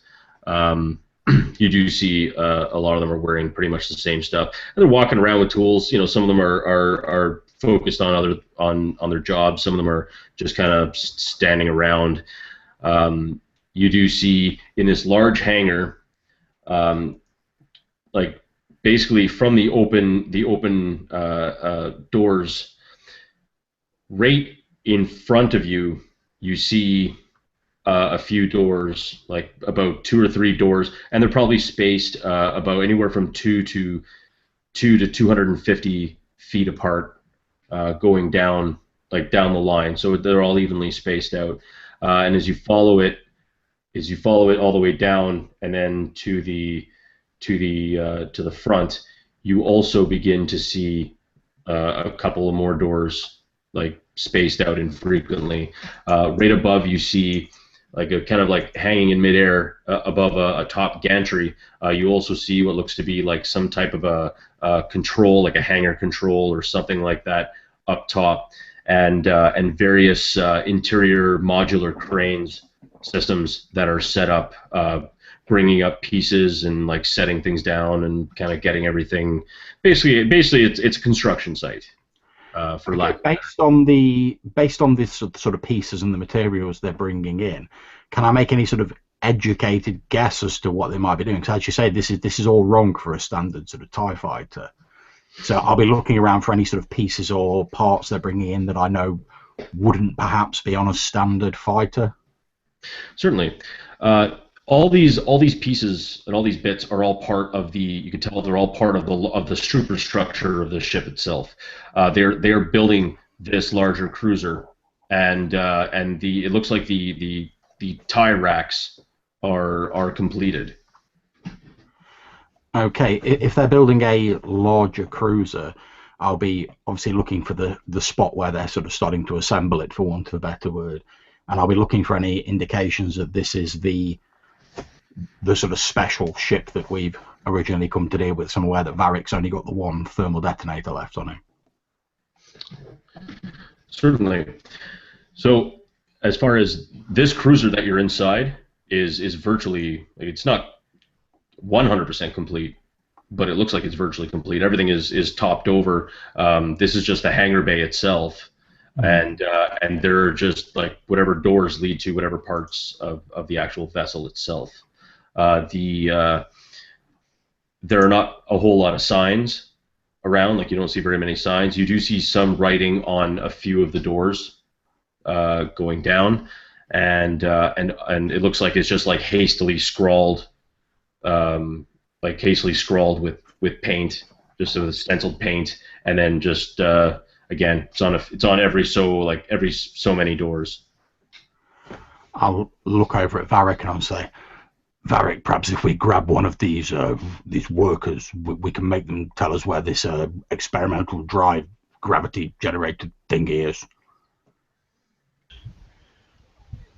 You do see a lot of them are wearing pretty much the same stuff, and they're walking around with tools. Some of them are focused on on their jobs. Some of them are just kind of standing around. You do see in this large hangar, like basically from the open doors, right in front of you, you see a few doors, like about 2 or 3 doors, and they're probably spaced about anywhere from 2 to 250 feet apart, going down down the line. So they're all evenly spaced out, and as you follow it all the way down, and then to the front, you also begin to see a couple of more doors, like spaced out infrequently. Right above, you see like a kind of like hanging in midair above a top gantry. You also see what looks to be like some type of a control, like a hangar control or something like that up top, and various interior modular cranes systems that are set up, bringing up pieces and like setting things down and kind of getting everything. Basically, it's a construction site. For lack. Based on this sort of pieces and the materials they're bringing in, can I make any sort of educated guess as to what they might be doing? Because as you say, this is all wrong for a standard sort of TIE fighter. So I'll be looking around for any sort of pieces or parts they're bringing in that I know wouldn't perhaps be on a standard fighter. Certainly. All these pieces and all these bits are all part of the. You can tell they're all part of the superstructure of the ship itself. They're building this larger cruiser, and it looks like the tie racks are completed. Okay, if they're building a larger cruiser, I'll be obviously looking for the spot where they're sort of starting to assemble it, for want of a better word, and I'll be looking for any indications that this is the sort of special ship that we've originally come to deal with. So I'm aware that Varric's only got the one thermal detonator left on him. Certainly. So as far as this cruiser that you're inside is virtually, it's not 100% complete, but it looks like it's virtually complete. Everything is topped over. This is just the hangar bay itself, and there are just like whatever doors lead to whatever parts of the actual vessel itself. There are not a whole lot of signs around. Like, you don't see very many signs. You do see some writing on a few of the doors going down, and it looks like it's just like hastily scrawled, with paint, just with stenciled paint, and then just again, it's on every so many doors. I'll look over at Varric and I'll say, Varric, perhaps if we grab one of these workers, we can make them tell us where this experimental drive gravity generated thingy is.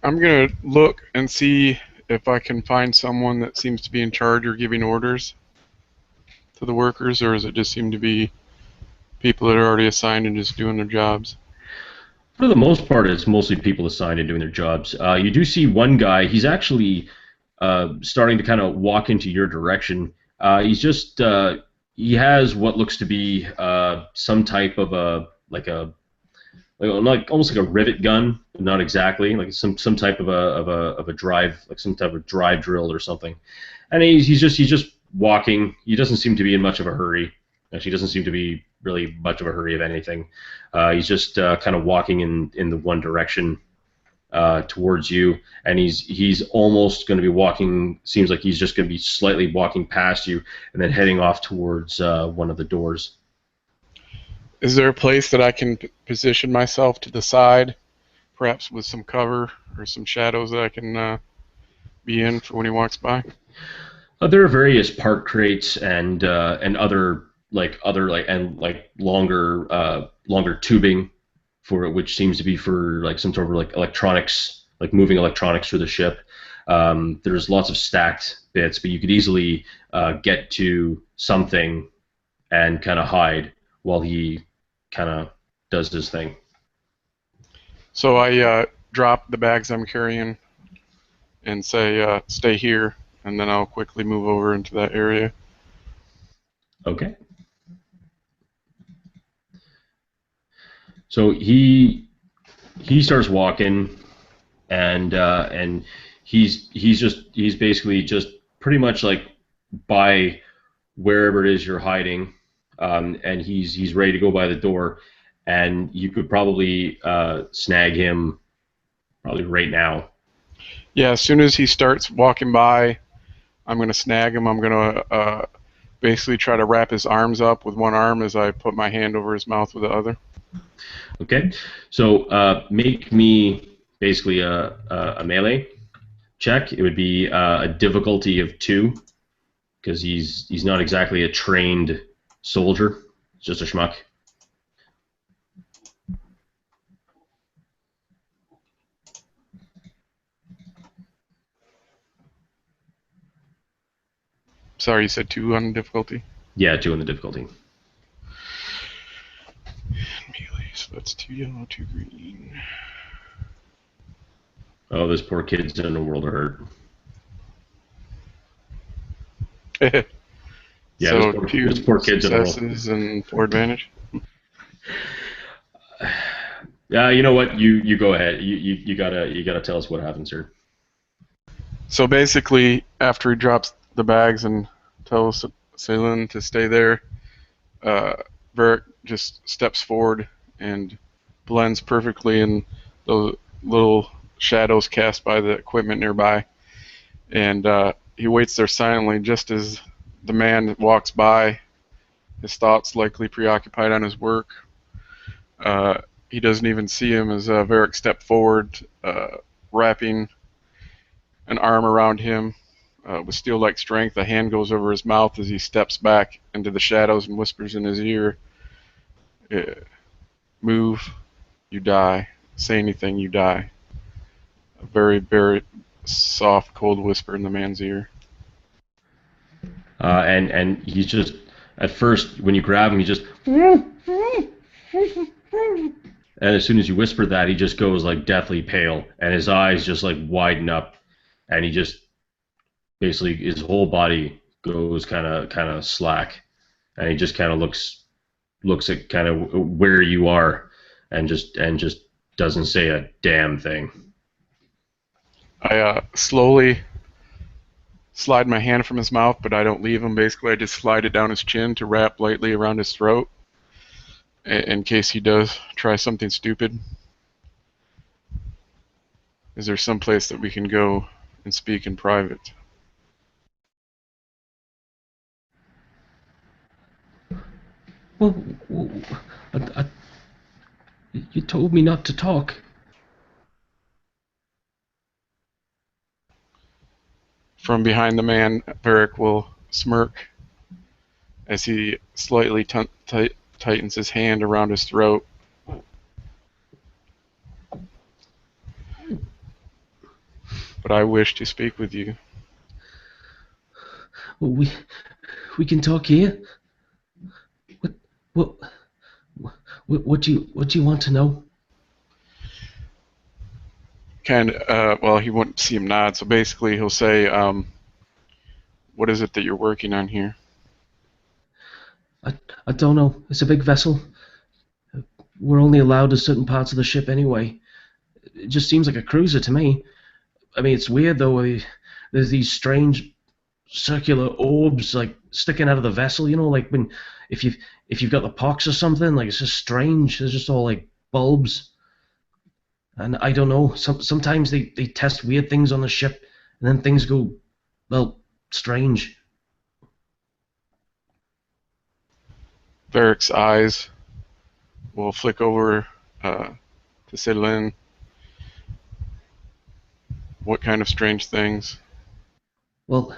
I'm going to look and see if I can find someone that seems to be in charge or giving orders to the workers, or does it just seem to be people that are already assigned and just doing their jobs? For the most part, it's mostly people assigned and doing their jobs. You do see one guy. He's actually starting to kind of walk into your direction. He's just he has what looks to be some type of almost like a rivet gun, but not exactly, like some type of a drive, like some type of drive drill or something. And he's just walking. He doesn't seem to be in much of a hurry. Actually, doesn't seem to be really much of a hurry of anything. He's just kind of walking in the one direction towards you, and he's almost going to be walking. Seems like he's just going to be slightly walking past you, and then heading off towards one of the doors. Is there a place that I can position myself to the side, perhaps with some cover or some shadows that I can be in for when he walks by? There are various part crates and other longer tubing for it, which seems to be for like some sort of like electronics, like moving electronics through the ship. There's lots of stacked bits, but you could easily get to something and kind of hide while he kind of does his thing. So I drop the bags I'm carrying and say, stay here, and then I'll quickly move over into that area. Okay. So he starts walking, and he's basically just pretty much like by wherever it is you're hiding, and he's ready to go by the door, and you could probably snag him probably right now. Yeah, as soon as he starts walking by, I'm going to snag him. I'm going to basically try to wrap his arms up with one arm as I put my hand over his mouth with the other. Okay, so make me basically a melee check. It would be a difficulty of 2 because he's not exactly a trained soldier. It's just a schmuck. Sorry, you said 2 on difficulty? Yeah, 2 on the difficulty. Melee, so that's 2 yellow, 2 green. Oh, this poor kid's in a world of hurt. Yeah, so this poor kid's in a world. Successes and 4 advantage. You know what? You go ahead. You gotta tell us what happens here. So basically, after he drops the bags and tells Celine to stay there, Varric just steps forward and blends perfectly in the little shadows cast by the equipment nearby. And he waits there silently just as the man walks by, his thoughts likely preoccupied on his work. He doesn't even see him as Varric steps forward, wrapping an arm around him with steel-like strength. A hand goes over his mouth as he steps back into the shadows and whispers in his ear, "Move, you die. Say anything, you die." A very, very soft, cold whisper in the man's ear. And he's just, at first, when you grab him, he just... And as soon as you whisper that, he just goes like deathly pale, and his eyes just like widen up, and he just basically his whole body goes kind of slack, and he just kind of looks at kind of where you are, and just doesn't say a damn thing. I slowly slide my hand from his mouth, but I don't leave him. Basically, I just slide it down his chin to wrap lightly around his throat in case he does try something stupid. Is there some place that we can go and speak in private? Well, you told me not to talk. From behind the man, Varric will smirk as he slightly tightens his hand around his throat. But I wish to speak with you. Well, we can talk here. What do you want to know? Well, he wouldn't see him nod, so basically he'll say, what is it that you're working on here? I don't know. It's a big vessel. We're only allowed to certain parts of the ship anyway. It just seems like a cruiser to me. I mean, it's weird though. There's these strange circular orbs like sticking out of the vessel. You know, like when if you've got the pox or something. Like it's just strange. There's just all like bulbs. And I don't know. Sometimes they test weird things on the ship, and then things go, well, strange. Varric's eyes will flick over to Celine. What kind of strange things? Well,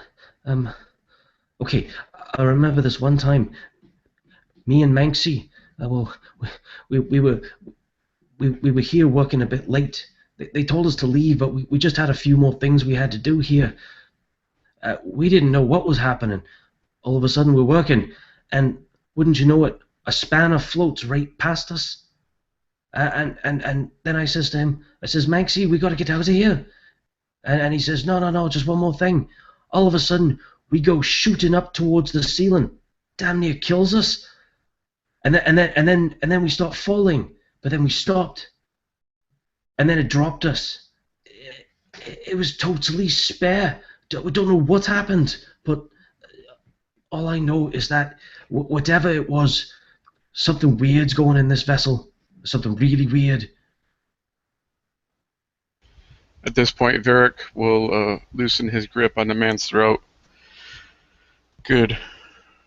okay. I remember this one time. Me and Manxie, we were here working a bit late. They told us to leave, but we just had a few more things we had to do here. We didn't know what was happening. All of a sudden, we're working, and wouldn't you know it, a spanner floats right past us. And then I says to him, I says, Manxie, we got to get out of here. And he says, no, just one more thing. All of a sudden, we go shooting up towards the ceiling. Damn near kills us. And then we start falling but then we stopped, and then it dropped us. It was totally spare. We don't know what happened, but all I know is that whatever it was, something weird's going in this vessel. Something really weird. At this point, Varric will loosen his grip on the man's throat. Good.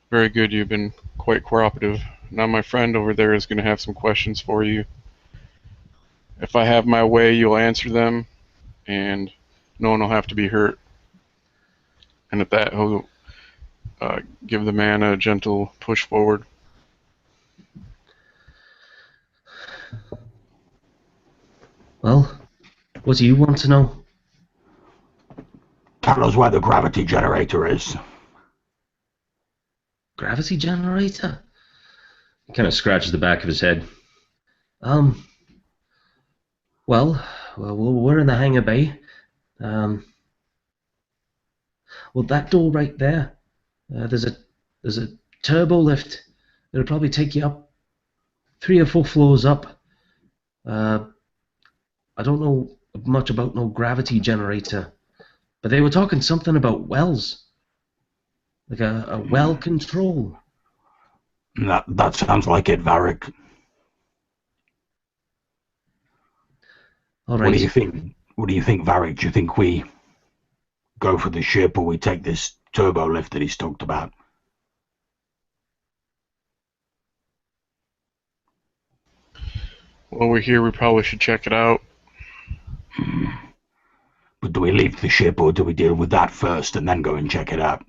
Very good. You've been quite cooperative. Now my friend over there is going to have some questions for you. If I have my way, you'll answer them, and no one will have to be hurt. And at that, he'll give the man a gentle push forward. Well, what do you want to know? Tell us where the gravity generator is. Gravity generator? He kind of scratches the back of his head. Well, we're in the hangar bay. Well, that door right there. There's a turbo lift. It'll probably take you up 3 or 4 floors up. I don't know much about no gravity generator, but they were talking something about wells, like a well control. That sounds like it, Varric. All right. What do you think? What do you think, Varric? Do you think we go for the ship or we take this turbo lift that he's talked about? While we're here, we probably should check it out. But do we leave the ship or do we deal with that first and then go and check it out?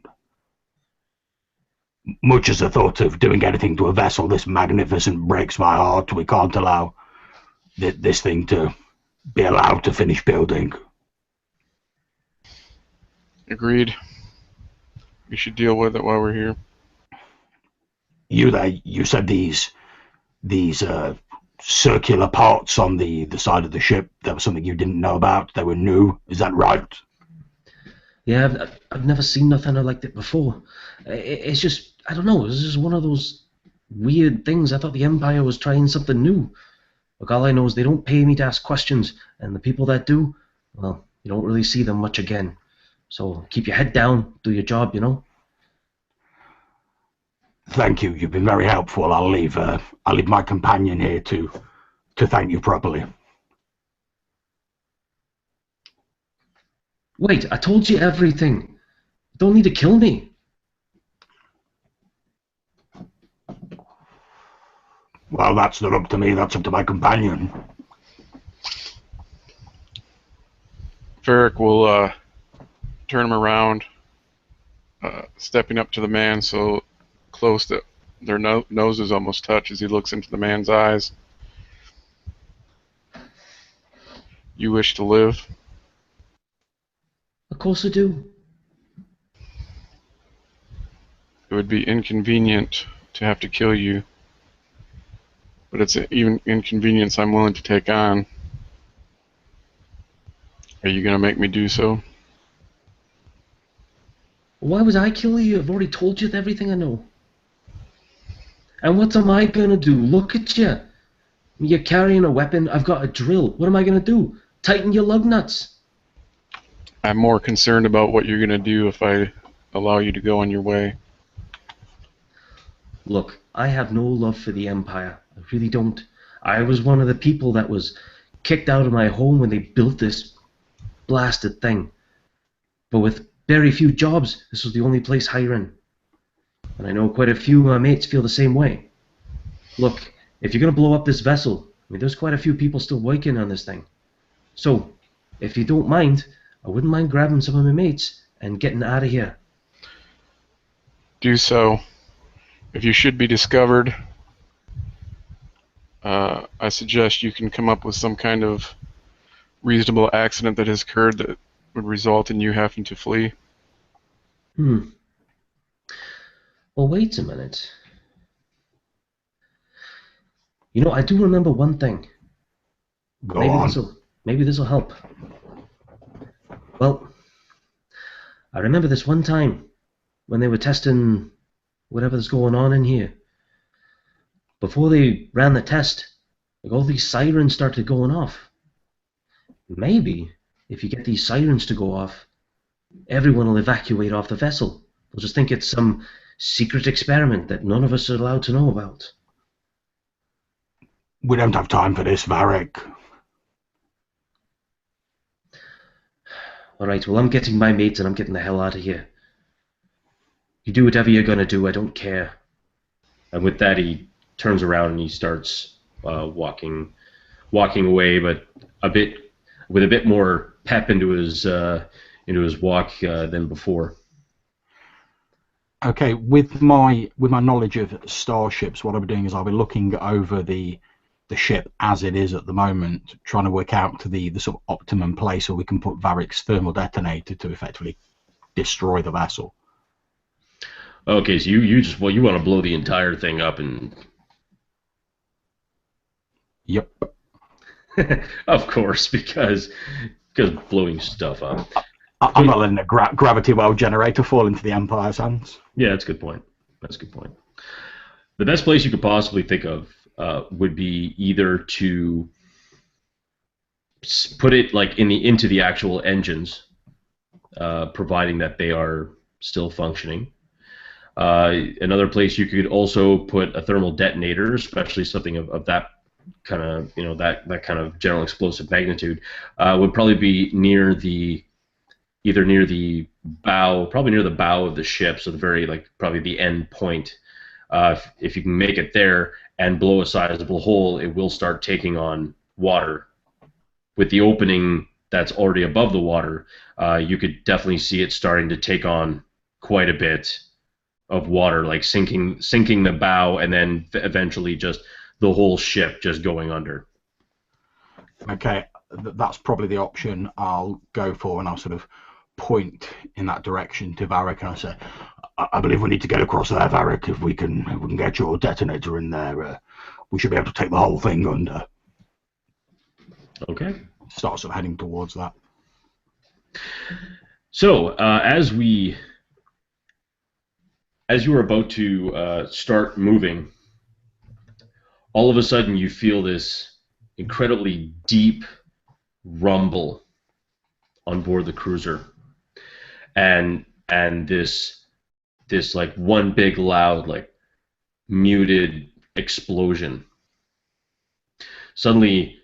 Much as the thought of doing anything to a vessel this magnificent breaks my heart, we can't allow this thing to be allowed to finish building. Agreed. We should deal with it while we're here. You said these circular parts on the side of the ship, that was something you didn't know about? They were new, is that right? Yeah, I've never seen nothing like that before. It's just, I don't know, it's just one of those weird things. I thought the Empire was trying something new. Look, all I know is they don't pay me to ask questions, and the people that do, well, you don't really see them much again. So keep your head down, do your job, you know? Thank you, you've been very helpful. I'll leave my companion here to thank you properly. Wait, I told you everything. You don't need to kill me. Well, that's not up to me, that's up to my companion. Varric will turn him around, stepping up to the man so close that their noses almost touch as he looks into the man's eyes. You wish to live? Of course I do. It would be inconvenient to have to kill you, but it's an even inconvenience I'm willing to take on. Are you going to make me do so? Why would I kill you? I've already told you everything I know. And what am I going to do? Look at you. You're carrying a weapon. I've got a drill. What am I going to do? Tighten your lug nuts. I'm more concerned about what you're going to do if I allow you to go on your way. Look, I have no love for the Empire. I really don't. I was one of the people that was kicked out of my home when they built this blasted thing. But with very few jobs, this was the only place hiring. And I know quite a few of my mates feel the same way. Look, if you're going to blow up this vessel, I mean, there's quite a few people still working on this thing. So, if you don't mind, I wouldn't mind grabbing some of my mates and getting out of here. Do so. If you should be discovered, I suggest you can come up with some kind of reasonable accident that has occurred that would result in you having to flee. Well, wait a minute. You know, I do remember one thing. Go on. Maybe this'll help. Well, I remember this one time when they were testing whatever's going on in here. Before they ran the test, Like all these sirens started going off. Maybe if you get these sirens to go off, everyone will evacuate off the vessel. They'll just think it's some secret experiment that none of us are allowed to know about. We don't have time for this, Varric. All right, well, I'm getting my mates and I'm getting the hell out of here. You do whatever you're going to do, I don't care. And with that, he turns around and he starts walking away, but with a bit more pep into his walk than before. Okay, with my knowledge of starships, what I'll be doing is I'll be looking over the ship as it is at the moment, trying to work out to the sort of optimum place where we can put Varric's thermal detonator to effectively destroy the vessel. Okay, so you want to blow the entire thing up and... Yep. Of course, because blowing stuff up. I'm not letting a gravity well generator fall into the Empire's hands. Yeah, that's a good point. The best place you could possibly think of would be either to put it like into the actual engines, providing that they are still functioning. Another place you could also put a thermal detonator, especially something of that kind of that kind of general explosive magnitude, would probably be either near the bow, probably near the bow of the ship, so the very probably the end point. If you can make it there and blow a sizable hole, it will start taking on water. With the opening that's already above the water, you could definitely see it starting to take on quite a bit of water, like sinking the bow, and then eventually just the whole ship just going under. Okay, that's probably the option I'll go for, and I'll sort of point in that direction to Varric, and I say, I believe we need to get across there, Varric. If we can get your detonator in there, we should be able to take the whole thing under. Okay. Start sort of heading towards that. So as you were about to start moving, all of a sudden you feel this incredibly deep rumble on board the cruiser, and this like one big loud like muted explosion. Suddenly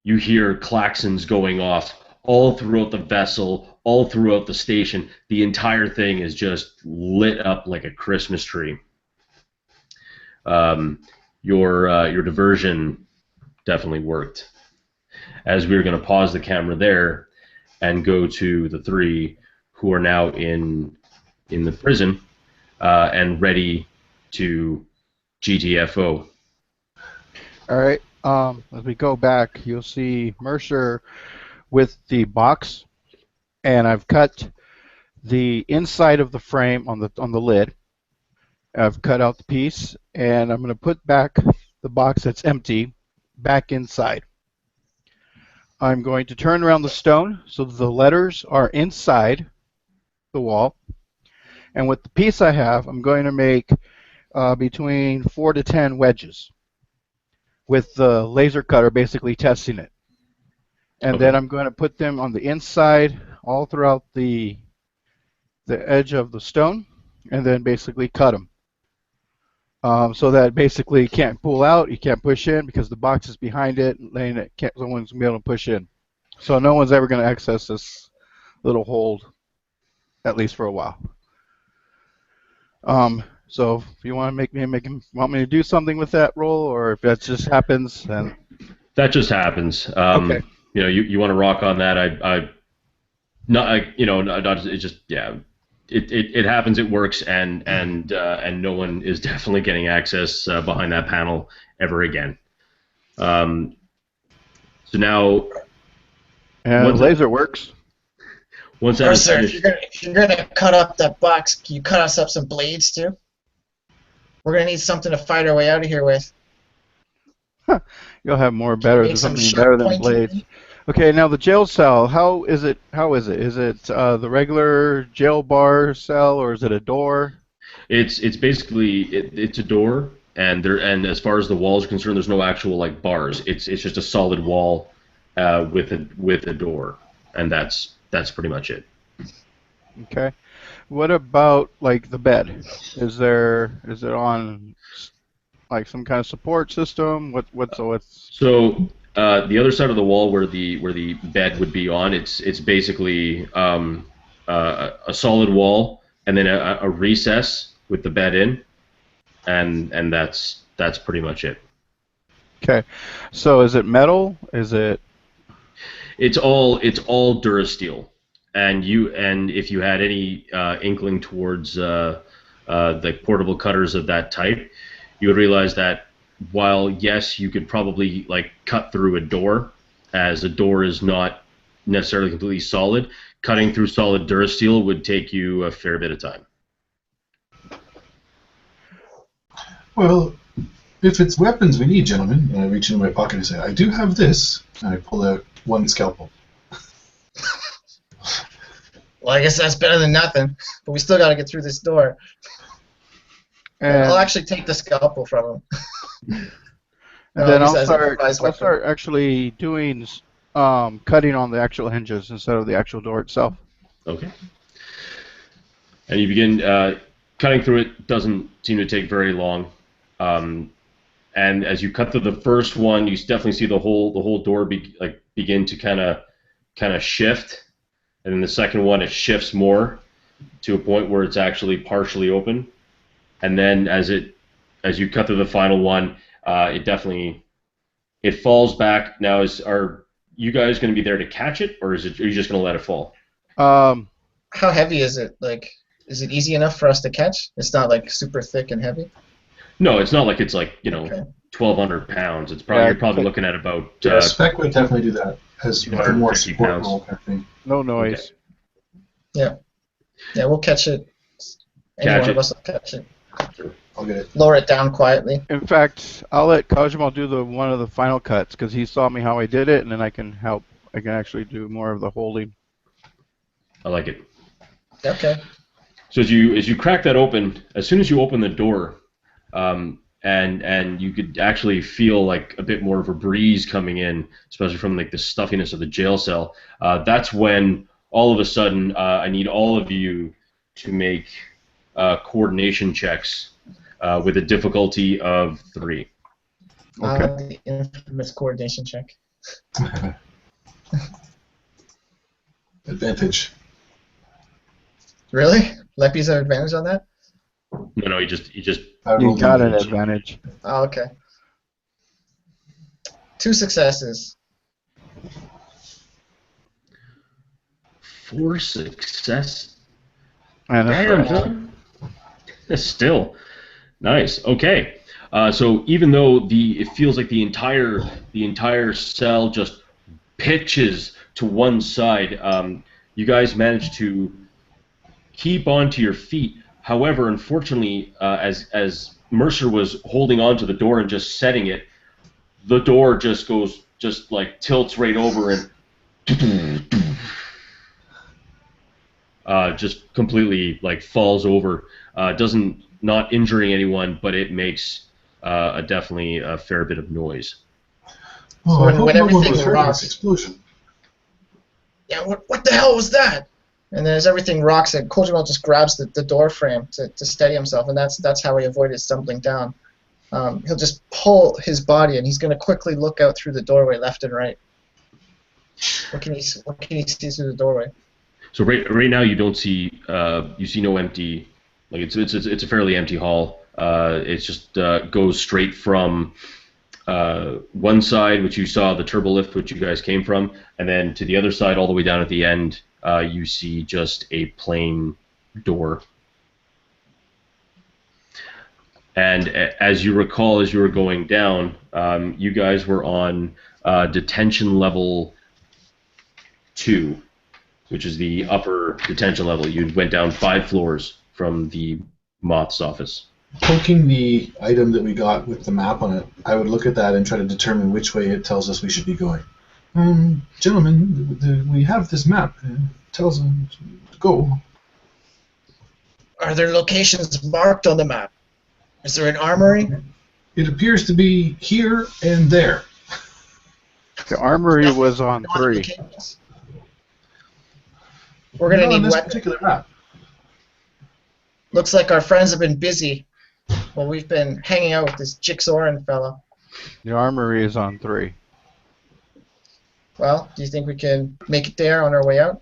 you hear klaxons going off all throughout the vessel, all throughout the station. The entire thing is just lit up like a Christmas tree. Your diversion definitely worked. As we're going to pause the camera there and go to the three who are now in the prison and ready to GTFO. All right. As we go back, you'll see Mercer with the box, and I've cut the inside of the frame on the lid. I've cut out the piece, and I'm going to put back the box that's empty back inside. I'm going to turn around the stone so that the letters are inside the wall. And with the piece I have, I'm going to make between 4 to 10 wedges with the laser cutter basically testing it. And Okay. then I'm going to put them on the inside all throughout the edge of the stone, and then basically cut them. So that basically you can't pull out, you can't push in because the box is behind it, and someone's going to be able to push in. So no one's ever going to access this little hole, at least for a while. So if you want to want me to do something with that roll, or if that just happens, then That just happens. Okay. You want to rock on that? It just, yeah. It happens. It works, and no one is definitely getting access behind that panel ever again. So now, and laser works. once that is Mercer, finished, if you're gonna cut up that box, can you cut us up some blades too? We're gonna need something to fight our way out of here with. You'll have more Can you better make than some something sharp better than pointy- blades. Okay, now the jail cell. How is it? Is it the regular jail bar cell, or is it a door? it's basically it's a door, and as far as the walls are concerned, there's no actual like bars. It's just a solid wall with a door, and that's pretty much it. Okay. What about like the bed? Is it on like some kind of support system? What's So the other side of the wall where the bed would be on, it's basically a solid wall and then a recess with the bed in, and that's pretty much it. okay? So is it metal? Is it It's all Durasteel, and if you had any inkling towards the portable cutters of that type, you would realize that while yes, you could probably like cut through a door, as a door is not necessarily completely solid, cutting through solid Durasteel would take you a fair bit of time. Well, if it's weapons we need, gentlemen, and I reach into my pocket and say, I do have this, and I pull out one scalpel. Well, I guess that's better than nothing, but we still got to get through this door. and I'll actually take the scalpel from him. then use I'll it as an improvised weapon. start actually doing cutting on the actual hinges instead of the actual door itself. Okay. And you begin cutting through it. Doesn't seem to take very long. And as you cut through the first one, you definitely see the whole door begin to kind of shift. And then the second one, it shifts more to a point where it's actually partially open. And then as you cut through the final one, it falls back. Now, are you guys going to be there to catch it, or are you just going to let it fall? How heavy is it? Like, is it easy enough for us to catch? It's not like super thick and heavy. No, it's not like it's like Okay. 1,200 pounds. It's probably you're probably looking at about Spec would definitely do that as the more 250 support pounds. role kind of thing. No noise. Yeah, we'll catch it. Any one of us will catch it. I'll get it. Lower it down quietly. In fact, I'll let Kojima do one of the final cuts because he saw me how I did it, and then I can help. I can actually do more of the holding. I like it. Okay. So as you crack that open, as soon as you open the door, and you could actually feel like a bit more of a breeze coming in, especially from like the stuffiness of the jail cell. That's when all of a sudden I need all of you to make coordination checks with a difficulty of 3. The infamous coordination check. Advantage. Really? Leppy's have advantage on that? No, you just I You rolled got an advantage. advantage. Oh, okay. 2 successes. 4 success. And Damn, son. Still nice. Okay. So even though it feels like the entire cell just pitches to one side, you guys manage to keep onto your feet. However, unfortunately, as Mercer was holding onto the door and just setting it, the door just tilts right over and just completely like falls over. Not injuring anyone, but it makes definitely a fair bit of noise. Oh, So I hope when no one everything was hurt in rocks- this explosion. Yeah, what the hell was that? And then as everything rocks, Kojima just grabs the door frame to steady himself, and that's how he avoided stumbling down. He'll just pull his body, and he's going to quickly look out through the doorway, left and right. What can he see through the doorway? So right now you don't see you see no empty, like it's a fairly empty hall. It just goes straight from one side, which you saw the turbo lift, which you guys came from, and then to the other side, all the way down at the end, you see just a plain door. And as you recall, as you were going down, you guys were on detention level 2, which is the upper detention level. You went down 5 floors from the Moth's office. Poking the item that we got with the map on it, I would look at that and try to determine which way it tells us we should be going. Gentlemen, we have this map. It tells us to go. Are there locations marked on the map? Is there an armory? It appears to be here and there. The armory was on 3. We're gonna Not on need this weapons. particular map. Looks like our friends have been busy. Well, we've been hanging out with this Jixoran fella. The armory is on 3. Well, do you think we can make it there on our way out?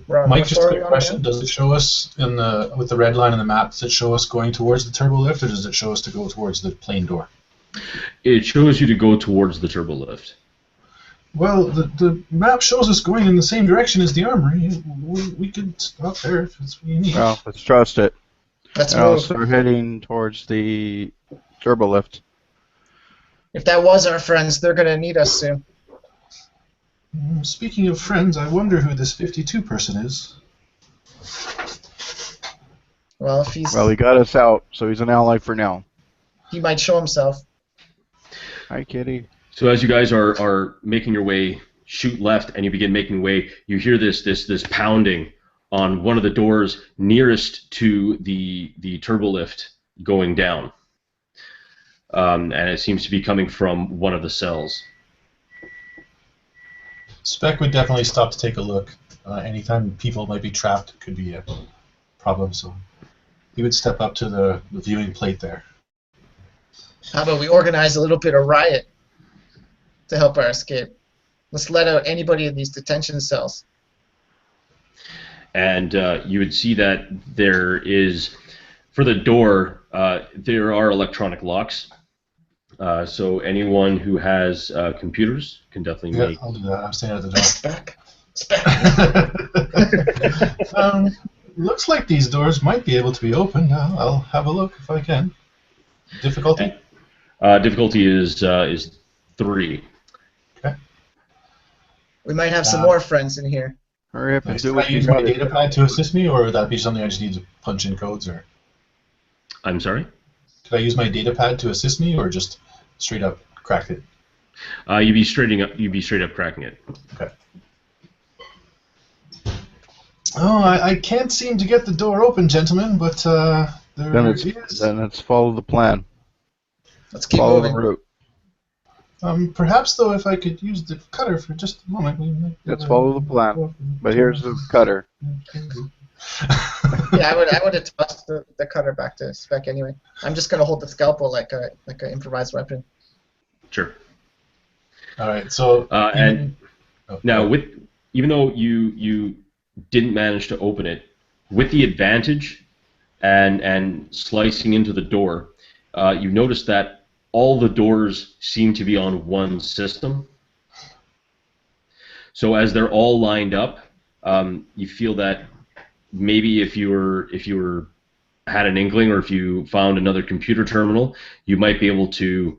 Mike, just a quick question. Does it show us with the red line on the map, does it show us going towards the turbo lift, or does it show us to go towards the plane door? It shows you to go towards the turbo lift. Well, the map shows us going in the same direction as the armory. We could stop there if that's what you need. Well, let's trust it. Let's And I'll move. start heading towards the turbo lift. If that was our friends, they're gonna need us soon. Speaking of friends, I wonder who this 52 person is. Well, if he's, Well, he got us out, so he's an ally for now. he might show himself. Hi, kitty. So as you guys are making your way, shoot left, and you begin making way, you hear this pounding on one of the doors nearest to the turbo lift going down, and it seems to be coming from one of the cells. Spec would definitely stop to take a look. Anytime people might be trapped, it could be a problem, so he would step up to the viewing plate there. How about we organize a little bit of riot to help our escape? Let's let out anybody in these detention cells. And you would see that there is, for the door, there are electronic locks. So anyone who has computers can definitely Yeah, make. I'll do that. I'm staying at the Spec. door. Looks like these doors might be able to be opened. I'll have a look if I can. Difficulty? Difficulty is 3. We might have some more friends in here. Hurry up and Nice. do Can what I you use my got. data pad to assist me, or would that be something I just need to punch in codes? Or I'm sorry? could I use my data pad to assist me, or just straight up crack it? You'd be straight up cracking it. Okay. Oh, I can't seem to get the door open, gentlemen, but there Then is. let's follow the plan. Let's keep Follow moving. the route. Perhaps, though, if I could use the cutter for just a moment. Let's follow the plan. But here's the cutter. Yeah, I would have tossed the cutter back to Spec anyway. I'm just gonna hold the scalpel like an improvised weapon. Sure. All right, so And oh, now, even though you didn't manage to open it, with the advantage and slicing into the door, you notice that all the doors seem to be on one system. So as they're all lined up, you feel that maybe if you had an inkling, or if you found another computer terminal, you might be able to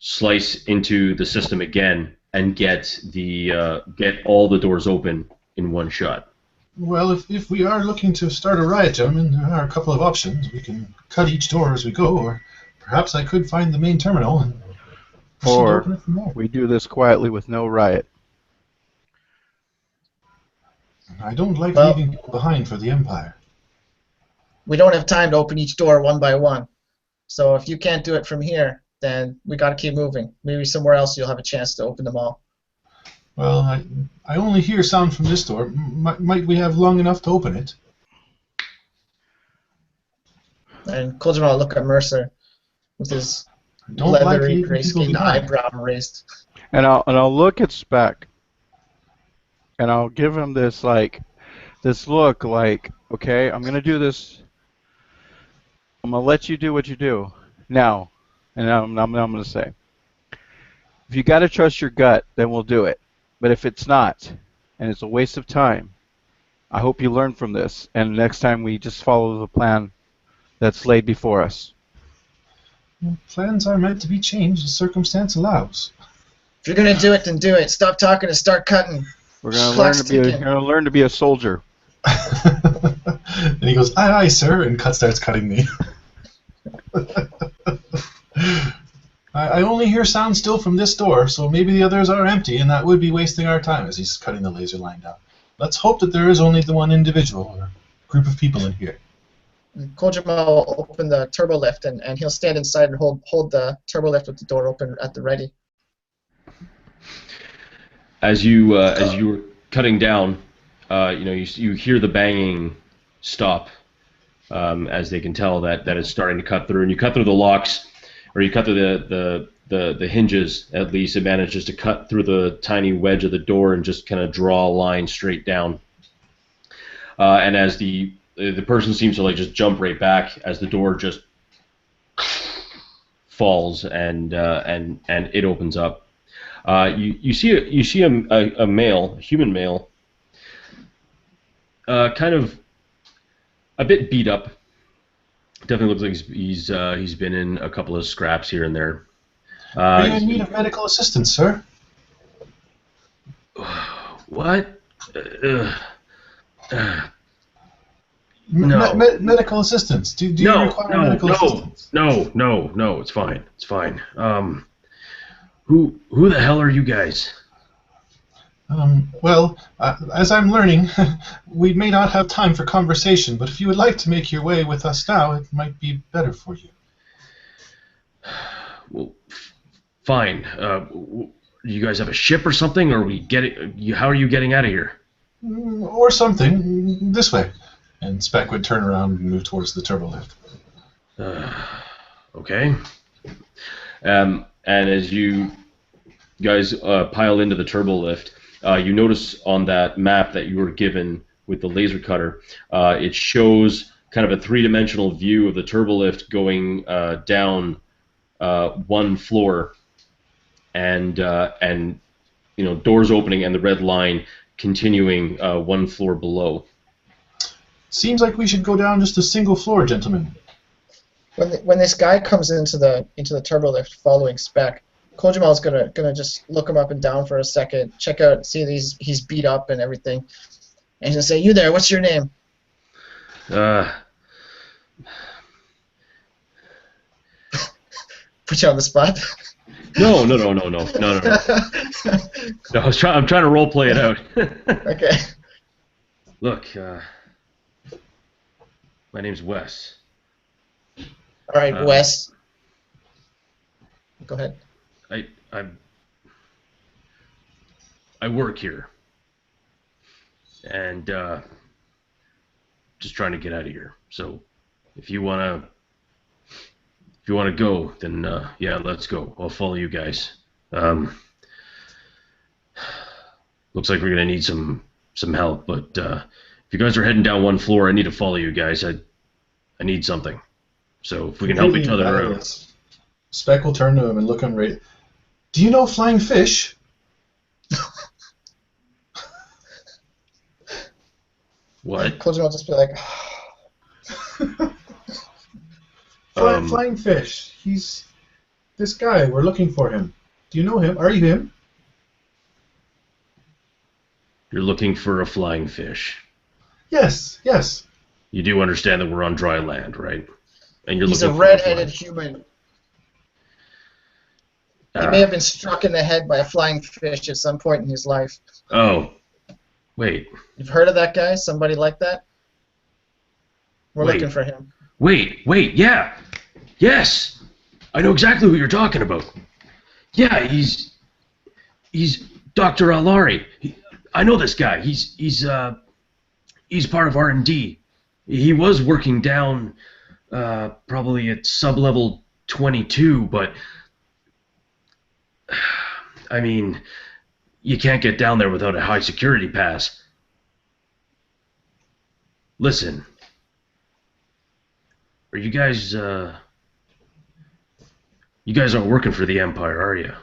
slice into the system again and get all the doors open in one shot. well, if we are looking to start a riot, gentlemen, there are a couple of options. We can cut each door as we go, or perhaps I could find the main terminal and proceed to Or open it from there. we do this quietly with no riot. I don't like Well- leaving people behind for the Empire. We don't have time to open each door one by one. So if you can't do it from here, then we gotta keep moving. Maybe somewhere else you'll have a chance to open them all. Well, I only hear sound from this door. Might we have long enough to open it? And Kojima will look at Mercer with his I don't like leathery leaving gray people skinned behind. eyebrow raised. And I'll look at Spec, and I'll give him this look like, okay, I'm gonna do this. I'm gonna let you do what you do now, and I'm gonna say, if you gotta trust your gut, then we'll do it. But if it's not, and it's a waste of time, I hope you learn from this, and next time we just follow the plan that's laid before us. Plans are meant to be changed as circumstance allows. If you're gonna do it, then do it. Stop talking and start cutting. We're gonna Clock's learn ticking. to be a soldier. And he goes, aye, aye, sir, and starts cutting me. I only hear sound still from this door, so maybe the others are empty, and that would be wasting our time as he's cutting the laser line down. Let's hope that there is only the one individual or group of people in here. Kojima will open the turbo lift, and he'll stand inside and hold the turbo lift with the door open at the ready. As you're cutting down, you hear the banging stop as they can tell that it's starting to cut through, and you cut through the locks, or you cut through the hinges. At least it manages to cut through the tiny wedge of the door and just kind of draw a line straight down. And as the person seems to like just jump right back as the door just falls and it opens up. You see a male, a human male, kind of a bit beat up. Definitely looks like he's been in a couple of scraps here and there. Are you in need of medical assistance, sir? What? No. Medical assistance. Do you require medical assistance? No. It's fine. It's fine. Who the hell are you guys? Well, as I'm learning, we may not have time for conversation, but if you would like to make your way with us now, it might be better for you. Well, fine. You guys have a ship or something, or how are you getting out of here? Or something. This way. And Spec would turn around and move towards the turbo lift. Okay. And as you guys pile into the turbo lift, you notice on that map that you were given with the laser cutter, it shows kind of a three-dimensional view of the turbo lift going down one floor, and doors opening and the red line continuing one floor below. Seems like we should go down just a single floor, gentlemen. When this guy comes into the turbo lift following Spec, Kojimal's gonna just look him up and down for a second, check out, see that he's beat up and everything, and he's gonna say, "You there? What's your name?" Put you on the spot. No. I'm trying to role play it out. Okay. Look, my name's Wes. All right, Wes. Go ahead. I work here, and just trying to get out of here. So, if you wanna go, then yeah, let's go. I'll follow you guys. Looks like we're gonna need some help, but if you guys are heading down one floor, I need to follow you guys. I need something. So if we can help each other out. Spec will turn to him and look him right. Do you know flying fish? What? Kojima will just be like, Flying fish. He's this guy. We're looking for him. Do you know him? Are you him? You're looking for a flying fish. Yes. You do understand that we're on dry land, right? And you're he's a looking red-headed human. He may have been struck in the head by a flying fish at some point in his life. Oh, wait. You've heard of that guy? Somebody like that? We're Wait. looking for him. Wait, yeah. Yes! I know exactly who you're talking about. Yeah, he's Dr. Alari. I know this guy. He's part of R&D. He was working down probably at sub-level 22, but I mean, you can't get down there without a high security pass. Listen, are you guys aren't working for the Empire, are you?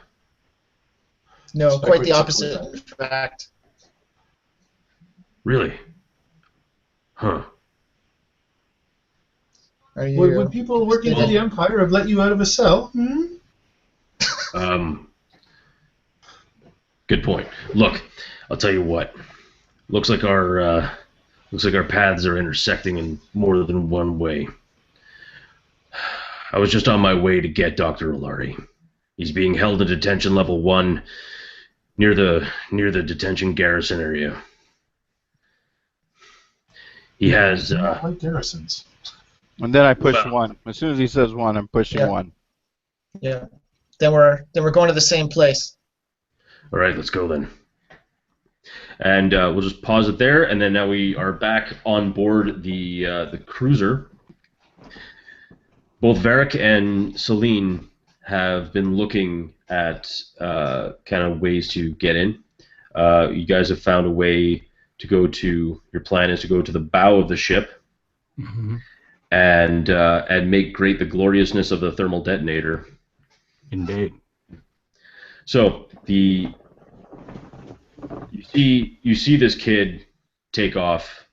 No, quite the opposite, in fact. Really? Huh. Are you? Would people working for the Empire have let you out of a cell? Good point. Look, I'll tell you what. Looks like our paths are intersecting in more than one way. I was just on my way to get Dr. Alari. He's being held in detention level 1 near the detention garrison area. He has not like garrisons. And then I push Well, one. As soon as he says one, I'm pushing Yeah. one. Yeah. Then we're going to the same place. all right, let's go then. And we'll just pause it there, and then now we are back on board the cruiser. Both Varric and Celine have been looking at kind of ways to get in. You guys have found a way to go to. Your plan is to go to the bow of the ship and make great the gloriousness of the thermal detonator. Indeed. So you see this kid take off,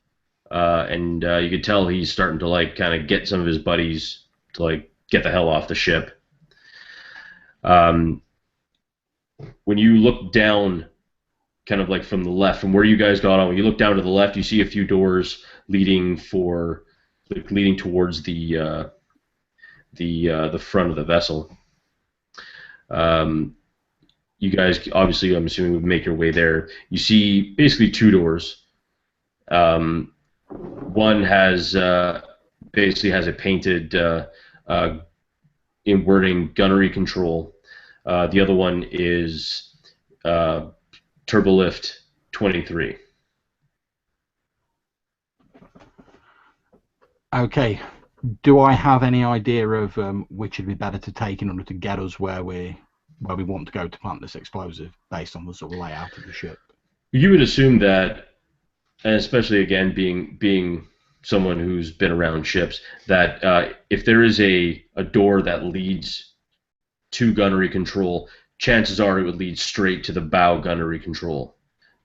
and you can tell he's starting to like kind of get some of his buddies to like get the hell off the ship. When you look down, kind of like from the left, from where you guys got on, when you look down to the left, you see a few doors leading towards the front of the vessel. You guys obviously, I'm assuming, would make your way there. You see basically two doors. One has basically has a painted in wording gunnery control. The other one is Turbolift 23. Okay. Do I have any idea of which would be better to take in order to get us where we want to go to plant this explosive, based on the sort of layout of the ship? You would assume that, and especially again being someone who's been around ships, that if there is a door that leads to gunnery control, chances are it would lead straight to the bow gunnery control,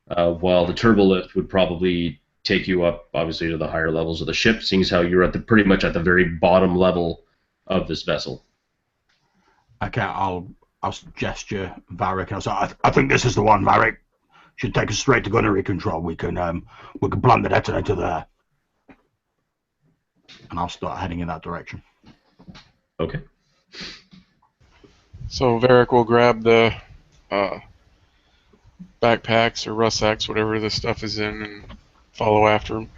while the turbolift would probably take you up, obviously, to the higher levels of the ship, seeing as how you're at pretty much at the very bottom level of this vessel. Okay, I'll gesture Varric and I'll say, I think this is the one, Varric. Should take us straight to gunnery control. We can plant the detonator there. And I'll start heading in that direction. Okay. So Varric will grab the backpacks or rucksacks, whatever this stuff is in, and follow after him.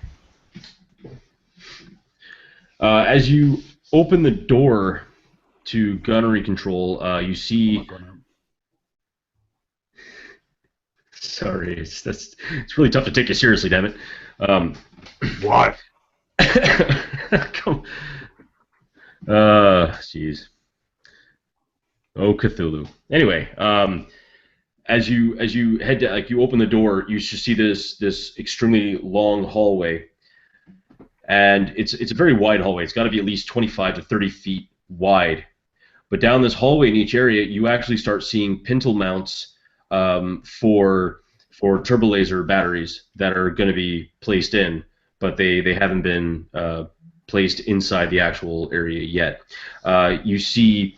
As you open the door to gunnery control, you see. Sorry, it's really tough to take you seriously, damn it. What? Come. Jeez. Oh, Cthulhu. Anyway, as you head to, like, you open the door, you should see this extremely long hallway, and it's a very wide hallway. It's got to be at least 25 to 30 feet wide. But down this hallway in each area, you actually start seeing pintle mounts for turbolaser batteries that are going to be placed in, but they haven't been placed inside the actual area yet. You see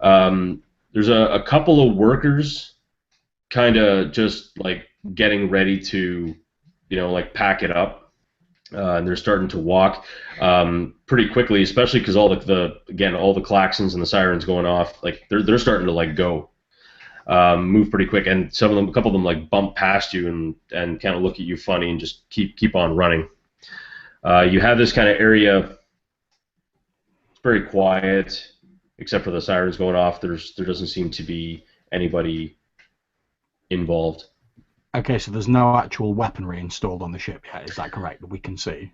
there's a couple of workers kind of just like getting ready to, like pack it up. And they're starting to walk pretty quickly, especially because all the klaxons and the sirens going off, like they're starting to like go. Move pretty quick, and a couple of them like bump past you and kind of look at you funny and just keep on running. You have this kind of area. It's very quiet, except for the sirens going off. There doesn't seem to be anybody involved. Okay, so there's no actual weaponry installed on the ship yet. Is that correct? That we can see.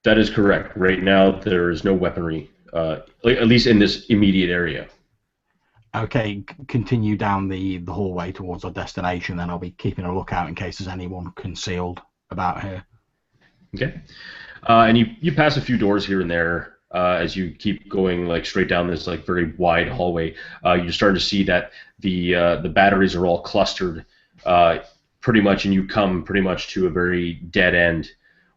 That is correct. Right now, there is no weaponry, at least in this immediate area. Okay, continue down the hallway towards our destination, then I'll be keeping a lookout in case there's anyone concealed about here. Okay. And you pass a few doors here and there as you keep going like straight down this like very wide hallway. You're starting to see that the batteries are all clustered pretty much, and you come pretty much to a very dead end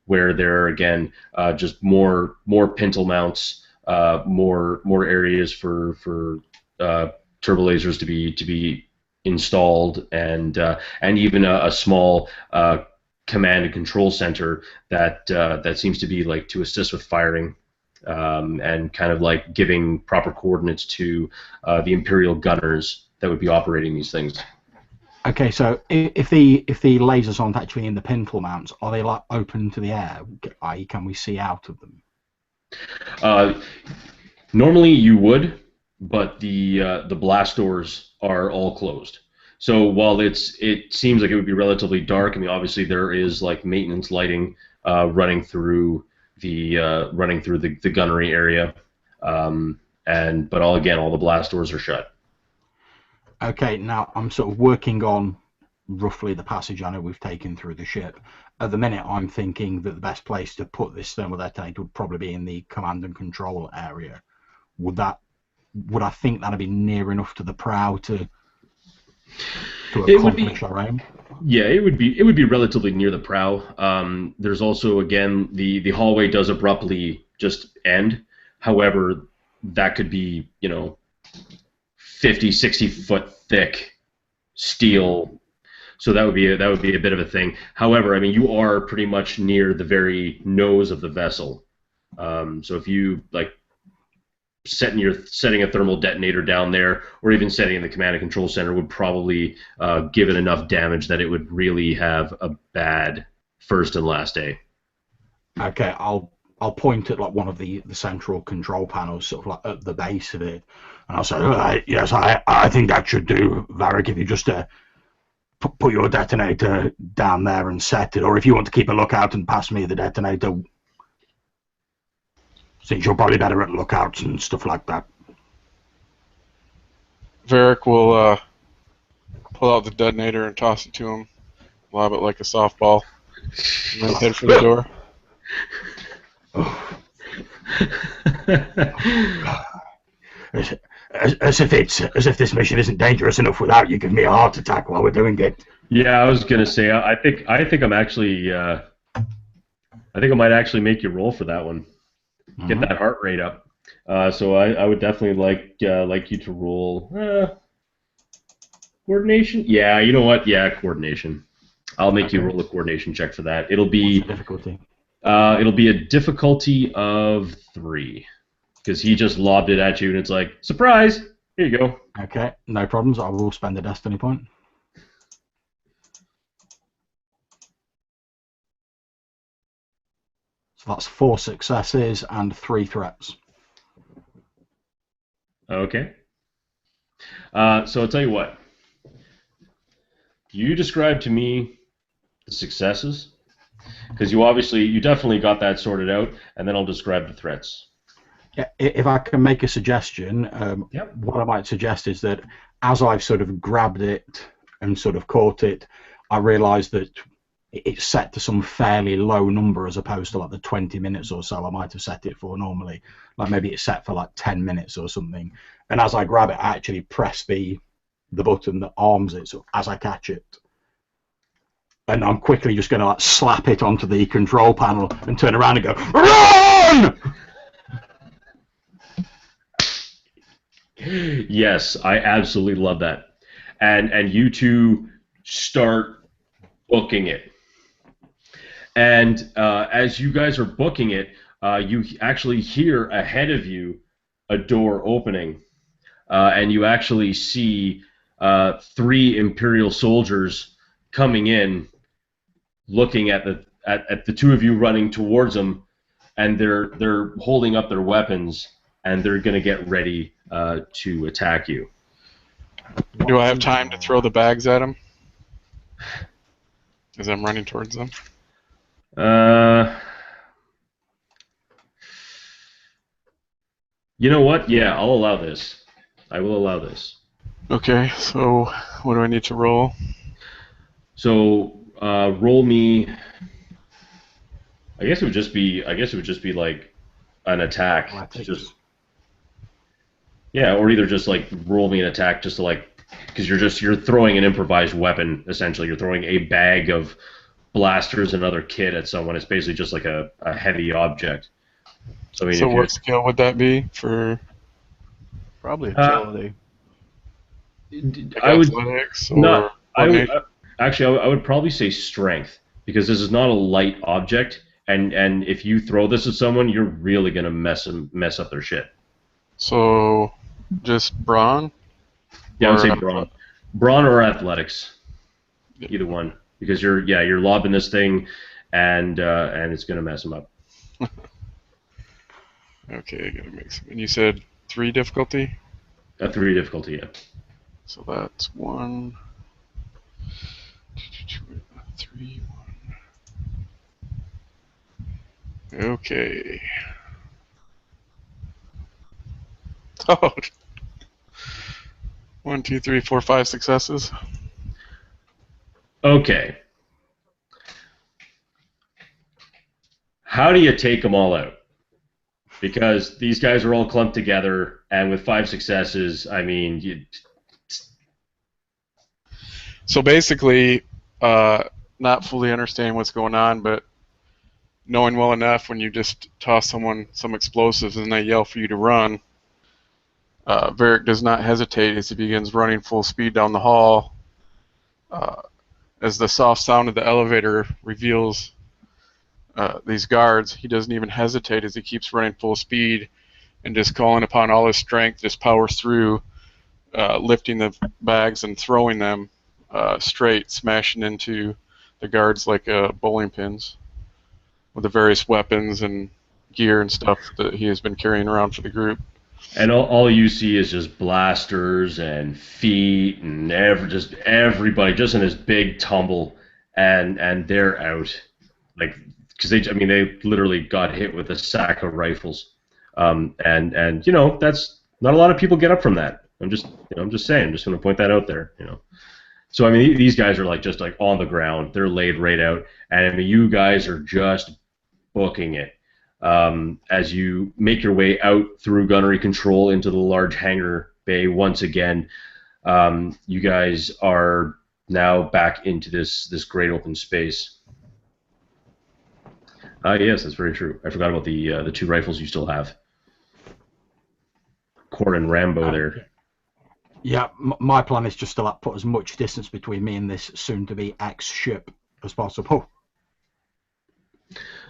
where there are again just more pintle mounts, more areas for turbolasers to be installed, and even a small command and control center that seems to be like to assist with firing and kind of like giving proper coordinates to the Imperial gunners that would be operating these things. Okay, so if the lasers aren't actually in the pintle mounts, are they like open to the air? I.e., can we see out of them? Normally you would, but the blast doors are all closed. So while it seems like it would be relatively dark, I mean obviously there is like maintenance lighting running through the gunnery area, but all the blast doors are shut. Okay, now I'm sort of working on roughly the passage I know we've taken through the ship. At the minute, I'm thinking that the best place to put this thermal detonator would probably be in the command and control area. Would I think that'd be near enough to the prow to accomplish our aim? Yeah, it would be relatively near the prow. There's also again the hallway does abruptly just end. However, that could be 50, 60 foot thick steel. So that would be a bit of a thing. However, I mean you are pretty much near the very nose of the vessel. So if you like setting a thermal detonator down there, or even setting in the command and control center would probably give it enough damage that it would really have a bad first and last day. Okay, I'll point at like one of the central control panels, sort of like at the base of it, and I'll say, yes, I think that should do, Varric, if you just put your detonator down there and set it, or if you want to keep a lookout and pass me the detonator, since you're probably better at lookouts and stuff like that. Varric will pull out the detonator and toss it to him, lob it like a softball, and then head for the door. As if this mission isn't dangerous enough without you giving me a heart attack while we're doing it. Yeah, I was gonna say I think I'm actually I think I might actually make you roll for that one. Get that heart rate up. So I would definitely like you to roll coordination. Yeah, you know what? Yeah, coordination. I'll make you roll a coordination check for that. It'll be What's the difficulty. It'll be a difficulty of 3 because he just lobbed it at you and it's like surprise. Here you go. Okay, no problems. I will spend a destiny point. So that's 4 successes and 3 threats. Okay. So I'll tell you what. You describe to me the successes, because you definitely got that sorted out, and then I'll describe the threats. Yeah, if I can make a suggestion, Yep. what I might suggest is that as I've sort of grabbed it and sort of caught it, I realised that it's set to some fairly low number as opposed to like the 20 minutes or so I might have set it for normally. Like maybe it's set for like 10 minutes or something. And as I grab it, I actually press the button that arms it, so as I catch it. And I'm quickly just going to like slap it onto the control panel and turn around and go, RUN! Yes, I absolutely love that. And you two start booking it. And as you guys are booking it, you actually hear ahead of you a door opening. And you actually see 3 Imperial soldiers coming in, looking at the 2 of you running towards them, and they're holding up their weapons, and they're going to get ready to attack you. Do I have time to throw the bags at him as I'm running towards them? You know what? Yeah, I'll allow this. I will allow this. Okay, so what do I need to roll? So roll me. I guess it would just be like an attack. Athletics. Or either just like roll me an attack just to like, because you're throwing an improvised weapon essentially. You're throwing a bag of blasters and other kit at someone. It's basically just like a heavy object. So, I mean, So what skill would that be for? Probably agility. I would athletics or not. I would coordination? actually. I would probably say strength, because this is not a light object, and if you throw this at someone, you're really gonna mess up their shit. So just brawn? Yeah, I would say Or brawn or athletics, either one, because you're lobbing this thing, and it's gonna mess them up. Okay, I gotta make some. And you said 3 difficulty? A 3 difficulty, yeah. So that's 1, 3, 1. Okay. Oh, 1, 2, 3, 4, 5 successes. Okay. How do you take them all out? Because these guys are all clumped together, and with 5 successes, I mean, So basically, not fully understanding what's going on, but knowing well enough when you just toss someone some explosives and they yell for you to run, Varric does not hesitate as he begins running full speed down the hall. As the soft sound of the elevator reveals these guards, he doesn't even hesitate as he keeps running full speed and just calling upon all his strength, just powers through, lifting the bags and throwing them straight, smashing into the guards like bowling pins with the various weapons and gear and stuff that he has been carrying around for the group. and all you see is just blasters and feet and just everybody just in this big tumble, and they're out, like, because they literally got hit with a sack of rifles, and that's not a lot of people get up from that. I'm just saying, I'm just going to point that out there, So these guys are just on the ground, they're laid right out, and you guys are just booking it. As you make your way out through gunnery control into the large hangar bay once again, you guys are now back into this great open space. Yes, that's very true. I forgot about the 2 rifles you still have. Cord and Rambo there. Yeah, my plan is just to put as much distance between me and this soon-to-be ex-ship as possible.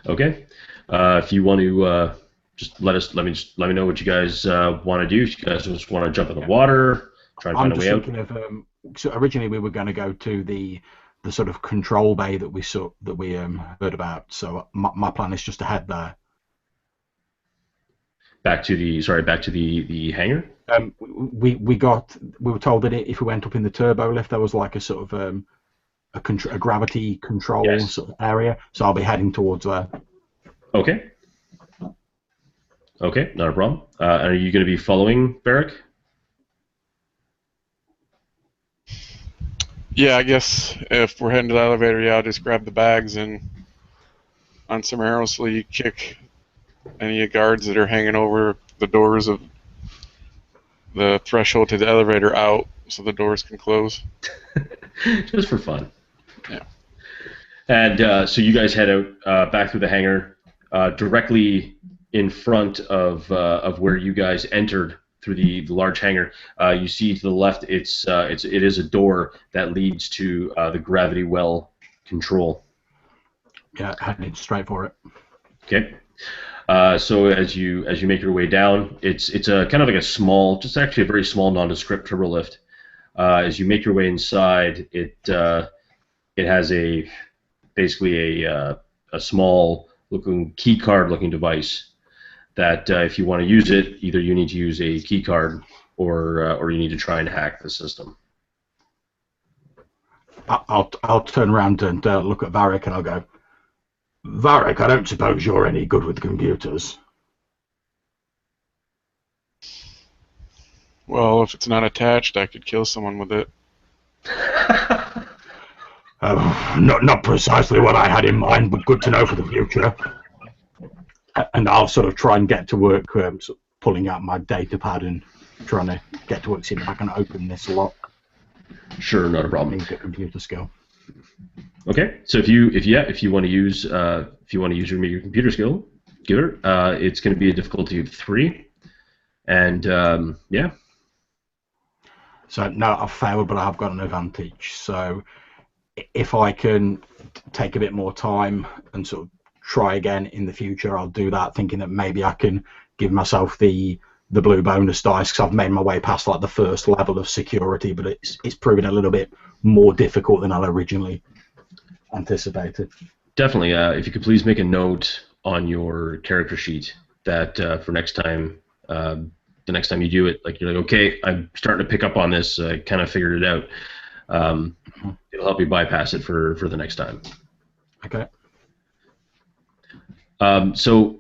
Okay. If you want to just let me know what you guys want to do. If you guys just want to jump in the water, try and find a way out. So originally we were going to go to the sort of control bay that we heard about. So my plan is just to head there. Back to the hangar. We were told that if we went up in the turbo lift, there was like a sort of a gravity control sort of area. So I'll be heading towards there. Okay. Okay, not a problem. Are you going to be following Varric? Yeah, I guess if we're heading to the elevator, I'll just grab the bags and unsummarily kick any guards that are hanging over the doors of the threshold to the elevator out so the doors can close. Just for fun. Yeah. And so you guys head out back through the hangar, directly in front of where you guys entered through the large hangar. You see to the left, it is a door that leads to the gravity well control. Yeah, heading straight for it. Okay. So as you make your way down, it's a kind of like a small, just actually a very small nondescript turbo lift. As you make your way inside, it has basically a small looking key card looking device that if you want to use it, either you need to use a key card or you need to try and hack the system. I'll turn around and look at Varric and I'll go, Varric, I don't suppose you're any good with computers. Well, if it's not attached, I could kill someone with it. Not precisely what I had in mind, but good to know for the future. And I'll sort of try and get to work, sort of pulling out my data pad and trying to get to work, seeing if I can open this lock. Sure, not a problem. Need a computer skill. Okay, so if you want to use your computer skill, give it. It's going to be a difficulty of 3, and yeah. So no, I've failed, but I've got an advantage. So if I can take a bit more time and sort of try again in the future, I'll do that, thinking that maybe I can give myself the blue bonus dice, because I've made my way past like the first level of security, but it's proven a little bit more difficult than I originally anticipated. Definitely. If you could please make a note on your character sheet that for next time, the next time you do it, like you're like, okay, I'm starting to pick up on this. I kind of figured it out. It'll help you bypass it for the next time. Okay. So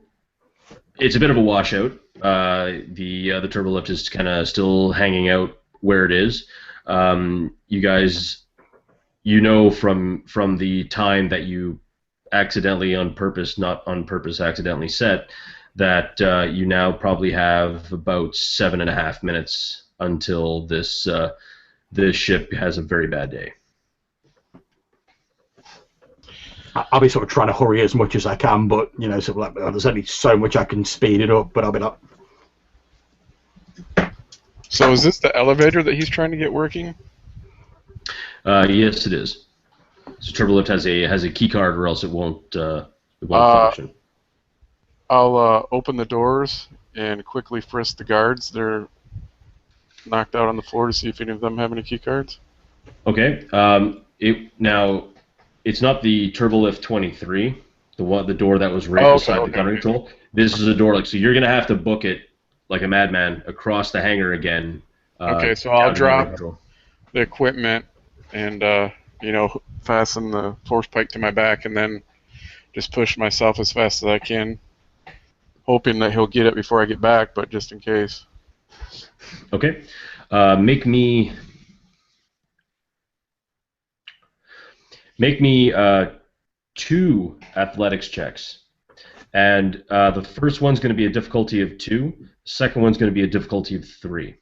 it's a bit of a washout. The turbo lift is kind of still hanging out where it is. You guys, from the time that you accidentally on purpose, not on purpose, accidentally set, that you now probably have about 7.5 minutes until this ship has a very bad day. I'll be sort of trying to hurry as much as I can, but you know, sort of like, there's only so much I can speed it up. But I'll be like, So is this the elevator that he's trying to get working? Yes, it is. So turbolift has a key card, or else it won't function. I'll open the doors and quickly frisk the guards. They're knocked out on the floor to see if any of them have any key cards. Okay. It's not the turbolift 23, the door that was right beside the gunnery control. This is a door so you're gonna have to book it like a madman across the hangar again. Okay, so I'll drop the equipment and fasten the force pike to my back, and then just push myself as fast as I can, hoping that he'll get it before I get back, but just in case. Okay. Make me 2 athletics checks. And the first one's going to be a difficulty of 2. The second one's going to be a difficulty of 3.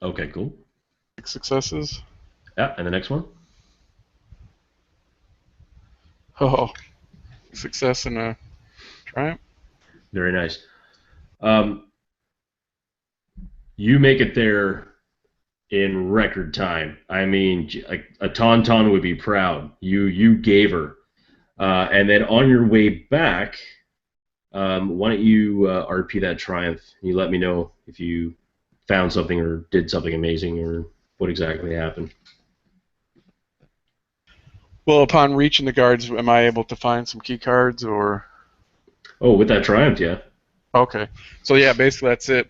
Okay, cool. 6 successes. Yeah, and the next one? Oh, success and a triumph. Very nice. You make it there in record time. I mean, a Tauntaun would be proud. You gave her. And then on your way back, why don't you RP that triumph? You let me know if you found something or did something amazing or what exactly happened. Well, upon reaching the guards, am I able to find some key cards or? Oh, with that triumph, yeah. Okay. So yeah, basically that's it.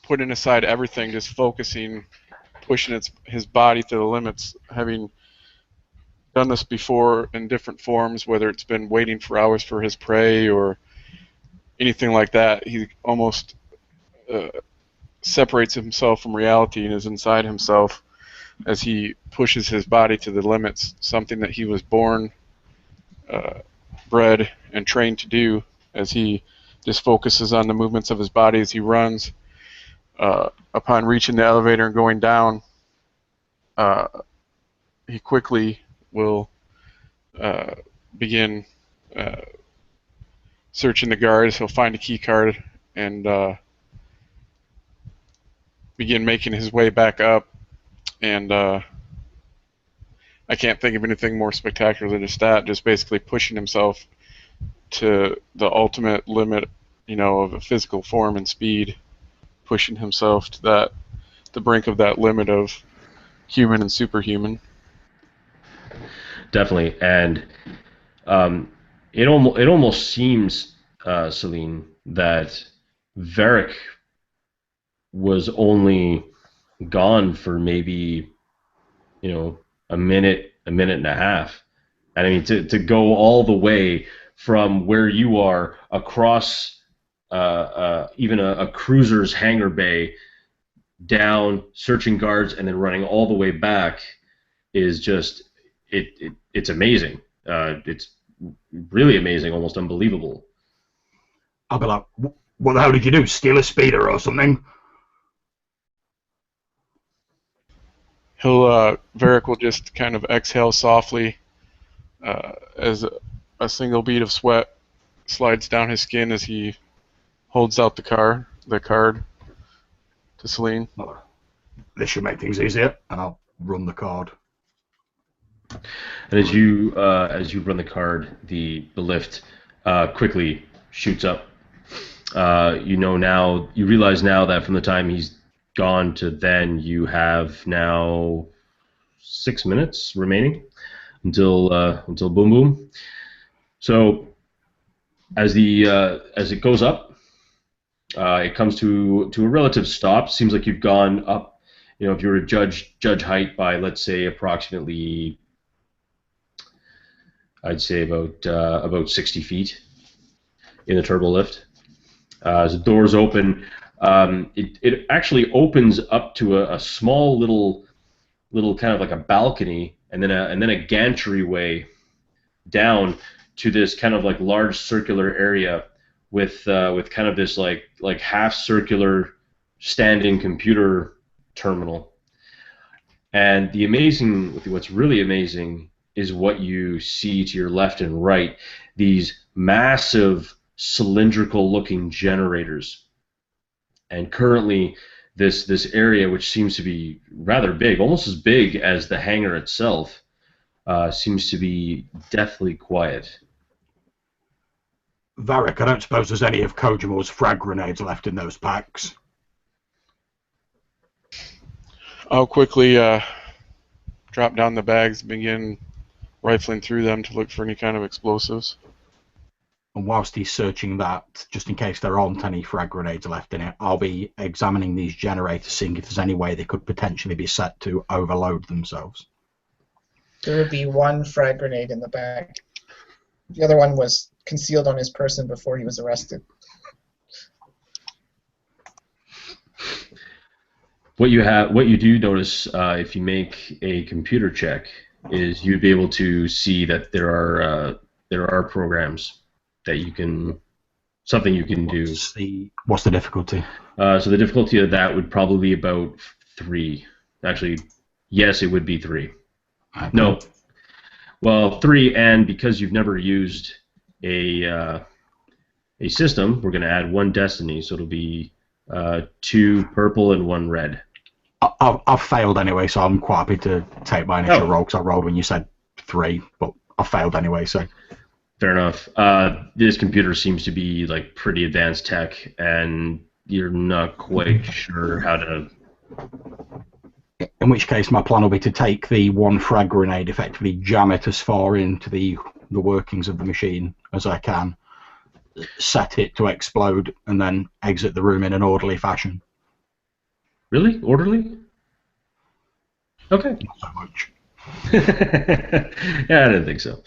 Putting aside everything, just focusing, pushing his body to the limits, having done this before in different forms, whether it's been waiting for hours for his prey or anything like that. He almost separates himself from reality and is inside himself as he pushes his body to the limits, something that he was born, bred, and trained to do, as he just focuses on the movements of his body as he runs. Upon reaching the elevator and going down, he quickly will begin searching the guards. He'll find a key card and begin making his way back up. And I can't think of anything more spectacular than just that. Just basically pushing himself to the ultimate limit, of a physical form and speed, pushing himself to the brink of that limit of human and superhuman. Definitely, and it almost seems, Celine, that Varric was only gone for maybe, a minute and a half. And I mean, to go all the way from where you are across even a cruiser's hangar bay, down, searching guards, and then running all the way back is just, it's amazing. It's really amazing, almost unbelievable. I'll be like, what the hell did you do? Steal a speeder or something? Varric will just kind of exhale softly as a single bead of sweat slides down his skin as he holds out the card to Celine. This should make things easier, and I'll run the card. And as you run the card, the lift quickly shoots up. You realize now that from the time he's gone to then, you have now 6 minutes remaining until boom boom. So as it goes up, it comes to a relative stop. Seems like you've gone up. If you were to judge height by, let's say, approximately, I'd say about 60 feet in the turbo lift. As the doors open, it actually opens up to a small little kind of like a balcony, and then a gantry way down to this kind of like large circular area with kind of this like half circular standing computer terminal. And what's really amazing is what you see to your left and right, these massive cylindrical looking generators. And currently this area, which seems to be rather big, almost as big as the hangar itself, seems to be deathly quiet. Varric, I don't suppose there's any of Kojimal's frag grenades left in those packs. I'll quickly drop down the bags and begin rifling through them to look for any kind of explosives. And whilst he's searching that, just in case there aren't any frag grenades left in it, I'll be examining these generators, seeing if there's any way they could potentially be set to overload themselves. There would be one frag grenade in the bag. The other one was concealed on his person before he was arrested. What you do notice if you make a computer check is you'd be able to see that there are programs that you can do. What's the difficulty? So the difficulty of that would probably be about 3. Actually, yes, it would be 3. Okay. No, well, 3, and because you've never used a system, we're going to add 1 destiny, so it'll be 2 purple and 1 red. I've failed anyway, so I'm quite happy to take my initial roll, because I rolled when you said 3, but I failed anyway, so. Fair enough. This computer seems to be like pretty advanced tech, and you're not quite sure how to... In which case, my plan will be to take the 1 frag grenade, effectively jam it as far into the workings of the machine as I can, set it to explode, and then exit the room in an orderly fashion. Really? Orderly? Okay. Not so much. Yeah, I didn't think so.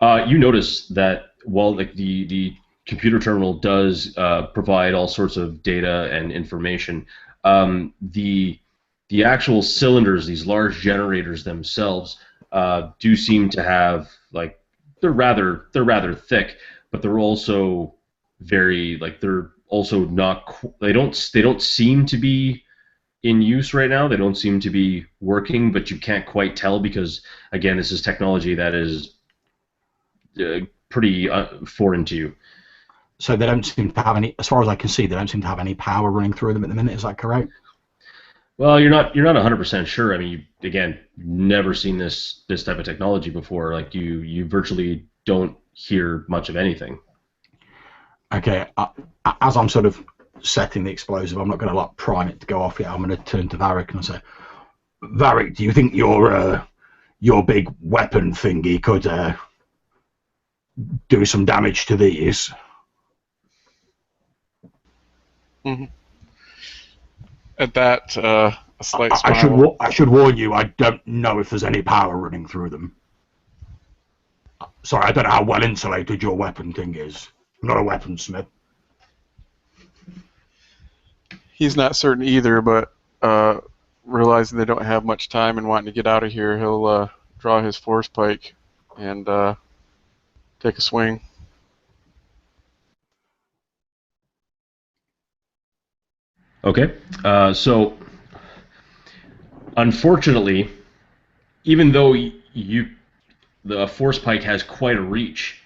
You notice that while the computer terminal does provide all sorts of data and information, the actual cylinders, these large generators themselves, do seem to have they're rather thick, but they're also they're also not they don't seem to be in use right now. They don't seem to be working, but you can't quite tell because, again, this is technology that is pretty foreign to you. So they don't seem to have any, as far as I can see, they don't seem to have any power running through them at the minute. Is that correct? Well, you're not 100% sure. I mean, you've never seen this type of technology before. Like you virtually don't hear much of anything. Okay, as I'm sort of setting the explosive, I'm not going to prime it to go off yet. I'm going to turn to Varric and say, Varric, do you think your big weapon thingy could do some damage to these? Mm-hmm. At that, a slight smile. I should warn you, I don't know if there's any power running through them. Sorry, I don't know how well insulated your weapon thing is. I'm not a weaponsmith. He's not certain either, but realizing they don't have much time and wanting to get out of here, he'll draw his force pike and take a swing. Okay, so unfortunately, even though the force pike has quite a reach,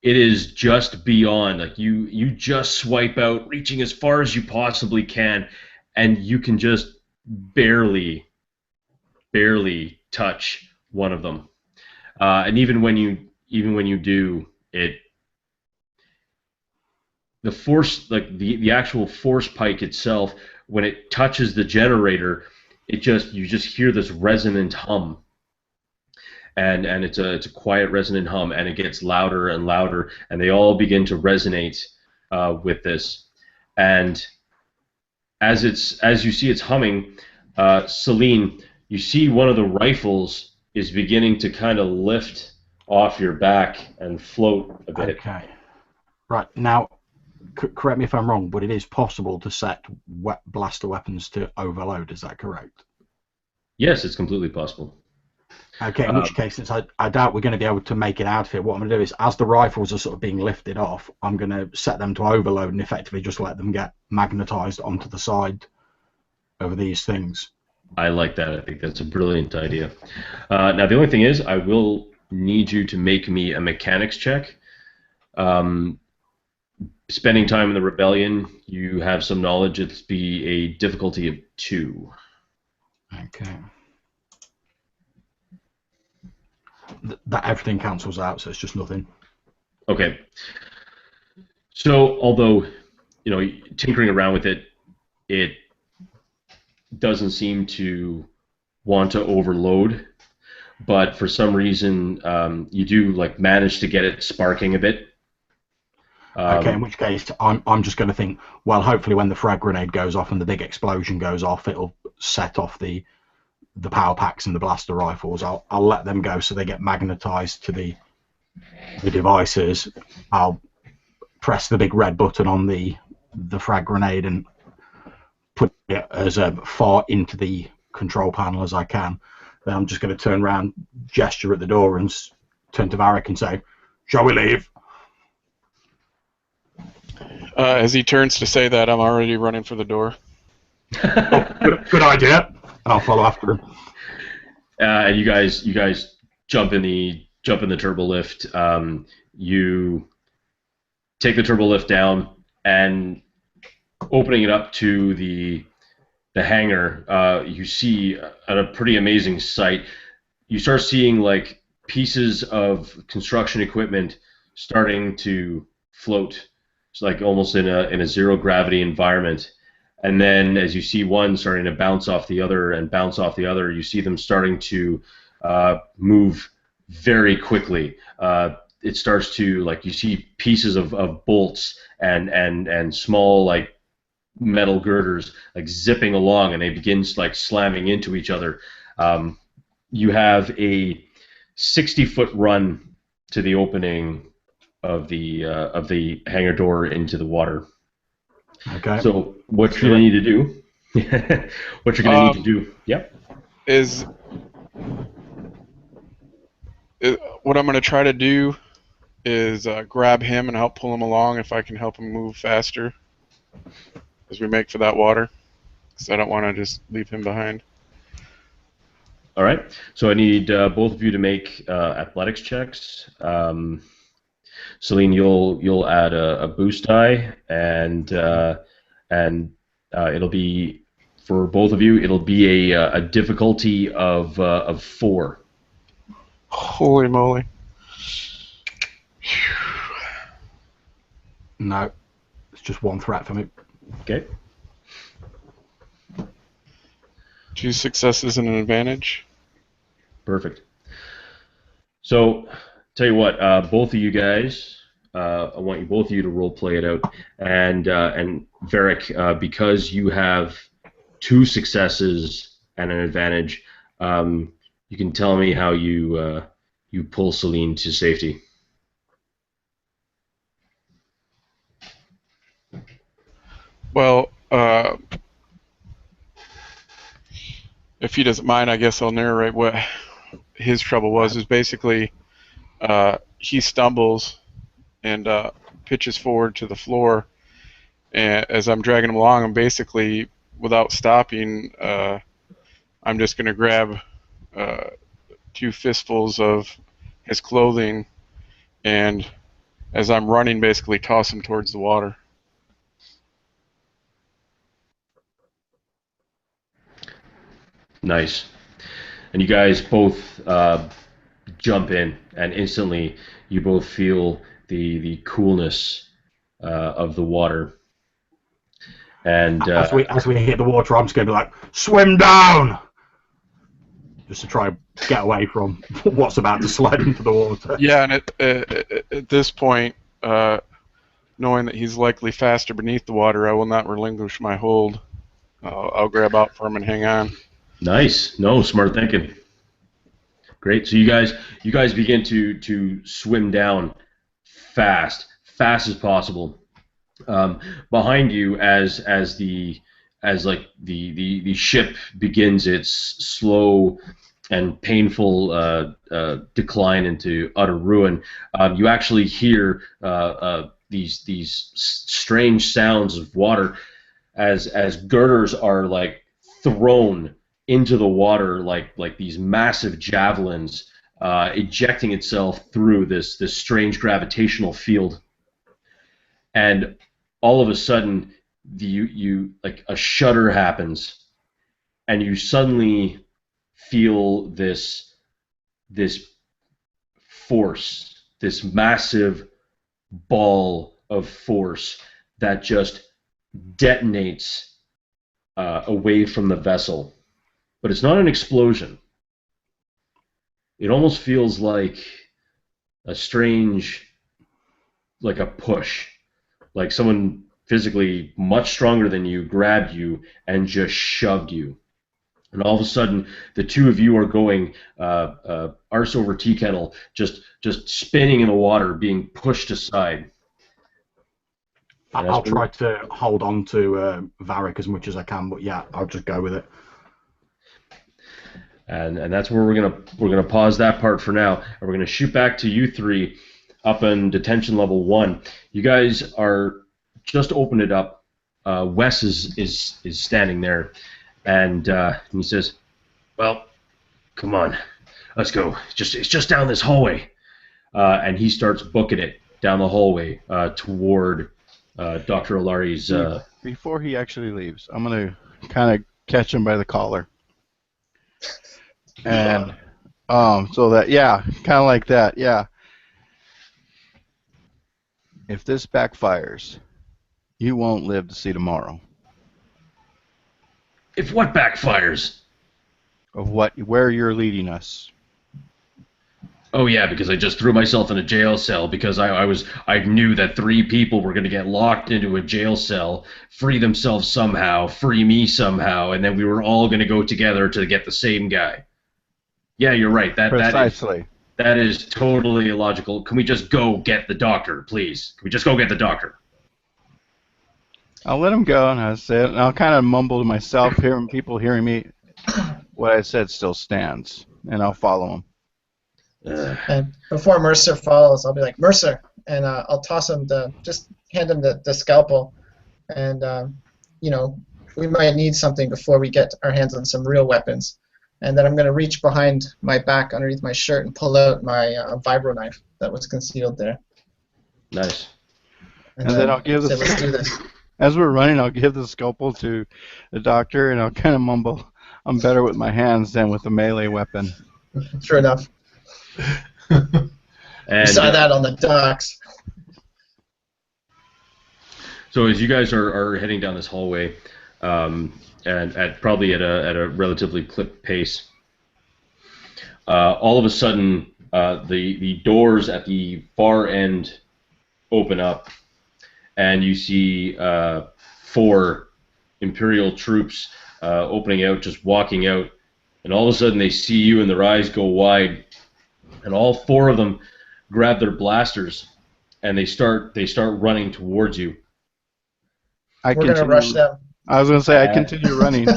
it is just beyond. Like you just swipe out, reaching as far as you possibly can, and you can just barely touch one of them. And even when you do, the force, like the actual force pike itself, when it touches the generator, you just hear this resonant hum, and it's a quiet resonant hum, and it gets louder and louder, and they all begin to resonate with this, and as you see it's humming, Celine, you see one of the rifles is beginning to kind of lift off your back and float a bit. Okay. Right, now, correct me if I'm wrong, but it is possible to set blaster weapons to overload, is that correct? Yes, it's completely possible. Okay, in which case, since I doubt we're going to be able to make it out of here, what I'm going to do is, as the rifles are sort of being lifted off, I'm going to set them to overload and effectively just let them get magnetized onto the side of these things. I like that. I think that's a brilliant idea. Now, the only thing is, I will need you to make me a mechanics check. Spending time in the rebellion, you have some knowledge. It's be a difficulty of 2. Okay. That everything cancels out, so it's just nothing. Okay. So, although, tinkering around with it, it doesn't seem to want to overload, but for some reason, you do manage to get it sparking a bit. Okay, in which case, I'm just going to think, well, hopefully when the frag grenade goes off and the big explosion goes off, it'll set off the power packs and the blaster rifles. I'll let them go so they get magnetized to the devices. I'll press the big red button on the frag grenade and put it as far into the control panel as I can. Then I'm just going to turn around, gesture at the door, and turn to Varric and say, "Shall we leave?" As he turns to say that, I'm already running for the door. Good idea. I'll follow after him. And you guys jump in the turbo lift. You take the turbo lift down, and opening it up to the hangar, you see a pretty amazing sight. You start seeing pieces of construction equipment starting to float. It's almost in a zero gravity environment. And then as you see one starting to bounce off the other and bounce off the other, you see them starting to move very quickly. It starts to, you see pieces of bolts and small metal girders zipping along, and they begin slamming into each other. You have a 60-foot run to the opening of the hangar door into the water. Okay. So what you're going to need to do, yep, is what I'm going to try to do is grab him and help pull him along if I can help him move faster as we make for that water, because I don't want to just leave him behind. All right. So I need both of you to make athletics checks. Celine, you'll add a boost die, and it'll be for both of you. It'll be a difficulty of 4. Holy moly! No, it's just one threat for me. Okay. 2 successes and an advantage. Perfect. So, tell you what, both of you guys, I want both of you to role play it out, and Varric, because you have 2 successes and an advantage, you can tell me how you pull Celine to safety. Well, if he doesn't mind, I guess I'll narrate what his trouble was. Is basically he stumbles and pitches forward to the floor, and as I'm dragging him along, I'm basically, without stopping, I'm just going to grab 2 fistfuls of his clothing, and as I'm running, basically toss him towards the water. Nice. And you guys both jump in, and instantly you both feel the coolness of the water. And As we hit the water, I'm just going to be like, swim down! Just to try and get away from what's about to slide into the water. Yeah, and at this point, knowing that he's likely faster beneath the water, I will not relinquish my hold. I'll grab out for him and hang on. nice, no smart thinking. Great. So you guys begin to swim down fast as possible. Behind you, as the ship begins its slow and painful decline into utter ruin, you actually hear these strange sounds of water as girders are like thrown into the water like these massive javelins, ejecting itself through this strange gravitational field. And all of a sudden, you like a shudder happens, and you suddenly feel this force, this massive ball of force that just detonates away from the vessel. But it's not an explosion. It almost feels like a strange, like a push. Like someone physically much stronger than you grabbed you and just shoved you. And all of a sudden, the two of you are going arse over tea kettle, just spinning in the water, being pushed aside. I'll try to hold on to Varric as much as I can, but yeah, I'll just go with it. And that's where we're gonna pause that part for now, and we're gonna shoot back to you three up in detention level 1. You guys are just opened it up. Wes is standing there, and he says, "Well, come on, let's go. It's just down this hallway." And he starts booking it down the hallway toward Dr. Olari's. Before he actually leaves, I'm gonna kind of catch him by the collar. And so that, yeah, kind of like that, yeah. If this backfires, you won't live to see tomorrow. If what backfires? Of where you're leading us. Oh yeah, because I just threw myself in a jail cell because I knew that 3 people were going to get locked into a jail cell, free themselves somehow, free me somehow, and then we were all going to go together to get the same guy. Yeah, you're right. Precisely. That is totally illogical. Can we just go get the doctor, please? Can we just go get the doctor? I'll let him go, and I say it, and I'll kind of mumble to myself, hearing people hearing me. What I said still stands, and I'll follow him. And before Mercer follows, I'll be like, Mercer, and I'll toss him just hand him the scalpel, and you know, we might need something before we get our hands on some real weapons. And then I'm going to reach behind my back underneath my shirt and pull out my vibro knife that was concealed there. Nice. And then I'll give say, let's do this. As we're running, I'll give the scalpel to the doctor, and I'll kind of mumble, I'm better with my hands than with a melee weapon. True enough. And you saw that on the docks. So as you guys are heading down this hallway, and probably at a relatively clipped pace, all of a sudden the doors at the far end open up, and you see 4 Imperial troops opening out, just walking out, and all of a sudden they see you and their eyes go wide, and all 4 of them grab their blasters and they start running towards you. We're going to rush them. I was going to say, I continue running.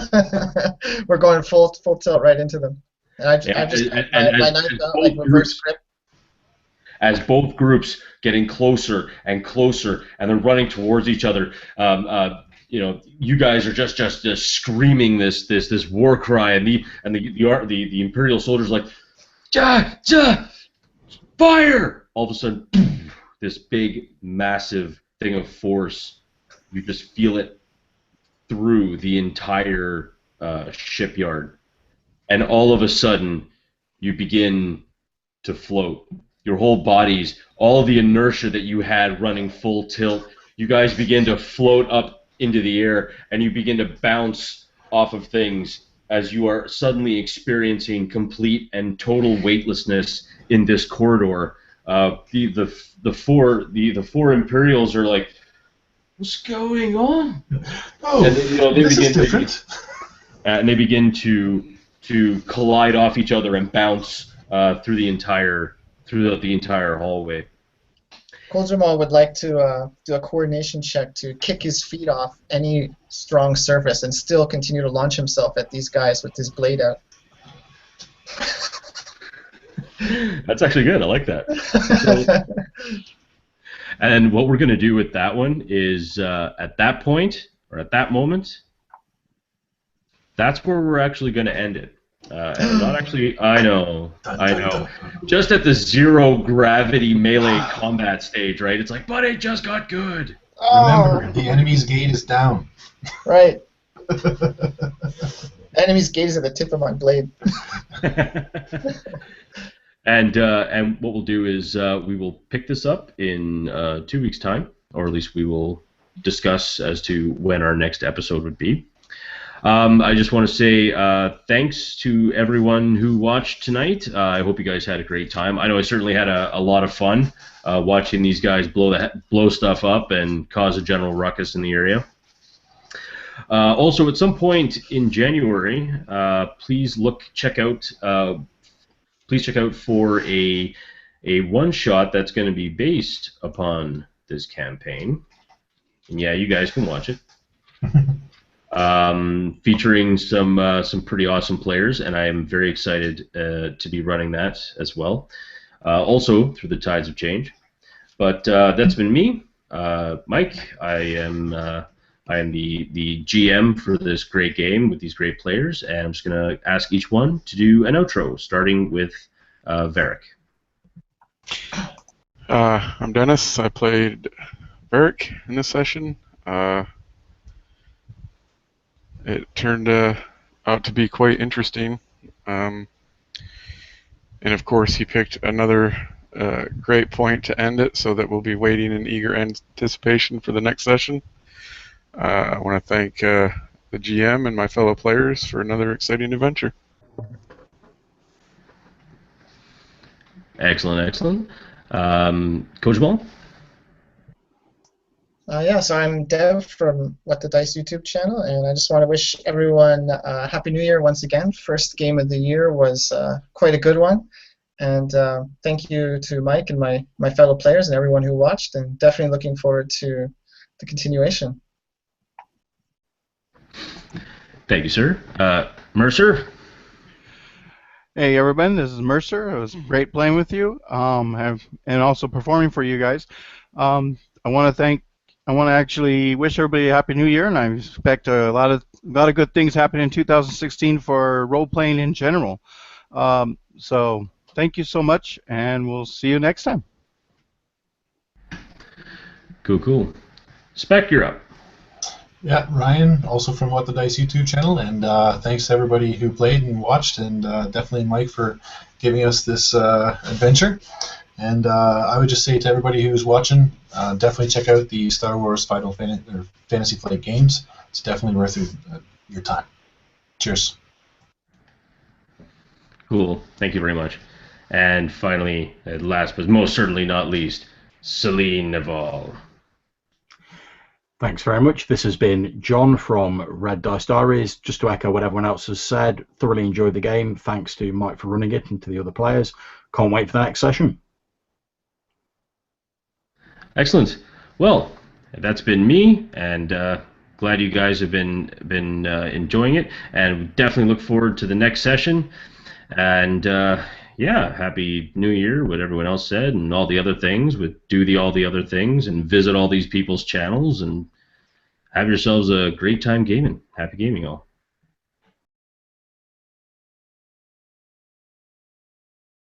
We're going full tilt right into them. And I just my knife out like reverse grip. As both groups getting closer and closer, and they're running towards each other, you know, you guys are just screaming this war cry, and the Imperial soldiers are like, fire! All of a sudden, this big, massive thing of force. You just feel it through the entire shipyard, and all of a sudden you begin to float. your whole bodies, all the inertia that you had running full tilt, you guys begin to float up into the air, and you begin to bounce off of things as you are suddenly experiencing complete and total weightlessness in this corridor. The four Imperials are like, "What's going on?" Oh, And they this is begin different. and they begin to collide off each other and bounce throughout the entire hallway. Koljamal would like to do a coordination check to kick his feet off any strong surface and still continue to launch himself at these guys with his blade out. That's actually good. I like that. And what we're going to do with that one is at that point, or at that moment, that's where we're actually going to end it. And not actually, I know. Just at the zero gravity melee combat stage, right? It's like, but it just got good. Remember, the enemy's gate is down. Right. Enemy's gate is at the tip of my blade. And what we'll do is we will pick this up in 2 weeks' time, or at least we will discuss as to when our next episode would be. I just want to say thanks to everyone who watched tonight. I hope you guys had a great time. I know I certainly had a lot of fun watching these guys blow stuff up and cause a general ruckus in the area. Also, at some point in January, please check out for a one-shot that's going to be based upon this campaign. And yeah, you guys can watch it. Featuring some pretty awesome players, and I am very excited to be running that as well. Also through the Tides of Change. But that's been me, Mike. I am the GM for this great game with these great players, and I'm just going to ask each one to do an outro, starting with Varric. I'm Dennis. I played Varric in this session. It turned out to be quite interesting. And of course, he picked another great point to end it, so that we'll be waiting in eager anticipation for the next session. I want to thank the GM and my fellow players for another exciting adventure. Excellent. Coach Ball? So I'm Dev from What the Dice YouTube channel, and I just want to wish everyone Happy New Year once again. First game of the year was quite a good one, and thank you to Mike and my fellow players and everyone who watched, and definitely looking forward to the continuation. Thank you, sir. Mercer? Hey everyone, this is Mercer. It was great playing with you, and also performing for you guys. I want to actually wish everybody a Happy New Year, and I expect a lot of good things happen in 2016 for role playing in general. So thank you so much, and we'll see you next time. Cool. Spec, you're up. Yeah, Ryan, also from What the Dice YouTube channel, and thanks to everybody who played and watched, and definitely Mike for giving us this adventure. And I would just say to everybody who's watching, definitely check out the Star Wars Fantasy Flight games. It's definitely worth your time. Cheers. Cool. Thank you very much. And finally, last but most certainly not least, Celine Naval. Thanks very much. This has been John from Red Dice Diaries. Just to echo what everyone else has said, thoroughly enjoyed the game. Thanks to Mike for running it and to the other players. Can't wait for the next session. Excellent. Well, that's been me, and glad you guys have been enjoying it, and definitely look forward to the next session. And yeah, Happy New Year, what everyone else said, and all the other things, all the other things, and visit all these people's channels, and have yourselves a great time gaming. Happy gaming, all.